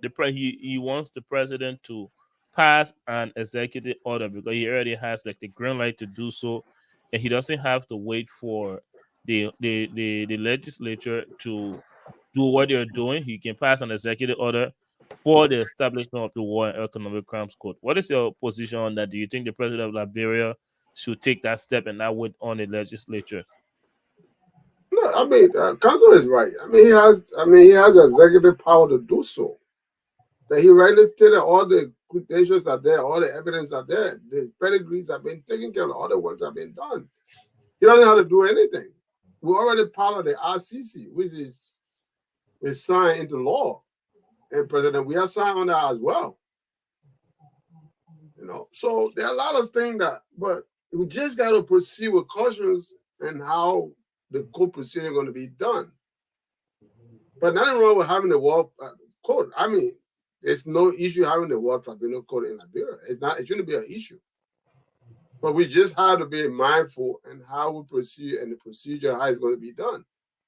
he wants the president to pass an executive order because he already has like the green light to do so, and he doesn't have to wait for the legislature to do what they're doing. He can pass an executive order for the establishment of the War and Economic Crimes Court. What is your position on that? Do you think the president of Liberia should take that step and not wait on the legislature? No, I mean, Council is right. I mean, he has executive power to do so. That he rightly stated all the credentials are there, all the evidence are there, the pedigrees have been taken care of, all the works have been done. He doesn't have to do anything. We're already part of the ISSUSES, which is signed into law. And President, we are signed on that as well. So there are a lot of things but we just got to proceed with cautions and how the court proceeding is going to be done. But nothing wrong with having the war code. I mean, there's no issue having the war tribunal code in Liberia. It shouldn't be an issue. But we just have to be mindful in how we proceed and the procedure, how it's going to be done.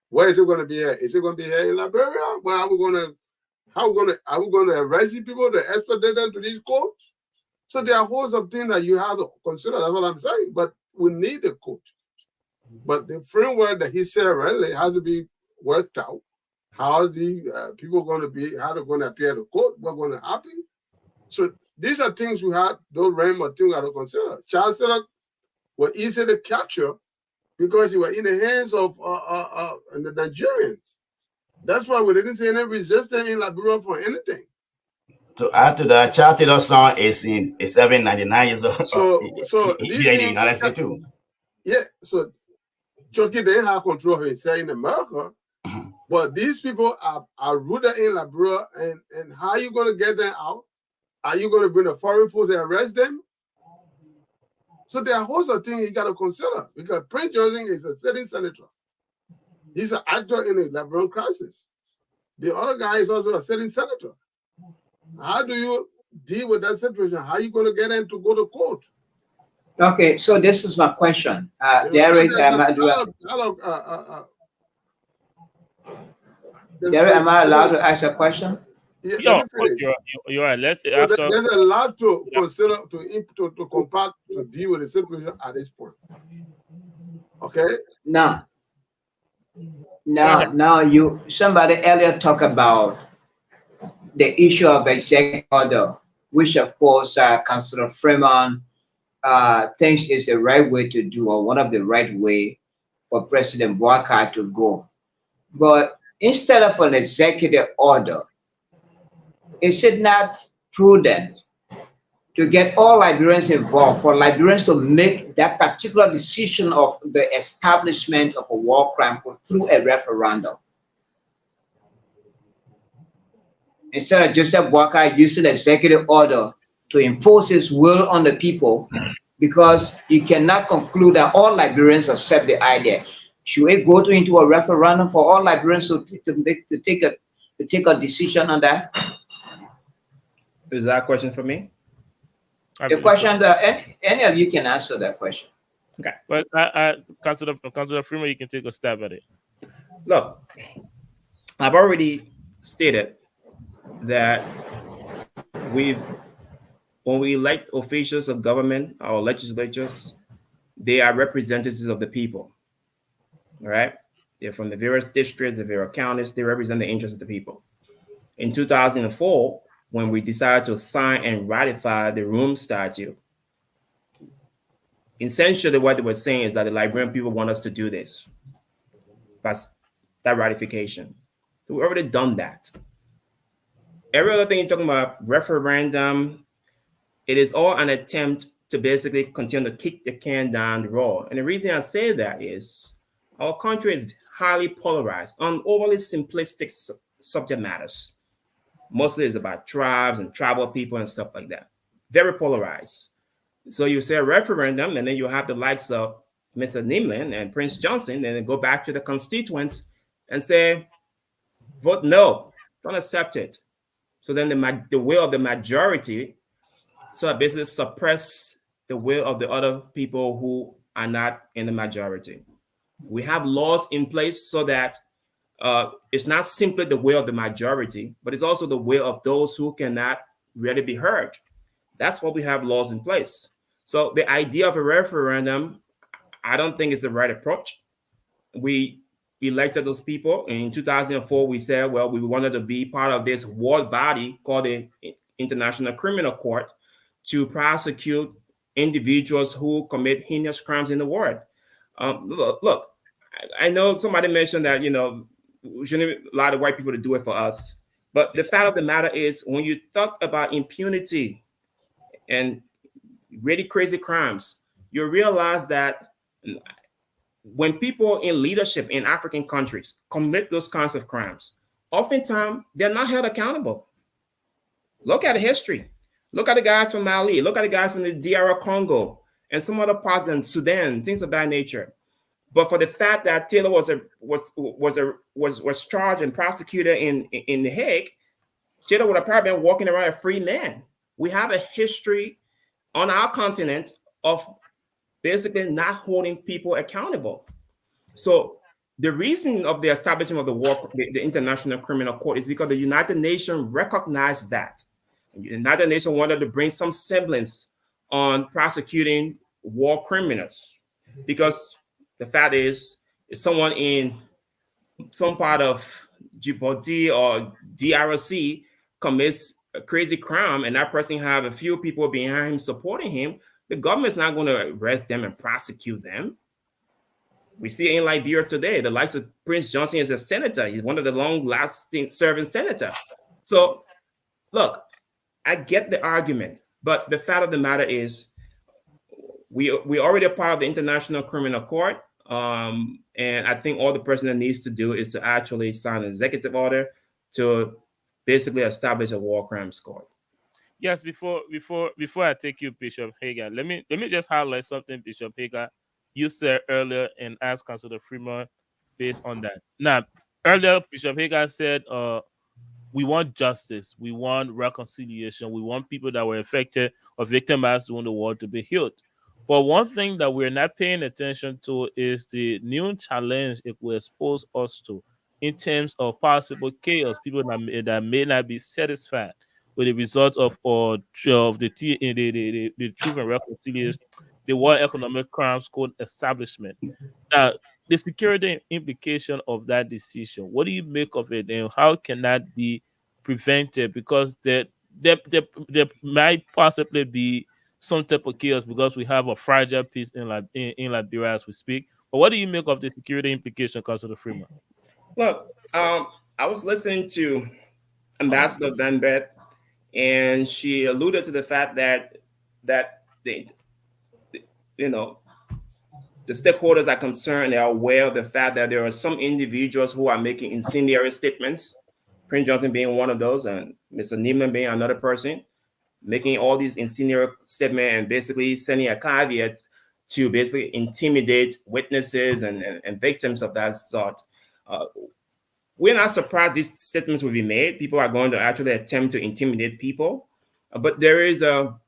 Where is it going to be here? Is it going to be here in Liberia? Where are we going to arrest these people to extradite them to these courts? So there are a host of things that you have to consider. That's what I'm saying. But we need the court. But the framework that he said really has to be worked out. How are the people going to be, how they're going to appear at the court, what's going to happen. So these are things we have, those realm of things we have to consider. Chancellor was easy to capture because he was in the hands of the Nigerians. That's why we didn't see any resistance in Liberia for anything. To add to that, Charles Taylor's son is 799 years old. So here in the United States too. Yeah, so Chucky didn't have control of himself in America. But these people are rooted in Liberia, and how are you going to get them out? Are you going to bring the foreign force and arrest them? So there are a host of things you got to consider because Prince Johnson is a sitting senator. He's an actor in the Liberian crisis. The other guy is also a sitting senator. How do you deal with that situation? How are you going to get them to go to court? Okay, so this is my question. Derek, am I allowed to ask a question? Yeah, you're right. There's a lot to consider, to compact, to deal with the situation at this point. Okay? Now, somebody earlier talked about the issue of executive order, which of course Councilor Freeman thinks is the right way to do, or one of the right way for President Bouakai to go. But instead of an executive order, is it not prudent to get all Liberians involved, for Liberians to make that particular decision of the establishment of a war crime court through a referendum? instead of Joseph Boakai using executive order to impose his will on the people, because you cannot conclude that all Liberians accept the idea. Should we go into a referendum for all Liberians to take a decision on that? Is that a question for me? The question that any of you can answer that question. Okay. Well, Councilor Freeman, you can take a stab at it. Look, I've already stated that when we elect officials of government or legislatures, they are representatives of the people. All right? They're from the various districts, the various counties. They represent the interests of the people. In 2004, when we decided to sign and ratify the Rome Statute, essentially what they were saying is that the Liberian people want us to do this. That's that ratification. So we've already done that. Every other thing you're talking about, referendum, it is all an attempt to basically continue to kick the can down the road. And the reason I say that is our country is highly polarized on overly simplistic subject matters. Mostly it's about tribes and tribal people and stuff like that. Very polarized. So you say a referendum, and then you have the likes of Mr. Nimlin and Prince Johnson, and then go back to the constituents and say, vote no, don't accept it. So then the will of the majority, so basically suppress the will of the other people who are not in the majority. We have laws in place so that it's not simply the will of the majority, but it's also the will of those who cannot really be heard. That's why we have laws in place. So the idea of a referendum, I don't think is the right approach. We elected those people. In 2004, we said, well, we wanted to be part of this world body called the International Criminal Court to prosecute individuals who commit heinous crimes in the world. Look, I know somebody mentioned that, we shouldn't allow the white people to do it for us. But the fact of the matter is, when you talk about impunity and really crazy crimes, you realize that when people in leadership in African countries commit those kinds of crimes, oftentimes they're not held accountable. Look at the history. Look at the guys from Mali. Look at the guys from the DR Congo and some other parts in Sudan, things of that nature. But for the fact that Taylor was charged and prosecuted in The Hague, Taylor would have probably been walking around a free man. We have a history on our continent of basically not holding people accountable. So the reason of the establishment of the International Criminal Court is because the United Nations recognized that. The United Nations wanted to bring some semblance on prosecuting war criminals, because the fact is, if someone in some part of Djibouti or DRC commits a crazy crime and that person have a few people behind him supporting him, the government's not going to arrest them and prosecute them. We see in Liberia today, the likes of Prince Johnson is a senator. He's one of the long-lasting serving senators. So, look, I get the argument, but the fact of the matter is, we already are part of the International Criminal Court, and I think all the president needs to do is to actually sign an executive order to basically establish a war crimes court. Yes, before I take you, Bishop Hager, let me just highlight something, Bishop Hager, you said earlier, and ask Councilor Freeman based on that. Now, earlier, Bishop Hager said, we want justice, we want reconciliation, we want people that were affected or victimized during the war to be healed. But one thing that we're not paying attention to is the new challenge it will expose us to in terms of possible chaos, people that may not be satisfied with the result of the Truth and Reconciliation, the World Economic Crimes Code establishment. Now, the security implication of that decision, what do you make of it, and how can that be prevented? Because there might possibly be some type of chaos because we have a fragile peace in Liberia as we speak. But what do you make of the security implication, Councilor Freeman? Look, I was listening to Ambassador Van Bet, and she alluded to the fact that the stakeholders are concerned, they are aware of the fact that there are some individuals who are making incendiary statements Prince Johnson being one of those, and Mr. Neiman being another person, making all these insinuating statements and basically sending a caveat to basically intimidate witnesses and victims of that sort. We're not surprised these statements will be made. People are going to actually attempt to intimidate people, but there's a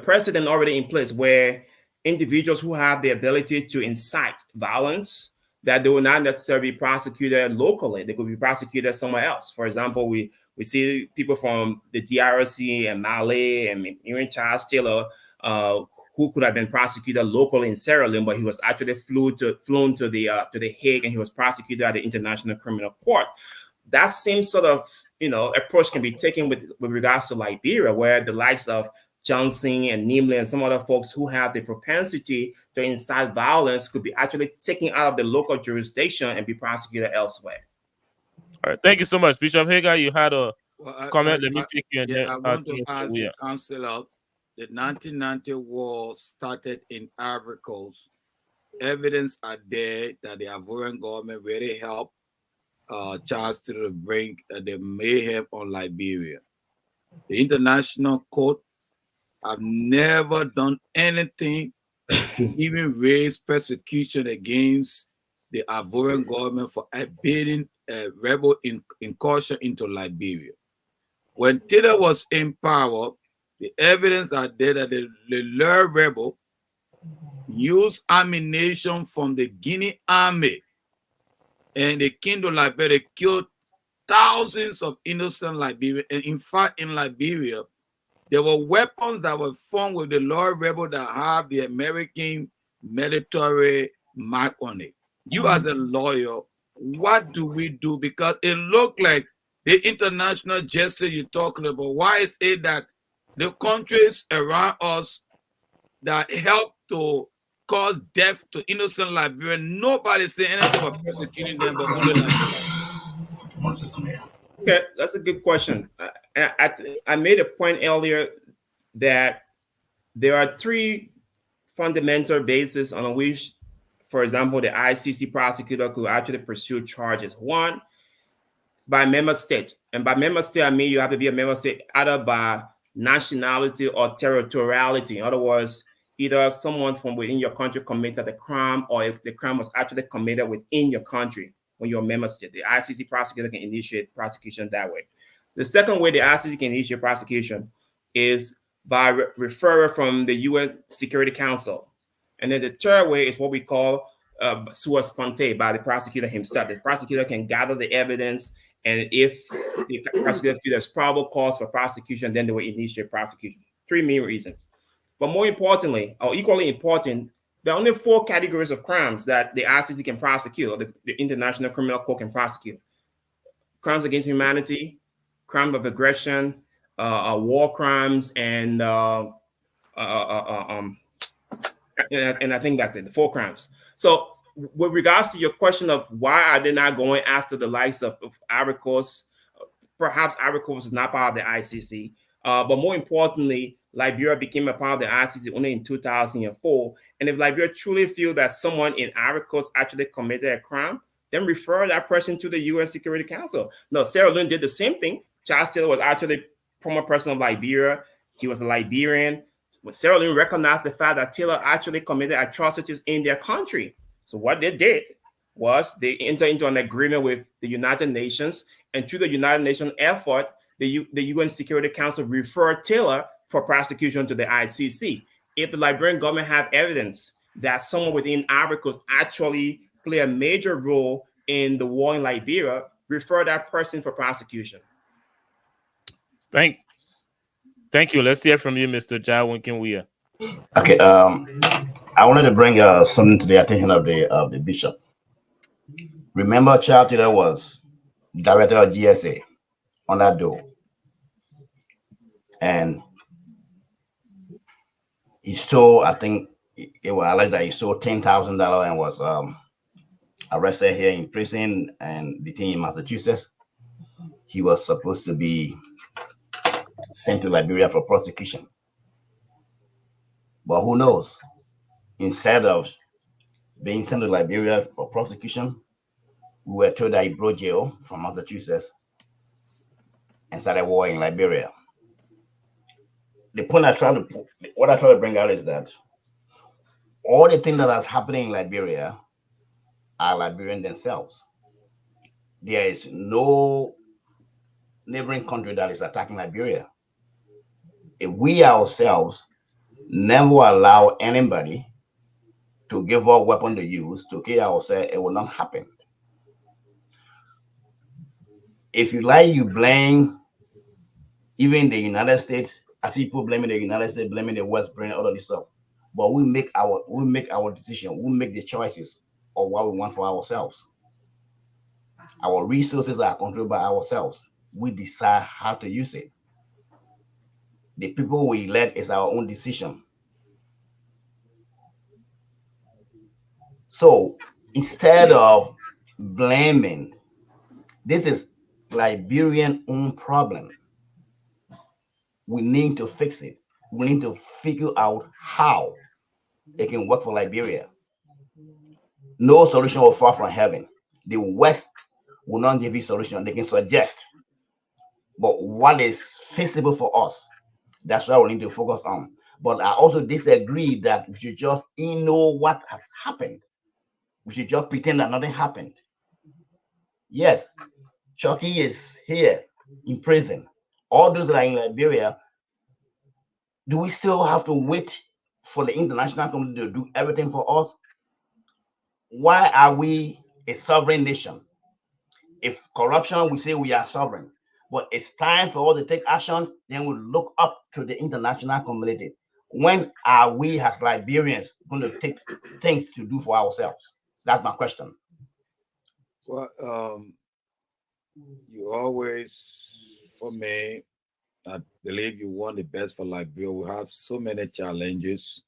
precedent already in place where individuals who have the ability to incite violence, that they will not necessarily be prosecuted locally. They could be prosecuted somewhere else. For example, we see people from the DRC and Mali and even Charles Taylor, who could have been prosecuted locally in Sierra Leone, but he was actually flown to the Hague, and he was prosecuted at the International Criminal Court. That same sort of approach can be taken with regards to Liberia, where the likes of Johnson and Nimley and some other folks who have the propensity to incite violence could be actually taken out of the local jurisdiction and be prosecuted elsewhere. All right, thank you so much, Bishop Hagar. You had a comment. Let me take you in I want to ask the counselor. The 1990 war started in Ivory Coast. Evidence are there that the Ivorian government really helped Charles to bring the mayhem on Liberia. The international court have never done anything to even raise persecution against the Ivorian government for abating a rebel incursion into Liberia. When Taylor was in power, the evidence are there that the Lur rebel used ammunition from the Guinea army, and they came to Liberia, they killed thousands of innocent Liberians. And in fact, in Liberia, there were weapons that were formed with the Lord rebel that have the American military mark on it. You as a lawyer, what do we do? Because it looked like the international justice you're talking about. Why is it that the countries around us that help to cause death to innocent Liberians, nobody say anything about persecuting them, but only Liberians? Okay, that's a good question. I made a point earlier that there are three fundamental bases on which, for example, the ICC prosecutor could actually pursue charges. One, by member state. And by member state, I mean you have to be a member state either by nationality or territoriality. In other words, either someone from within your country committed the crime, or if the crime was actually committed within your country when you're a member state. The ICC prosecutor can initiate prosecution that way. The second way the ICC can initiate prosecution is by referral from the UN Security Council. And then the third way is what we call sua sponte, by the prosecutor himself. The prosecutor can gather the evidence, and if the prosecutor feels there's probable cause for prosecution, then they will initiate prosecution. Three main reasons. But more importantly, or equally important, there are only four categories of crimes that the ICC can prosecute, or the International Criminal Court can prosecute: crimes against humanity, crime of aggression, war crimes, and I think that's it, the four crimes. So with regards to your question of why are they not going after the likes of Ivory Coast, perhaps Ivory Coast is not part of the ICC, but more importantly, Liberia became a part of the ICC only in 2004. And if Liberia truly feel that someone in Ivory Coast actually committed a crime, then refer that person to the UN Security Council. No, Sierra Leone did the same thing. Charles Taylor was actually former president of Liberia. He was a Liberian. When Sierra Leone recognized the fact that Taylor actually committed atrocities in their country. So what they did was they entered into an agreement with the United Nations, and through the United Nations effort, the UN Security Council referred Taylor for prosecution to the ICC. If the Liberian government have evidence that someone within Ivory Coast actually play a major role in the war in Liberia, refer that person for prosecution. Thank you. Let's hear from you, Mr. Jawinkinwia. Okay, I wanted to bring something to the attention of the bishop. Remember, Charles Taylor was director of GSA on that door, and he stole, I think it was alleged that he stole $10,000 and was arrested here in prison and detained in Massachusetts. He was supposed to be sent to Liberia for prosecution. But who knows? Instead of being sent to Liberia for prosecution, we were told that he broke jail from Massachusetts and started war in Liberia. What I try to bring out is that all the things that is happening in Liberia are Liberian themselves. There is no neighboring country that is attacking Liberia. If we ourselves never allow anybody to give us weapon to use to kill ourselves, it will not happen. If you like, you blame even the United States. I see people blaming the United States, blaming the West, blaming all of this stuff. But we make our decision. We make the choices of what we want for ourselves. Our resources are controlled by ourselves. We decide how to use it. The people we elect is our own decision. So instead of blaming, this is Liberian own problem. We need to fix it. We need to figure out how it can work for Liberia. No solution will fall from heaven. The West will not give you solution. They can suggest, but what is feasible for us? That's what we need to focus on. But I also disagree that we should just ignore what has happened. We should just pretend that nothing happened. Yes, Chucky is here in prison. All those that are in Liberia, do we still have to wait for the international community to do everything for us? Why are we a sovereign nation? If corruption, we say we are sovereign. But it's time for us to take action, then we look up to the international community. When are we as Liberians going to take things to do for ourselves? That's my question. Well, you always, for me, I believe you want the best for Liberia. We have so many challenges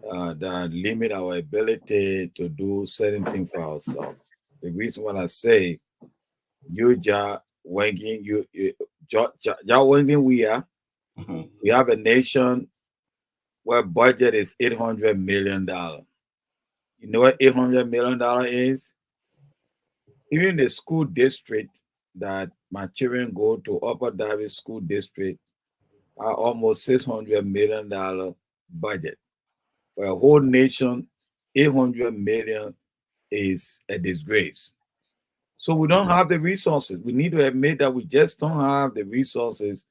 that limit our ability to do certain things for ourselves. The reason why I say you wanging we are. We have a nation where budget is $800 million. You know what $800 million is? Even the school district that my children go to, Upper Davis School District, are almost $600 million budget. For a whole nation, 800 million is a disgrace. So we don't have the resources. We need to admit that we just don't have the resources.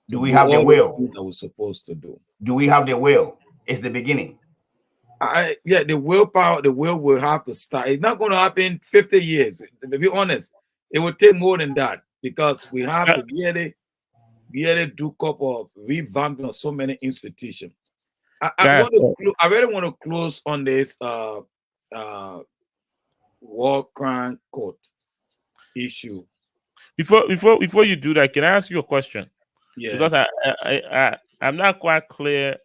Do we have the will that we're supposed to do? Do we have the will? It's the beginning. Yeah, the willpower, the will have to start. It's not going to happen 50 years. To be honest, it will take more than that because we have to really do a couple of revamping of so many institutions. I really want to close on this war crime court issue. Before you do that, can I ask you a question? Yes. Because I'm not quite clear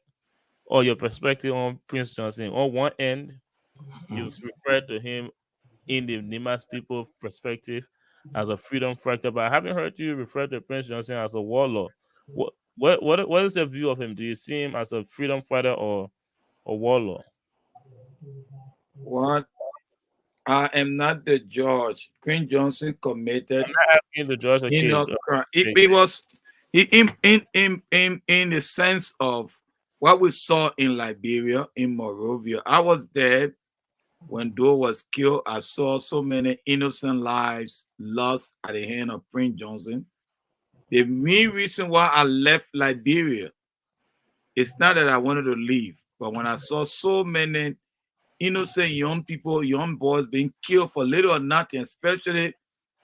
on your perspective on Prince Johnson. On one end, you've referred to him in the Nimas people perspective as a freedom fighter, but I haven't heard you refer to Prince Johnson as a warlord. What is the view of him? Do you see him as a freedom fighter or a warlord? What? I am not the judge. Prince Johnson committed. I'm not asking the judge a case. Crime. It was in the sense of what we saw in Liberia, in Monrovia. I was there when Doe was killed. I saw so many innocent lives lost at the hand of Prince Johnson. The main reason why I left Liberia, it's not that I wanted to leave, but when I saw so many innocent young people, young boys being killed for little or nothing, especially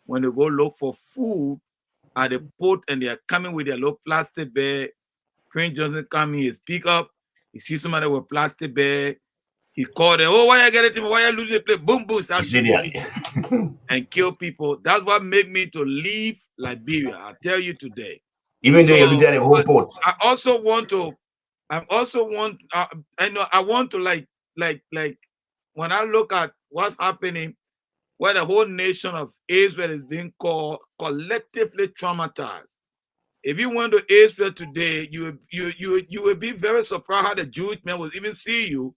when they go look for food at the port and they are coming with their little plastic bag. Prince Johnson coming, his pickup, he sees somebody with plastic bag, he called them, oh, why you getting it? Why you losing the play? Boom, boom, and kill people. That's what made me to leave Liberia. I tell you today. Even though you looked at the whole port. I also want to like when I look at what's happening, where the whole nation of Israel is being called collectively traumatized. If you went to Israel today, you would be very surprised how the Jewish men would even see you,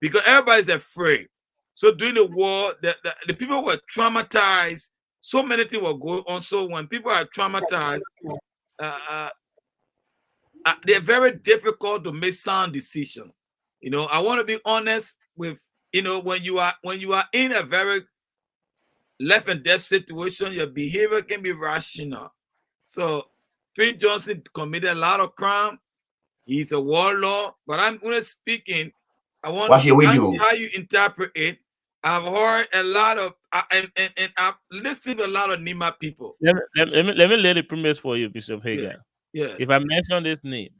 because everybody's afraid. So during the war, the people were traumatized So many things were going on. So when people are traumatized, they're very difficult to make sound decisions. You know, I want to be honest with, you know, when you are in a very life and death situation, your behavior can be rational. So Prince Johnson committed a lot of crime. He's a warlord, but I'm only speaking. I want What should we to do? see how you interpret it. I've heard a lot of and I've listened to a lot of Nima people. Let me lay the premise for you, Bishop Hagar. Yeah. If I mention this name,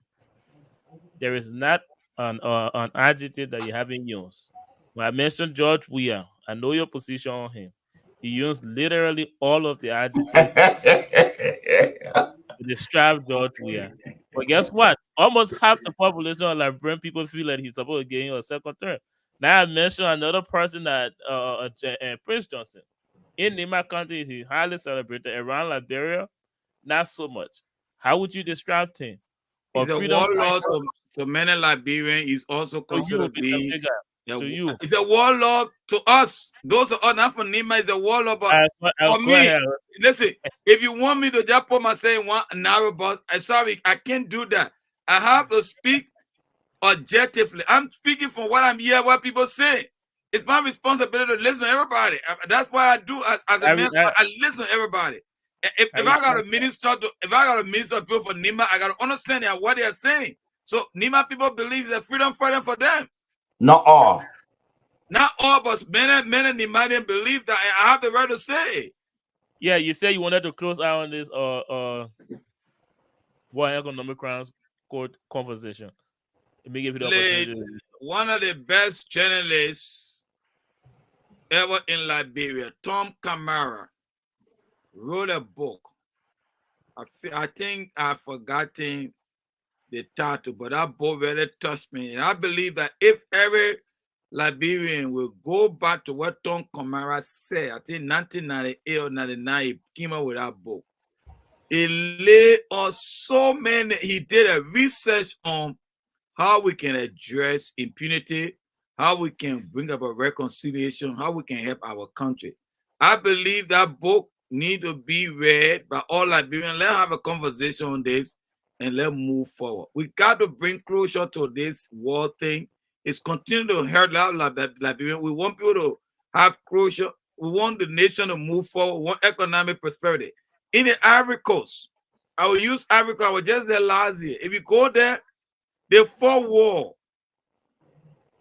there is not an adjective that you haven't used. When I mentioned George Weah, I know your position on him. He used literally all of the adjectives to describe George Weah. But guess what? Almost half the population of Liberian people feel that he's supposed to get him a second term. Now I mentioned another person that Prince Johnson. In Nima County, he's highly celebrated. Around Liberia, not so much. How would you describe him? He's a Freedom warlord fighter? to many Liberians. He's also considered to be he's a warlord to us. Those are not for Nima, he's a warlord. But for me, listen, if you want me to just put myself in one narrow box, I'm sorry, I can't do that. I have to speak objectively. I'm speaking from what I'm hearing, what people say. It's my responsibility to listen to everybody. That's what I do as a man. I listen to everybody. If I got a minister to people for Nima, I got to understand what they are saying. So Nima people believe that freedom fighting for them. Not all. Not all, but many Nimadians believe that I have the right to say. Yeah, you say you wanted to close out on this World Economic Crimes Court conversation. Let me give you the opportunity. One of the best journalists ever in Liberia, Tom Camara, wrote a book. I think I've forgotten the title, but that book really touched me. And I believe that if every Liberian will go back to what Tom Camara said, I think 1998 or 99, he came out with that book. He laid on so many, he did a research on how we can address impunity, how we can bring about reconciliation, how we can help our country. I believe that book need to be read by all Liberians. Let's have a conversation on this and let's move forward. We got to bring closure to this war thing. It's continuing to hurt Liberians. We want people to have closure. We want the nation to move forward. We want economic prosperity. In the Ivory Coast, I will use Ivory Coast. I was just there last year. If you go there, they fought war.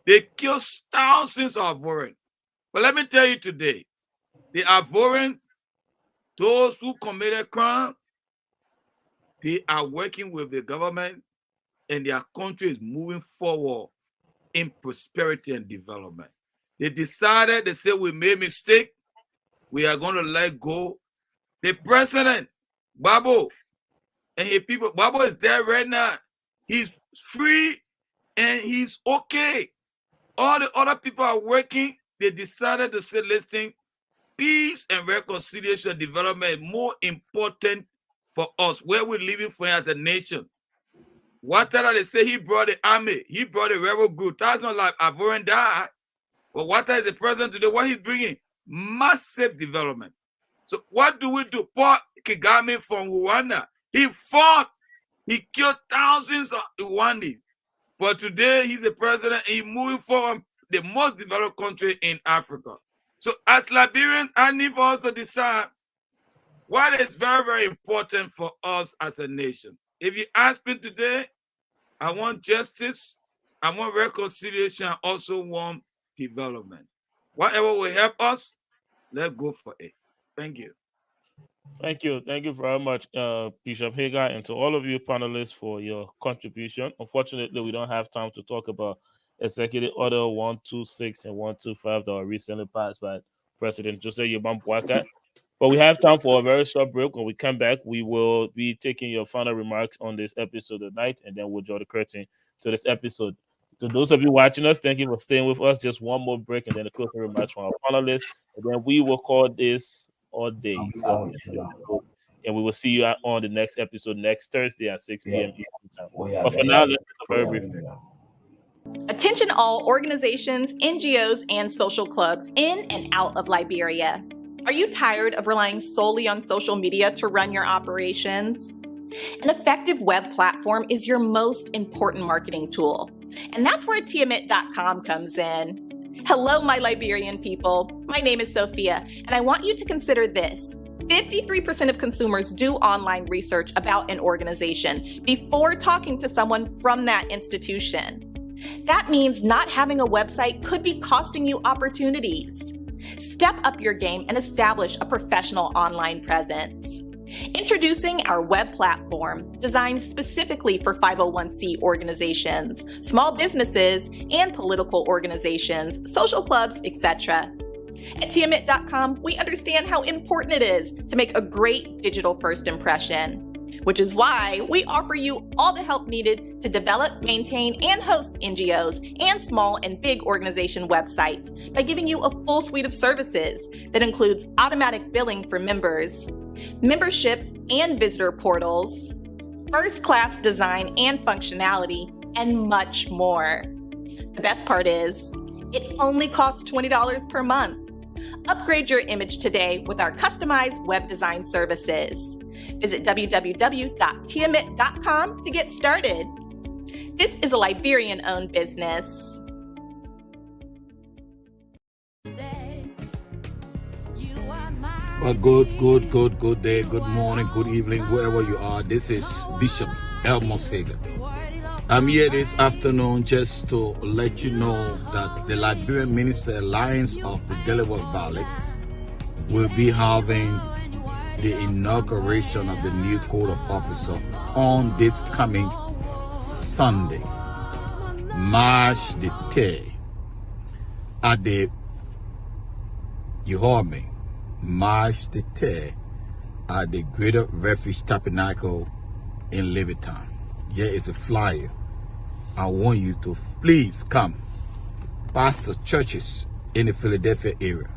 They killed thousands of Ivorians. But let me tell you today, the Ivorians, those who committed crime, they are working with the government and their country is moving forward in prosperity and development. They decided, they said, we made a mistake. We are going to let go. The president, Babo, and his people, Babo is there right now. He's free and he's okay. All the other people are working. They decided to say, listen, peace and reconciliation and development is more important for us, where we're living for as a nation. Ouattara, they say he brought the army, he brought the rebel group. That's not like Ivorian died. But Ouattara is the president today. What he's bringing? Massive development. So what do we do? Paul Kagame from Rwanda, he fought, he killed thousands of Rwandans. But today he's the president, and he's moving forward, the most developed country in Africa. So as Liberians, I need for us to decide what is very, very important for us as a nation. If you ask me today, I want justice, I want reconciliation, I also want development. Whatever will help us, let's go for it. Thank you. Thank you. Thank you very much, Bishop Hagar, and to all of you panelists for your contribution. Unfortunately, we don't have time to talk about Executive Order 126 and 125 that were recently passed by President Jose Yobam Boakai. But we have time for a very short break. When we come back, we will be taking your final remarks on this episode tonight, and then we'll draw the curtain to this episode. To those of you watching us, thank you for staying with us. Just one more break, and then a closing remarks from our panelists, and then we will call this all day. And we will see you on the next episode next Thursday at 6 p.m. Eastern Time. But for now, let's take a very brief break. Attention all organizations, NGOs, and social clubs in and out of Liberia. Are you tired of relying solely on social media to run your operations? An effective web platform is your most important marketing tool, and that's where Tiamat.com comes in. Hello, my Liberian people. My name is Sophia, and I want you to consider this. 53% of consumers do online research about an organization before talking to someone from that institution. That means not having a website could be costing you opportunities. Step up your game and establish a professional online presence. Introducing our web platform, designed specifically for 501c organizations, small businesses, and political organizations, social clubs, etc. At Tiamat.com, we understand how important it is to make a great digital first impression, which is why we offer you all the help needed to develop, maintain, and host NGOs and small and big organization websites by giving you a full suite of services that includes automatic billing for members, membership and visitor portals, first-class design and functionality, and much more. The best part is, it only costs $20 per month. Upgrade your image today with our customized web design services. Visit www.tiamat.com to get started. This is a Liberian-owned business. Well, good day, good morning, good evening, wherever you are. This is Bishop Elmos Hager. I'm here this afternoon just to let you know that the Liberian Minister Alliance of the Delaware Valley will be having the inauguration of the new Code of Officer on this coming Sunday, March the 3rd, at the, you heard me, March the 3rd, at the Greater Refuge Tabernacle in Levittown. Here is a flyer. I want you to please come. Pastor churches in the Philadelphia area,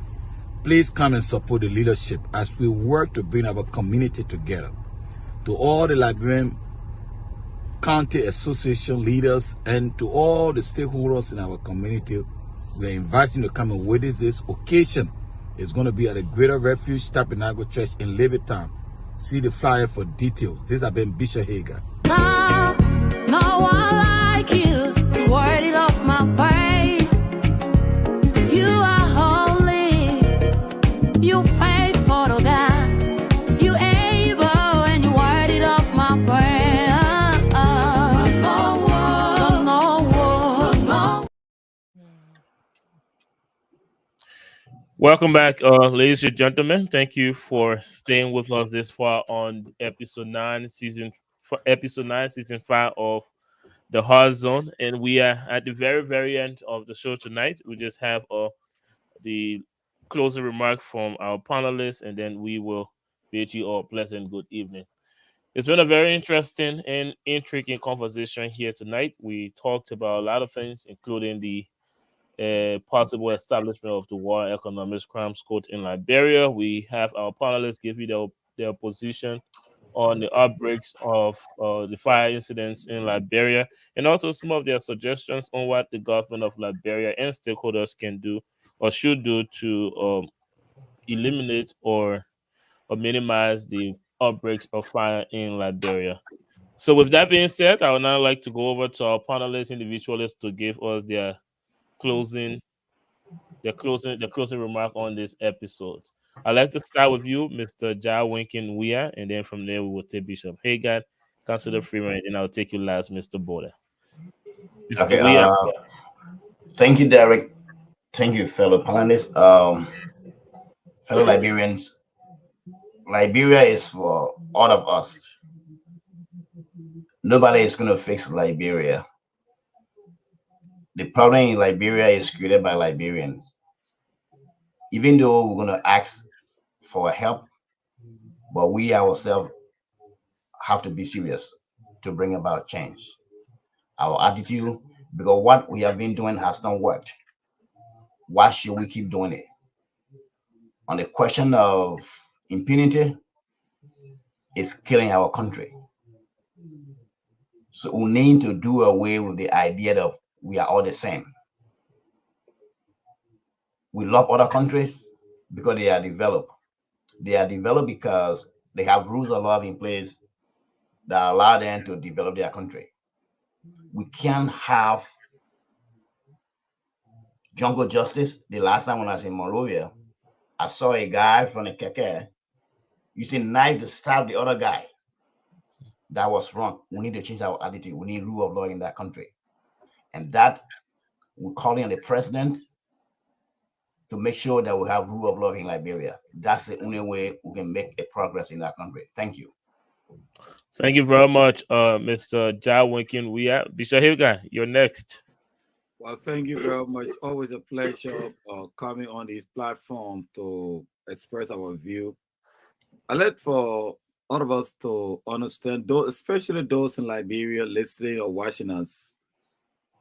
please come and support the leadership as we work to bring our community together. To all the Liberian County Association leaders and to all the stakeholders in our community, we are inviting you to come and witness this occasion. It's going to be at the Greater Refuge Tabernacle Church in Levittown. See the flyer for details. This has been Bishop Hager. No one like you, the word of my praise. You are holy, you faithful to God, you able and you worthy of my praise. Welcome back, ladies and gentlemen. Thank you for staying with us this far on episode 9, season 5 of the Hard Zone, and we are at the very end of the show tonight. We just have the closing remark from our panelists, and then we will bid you all a pleasant good evening. It's been a very interesting and intriguing conversation here tonight. We talked about a lot of things, including the possible establishment of the War Economics Crimes Court in Liberia. We have our panelists give you their position on the outbreaks of the fire incidents in Liberia, and also some of their suggestions on what the government of Liberia and stakeholders can do or should do to eliminate or minimize the outbreaks of fire in Liberia. So with that being said, I would now like to go over to our panelists individualists to give us their closing remark on this episode. I'd like to start with you, Mr. Ja Winkin Weah, and then from there we will take Bishop Haggard, Councilor Freeman, and I'll take you last, Mr. Border. Mr. Okay, Weah. Thank you, Derek. Thank you, fellow panelists. Fellow Liberians. Liberia is for all of us. Nobody is going to fix Liberia. The problem in Liberia is created by Liberians. Even though we're going to ask for help, but we ourselves have to be serious to bring about change. Our attitude, because what we have been doing has not worked. Why should we keep doing it? On the question of impunity, it's killing our country. So we need to do away with the idea that we are all the same. We love other countries, because they are developed. They are developed because they have rules of law in place that allow them to develop their country. We can't have jungle justice. The last time when I was in Monrovia, I saw a guy from the Keke using a knife to stab the other guy. That was wrong. We need to change our attitude. We need rule of law in that country. And that we're calling on the president to make sure that we have rule of law in Liberia. That's the only way we can make a progress in that country. Thank you. Thank you very much, Mr. Ja Winkin. We are Bishop Hilga, you're next. Well, thank you very much. Always a pleasure coming on this platform to express our view. I like for all of us to understand, those, especially those in Liberia listening or watching us,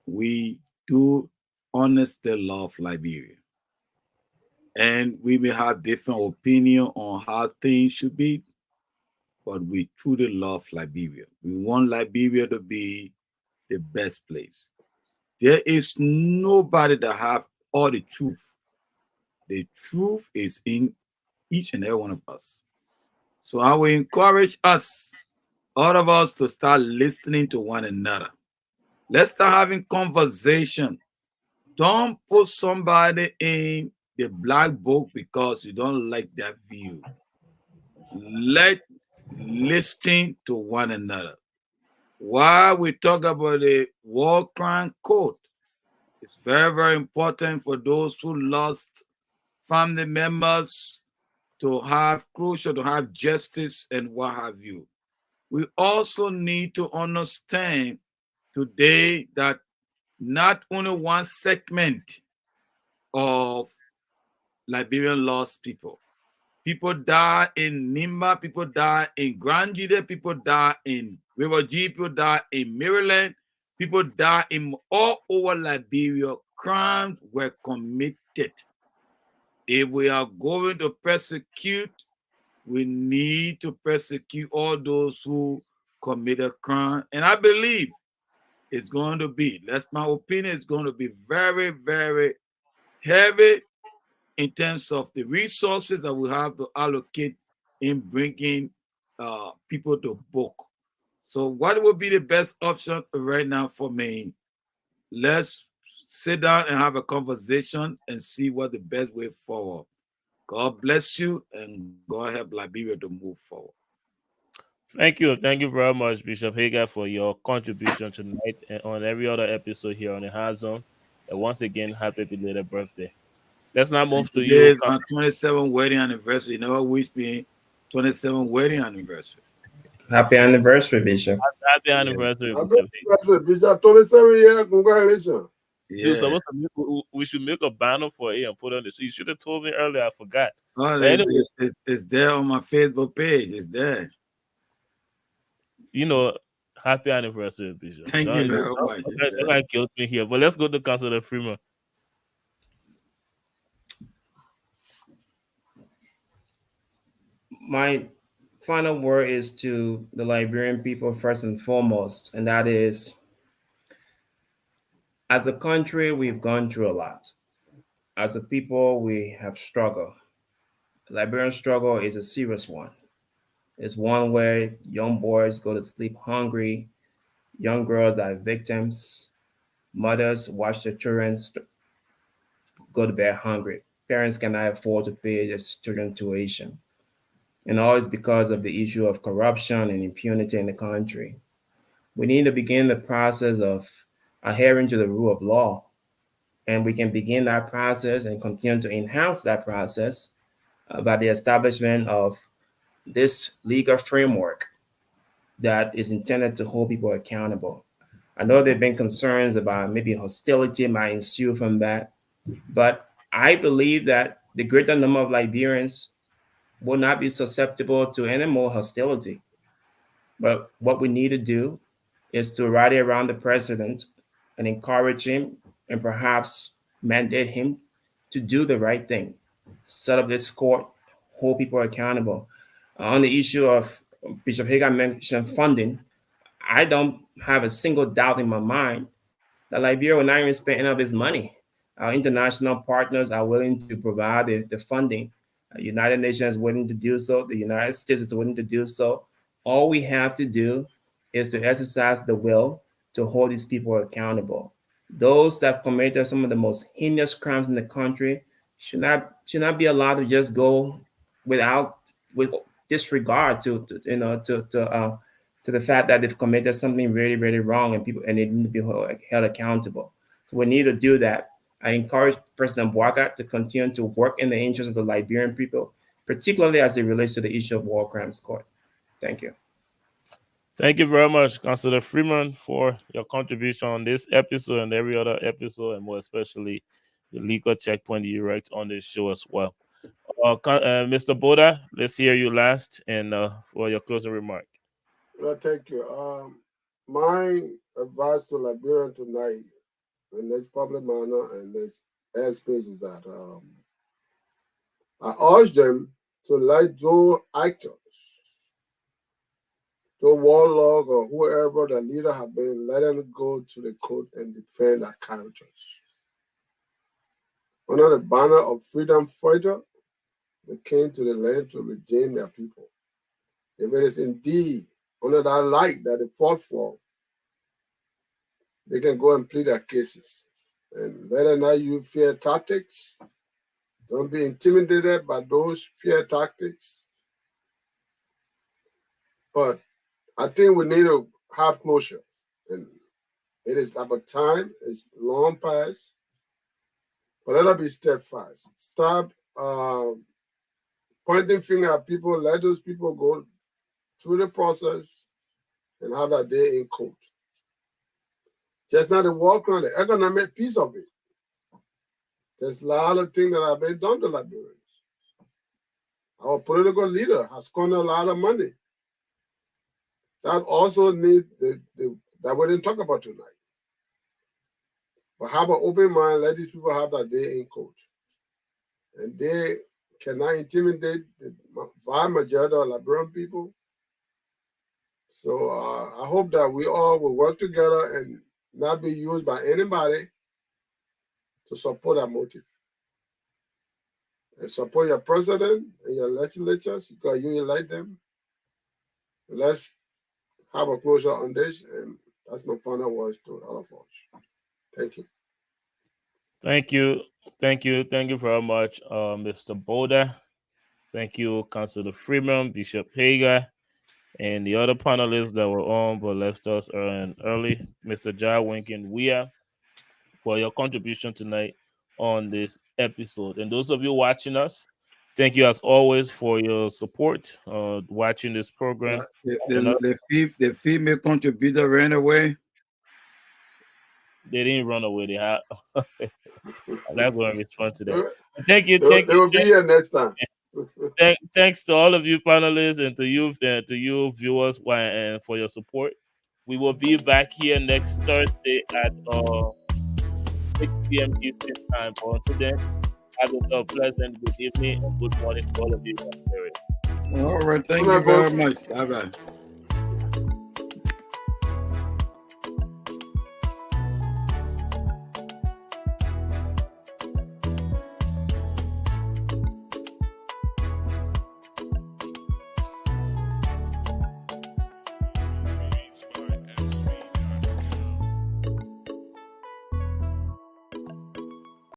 we do honestly love Liberia. And we may have different opinion on how things should be, but we truly love Liberia. We want Liberia to be the best place. There is nobody that have all the truth. The truth is in each and every one of us. So I will encourage us, all of us, to start listening to one another. Let's start having conversation. Don't put somebody in the black book because you don't like that view. Let listen to one another. While we talk about the war crime code, it's very, very important for those who lost family members to have closure, to have justice, and what have you. We also need to understand today that not only one segment of Liberian lost people. People die in Nimba, people die in Grand Jude, people die in River G, people die in Maryland, people die in all over Liberia. Crimes were committed. If we are going to persecute, we need to persecute all those who committed crime. And I believe it's going to be, that's my opinion, it's going to be very, very heavy in terms of the resources that we have to allocate in bringing people to book. So what would be the best option right now for me? Let's sit down and have a conversation and see what the best way forward. God bless you, and God help Liberia to move forward. Thank you very much, Bishop Hager, for your contribution tonight and on every other episode here on the Hard Zone. And once again, happy belated birthday. Let's now move to Today you. is my 27th wedding anniversary. You never wish me 27th wedding anniversary. Happy anniversary, Bishop. Happy anniversary, Happy Bishop. anniversary, Bishop. 27 years. Congratulations. Yeah. We should make a banner for it and put on the street. You should have told me earlier. I forgot. Oh, Anyway, it's there on my Facebook page. It's there. You know, happy anniversary, Bishop. Thank you very much. Don't like guilt me here, but let's go to Councilor Freeman. My final word is to the Liberian people first and foremost, and that is, as a country, we've gone through a lot. As a people, we have struggled. The Liberian struggle is a serious one. It's one where young boys go to sleep hungry, young girls are victims, mothers watch their children go to bed hungry. Parents cannot afford to pay their children's tuition. And all is because of the issue of corruption and impunity in the country. We need to begin the process of adhering to the rule of law. And we can begin that process and continue to enhance that process by the establishment of this legal framework that is intended to hold people accountable. I know there have been concerns about maybe hostility might ensue from that, but I believe that the greater number of Liberians will not be susceptible to any more hostility. But what we need to do is to rally around the president and encourage him and perhaps mandate him to do the right thing, set up this court, hold people accountable. On the issue of Bishop Hager mentioned funding, I don't have a single doubt in my mind that Liberia will not even spend any of its money. Our international partners are willing to provide the funding United Nations is willing to do so. The United States is willing to do so. All we have to do is to exercise the will to hold these people accountable. Those that committed some of the most heinous crimes in the country should not be allowed to just go with disregard to the fact that they've committed something really, really wrong, and they need to be held accountable. So we need to do that. I encourage President Bouaga to continue to work in the interest of the Liberian people, particularly as it relates to the issue of war crimes court. Thank you. Thank you very much, Councillor Freeman, for your contribution on this episode and every other episode, and more especially the legal checkpoint you write on this show as well. Mr. Boda, let's hear you last and for your closing remark. Well, thank you. My advice to Liberian tonight in this public manner and this airspace is that I urge them to let those actors, the warlord or whoever the leader have been, let them go to the court and defend their characters. Under the banner of freedom fighter, they came to the land to redeem their people. If it is indeed under that light that they fought for, they can go and plead their cases. And let them not use fear tactics. Don't be intimidated by those fear tactics. But I think we need to have closure. And it is about time. It's long past. But let us be steadfast. Stop pointing finger at people. Let those people go through the process and have that day in court. Just not the war crime, the economic piece of it. There's a lot of things that have been done to Liberians. Our political leader has squandered a lot of money. That also needs that we didn't talk about tonight. But have an open mind, let these people have that day in court. And they cannot intimidate the vast majority of Liberian people. So I hope that we all will work together and not be used by anybody to support our motive. And support your president and your legislatures because you elect them. Let's have a closure on this, and that's my final words to all of us. Thank you. Thank you. Thank you. Thank you very much, Mr. Boda. Thank you, Councillor Freeman, Bishop Hager, and the other panelists that were on but left us early, Mr. Jai Winkin Weah, for your contribution tonight on this episode. And those of you watching us, thank you as always for your support watching this program. The female contributor ran away. They didn't run away. They have. I'm not going to respond to that. Thank you. They will be here next time. Thanks to all of you panelists and to you viewers and for your support. We will be back here next Thursday at 6 p.m. Eastern time. But until then, have a pleasant good evening and good morning to all of you. All right. Thank you very much. Bye-bye.